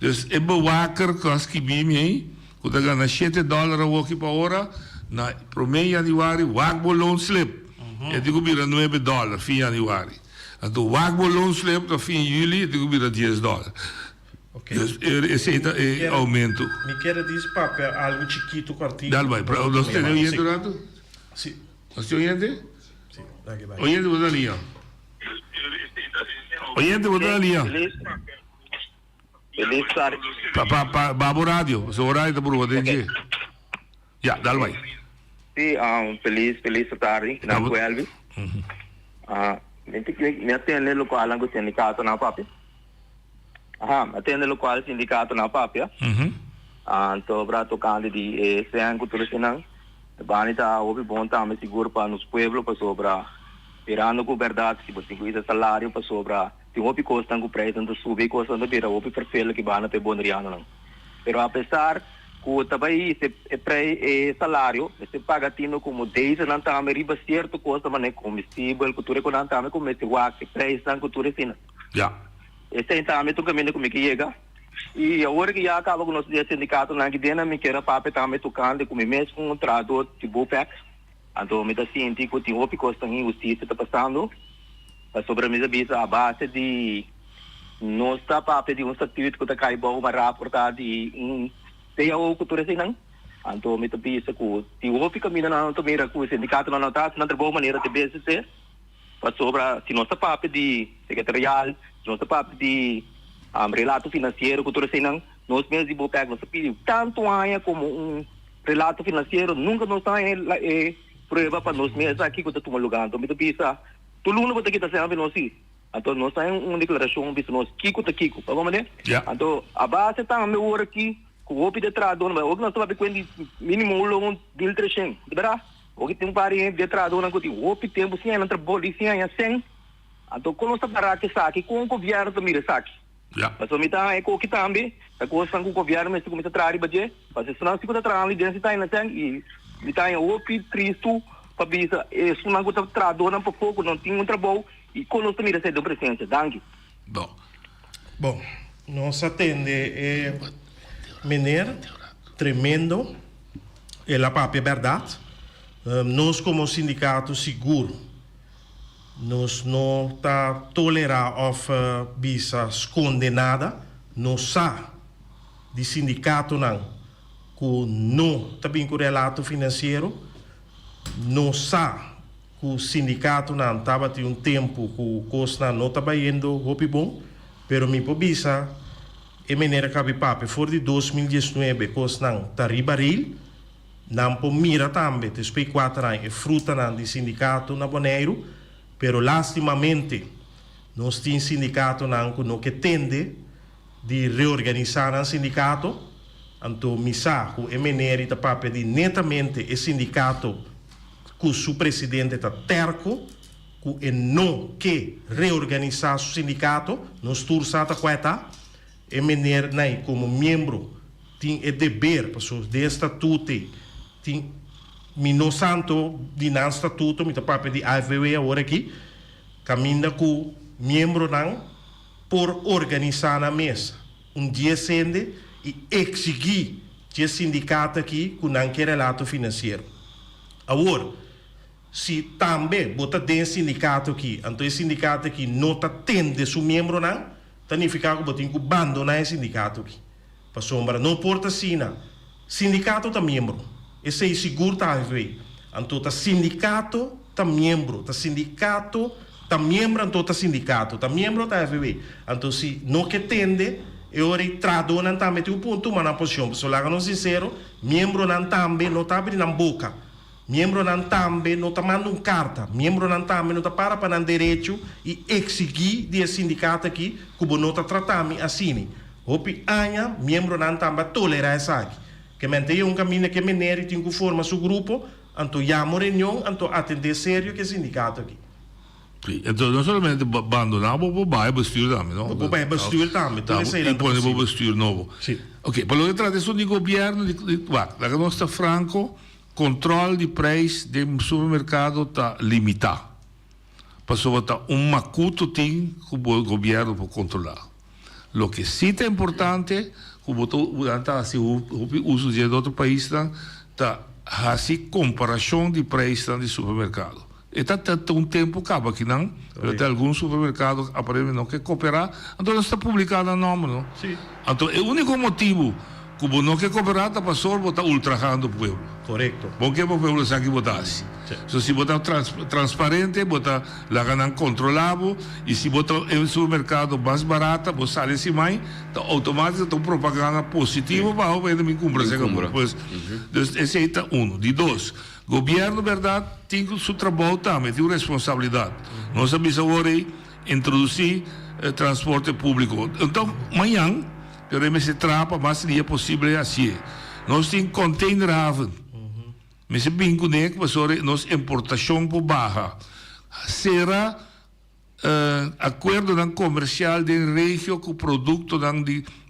Dus é bewaker kost que bim aí, quando ganha $7 a walk para hora, na primeiro januário wagbo loan slip. E digo bira $9 fim januário. Então wagbo loan slip to fim juli, digo bira $10. Okay. Esse é aumento. Me quer dizer papel algo chiquito cortinho. Dá vai, para nós temos oyente durante? Sim. Nós temos oyente? Sim, daqui vai. Oyente botar linha. Oyente botar linha. Feliz tarde. Babo rádio, o horário está por você. Já, dá vai. Sim, feliz tarde. Não foi Elvis. Me atende no qual eu tenho sindicato na papel. Atende no qual sindicato na papel. Então, para tocar de sem cultura sinal. Bani tá ouve bom tá me seguro para nos pueblos para sobra. Pirando com verdade que você cuida salário para sobra. Tem ouve custa com preço então subir custa do bira ouve perfil que bana te bom riano não. Pero apesar que também esse salário se paga tino como 10 não tá me riba certo custa mas combustível cultura com não tá me como esse wax preço não cultura sina. Já. Esse tá me tu caminho como que chega. E agora que já acaba com o nosso sindicato na que dena me quer papo tá me tocando com mesmo contrato de Bopec. Então me tá sentindo que tem outra coisa em justiça tá passando. A sobremesa bisa a base de não está papo de um estatuto que tá cai bom uma reportar de Teia o cultura sem não. Anto me tapi sa ku ti hopi kami na to mira ku sindicato na nota na trabalho maneira de BSC para sobra se nossa papi de secretarial, nossa papi de relato financeiro cultura sem não, nós mesmos de bopegar nossa pedido tanto aia como relato financeiro nunca nos tem prova para nós mesmos aqui que tu lugar então me tapi sa tu luno bota kita sempre nós sim. Anto nós tem declaração bis nós kiko ta kiko, pa mané? Anto a base tá me hora aqui com o de trado, mas hoje nós estamos vendo mínimo um deal trechen, verdade? Hoje tem pari de trado na coisa, o tempo sim na polícia é sem, então quando está para que saque com o governo também saque. Mas o mita é com que também, a coisa com o governo mas começa a trazer budget, mas se não se pode trazer ali dentro está na sem e mita é o Cristo para bisa, isso não gosta trado na pouco não tem trabalho e quando nós também recebe presença, danke. Bom, nós atende Meneer, tremendo, é a própria verdade. Nós, como sindicato seguro, nós não está tolerar ou bisa esconde nada. Nós sa de sindicato não, que não também com relato financeiro, nós sa que o sindicato não estava tendo um tempo que o custo não estava indo bom, pero me pobisa e maneira que papi for de 2019 cos nang taribaril não po mira também después 4 anos e fruta nang de sindicato na Bonaire pero lastimamente nós tem sindicato nang que tende de reorganizar o sindicato anto misa ku e maneira ta papi de netamente e sindicato ku su presidente ta terco ku e não que reorganizar o sindicato nos tursata queta e meneer nai como membro tem o dever pessoas de estatuto tem mino santo de nan estatuto mita papo de AFV agora aqui caminha com membro não por organizar na mesa dia sende e exigir que sindicato aqui com não quer relato financeiro agora se também bota dentro sindicato aqui então esse sindicato aqui não está tendo seu membro não significa que tem que abandonar o sindicato aqui. Para sombra, não porta sina. Sindicato tá membro. Esse é seguro tá aí. Então tá sindicato tá membro. Tá sindicato tá membro, então tá sindicato. Tá membro tá aí. Então se não que tende, eu ori tradona também tem um ponto mas na posição. Pessoal, lá não sincero, membro não também não tá abrindo a boca. Membro não também não está mandando carta. Membro não também não está para direito e exigir de sindicato aqui que não está tratando assim. Hopi anha, membro não também tolerar isso aqui. Que mente um caminho que menere tem que formar seu grupo, então chama reunião, então atender sério que sindicato aqui. Então não somente abandonar, mas vai bestuur também, não? Vai bestuur também. E põe o bestuur novo. Ok, para a tradição do governo, da nossa Franco, controle de preço do supermercado está limitado. Passou a macuto tem que o governo para controlar. O que sim é importante, como o uso de outro país, está a comparação de preços do supermercado. E está um tempo acaba aqui, não? Tem alguns supermercados aparentemente não quer cooperar, então está publicado o nome, não? Sim. Então, o único motivo como não quer cooperar, está passando a botar ultrajando o povo. Correto. Bom que o povo sabe que votasse. Se botar transparente, botar lá ganhar controlável, e se botar em um supermercado mais barato, você sai assim mais, tá automaticamente tem propaganda positiva para o povo me cumprir. Pois, esse aí está um. De dois, governo, verdade, tem o seu trabalho também, tem responsabilidade. Nós sabemos agora introduzir transporte público. Então, amanhã, pero se trapa mais seria possível assim. Nós temos container haven. Mas se bem com nós importação por barra. Será acordo comercial de região com produto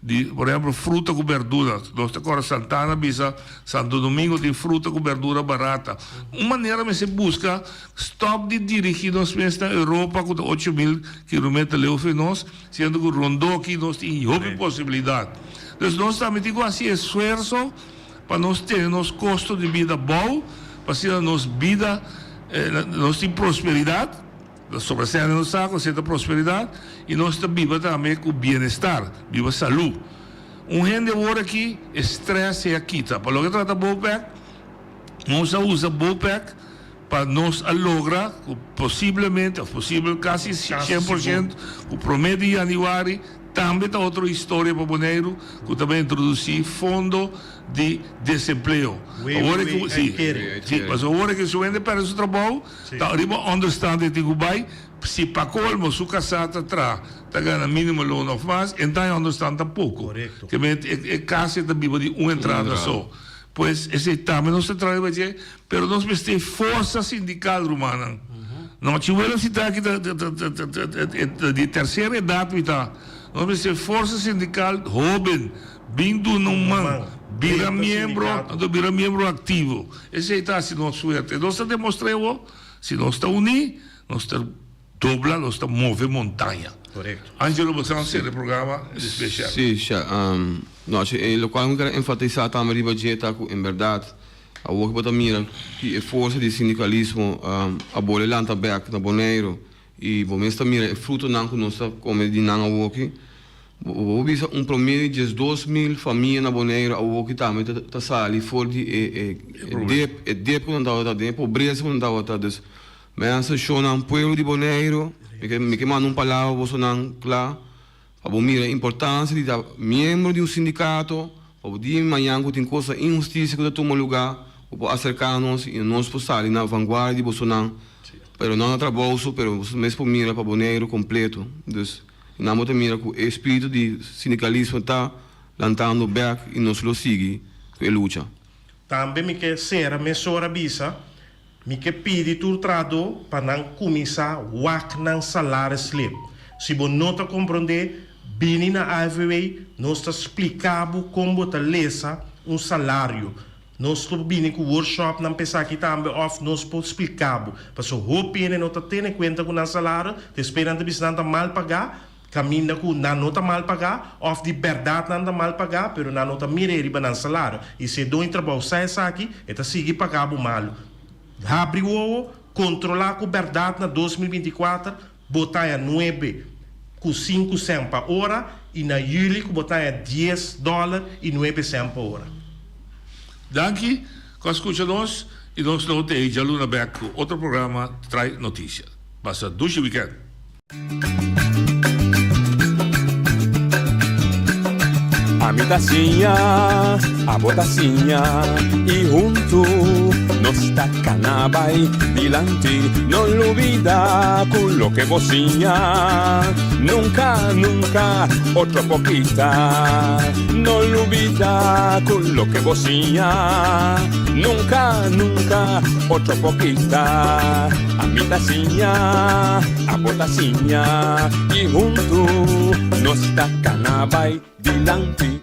de, por exemplo, fruta com verdura. Nós agora Santana, bisa Santo Domingo tem fruta com verdura barata. Uma maneira que se busca stop de dirigir nós na Europa com 8.000 km leu nós, sendo que Rondô aqui nós temos possibilidade. Então nós também temos assim esforço para nós ter nosso custo de vida bom, para ter nossa vida, nós temos prosperidade. Sobresair no saco, certa prosperidade, e nós viva também com bem-estar, viva saúde. gente agora aqui, estresse é aqui, tá? Para logo trata Bopec, nós usa Bopec para nós lograr, possivelmente, possível quase 100%, o promedio de januário, também tem outra história para Bonaire, que também introduzir fundo de desemprego. Agora que mas agora que se vende para esse trabalho, está arriba understand que vai, se para colmo su casata tra, está ganhando mínimo loan of mais, então understand pouco. Correto. Que é quase da biba de uma entrada só. Pues esse também não se trabalha, pero nós temos força sindical romana. Não tivemos cidade de terceira idade, nós temos força sindical jovem, vindo numa vira membro ativo. Esse está se nós suerte. Nós demonstramos, se nós está unidos, nós está dobla, nós está move montanha. Correto. Angelo, você não sei do programa especial. Sim, o qual eu quero enfatizar também o budget, em verdade, a work para mira que a força de sindicalismo a bola lá tá back na Bonaire e bom esta mira é fruto não que nós como de não a work o bisa promedio de 2.000 famílias na Bonaire a work também tá sali for de dep quando dá de pobreza quando dá des mas se show na pueblo de Bonaire me que manda palavra você não claro a bom mira a importância de membro de sindicato o dia manhã que tem coisa injustiça que toma lugar o acercar-nos e nós passar na vanguarda de Bolsonaro, pero não na bolsa, pero mesmo mira para Bonaire completo. Então, não muito mira que o espírito de sindicalismo está lantando back e nós lo sigue com a luta. Também me quer ser a mesora bisa, me quer pedir tudo trado para não começar a não salário slip. Se você não está compreendendo, bem na AVA, nós está explicando como está lesa salário. Nós estamos vindo com o workshop, não pensar aqui também, nós podemos explicar. Mas o opinião não está tendo em conta com o salário, esperando que não está mal pagar, caminha com não está mal pagar, de verdade não está mal pagar, mas não está mirando para o salário. E se do trabalho sai aqui, está seguir pagar o mal. Abre o ovo, controlar com verdade na 2024, botar a 9 com 5 cents por hora, e na julho botar a $10 e 9 cents por hora. Danke, que escucha-nos e nós não temos já Luna Beck, outro programa traz notícia. Passa duas weekend. A mi tacinha, a botacinha e junto nos tacanabay dilante, no lo olvida con lo que vocinha. Nunca, nunca, otra poquita, no lo olvida con lo que vocinha. Nunca, nunca, otra poquita, a mi tacinha, a botacinha y junto nos tacanabay dilante.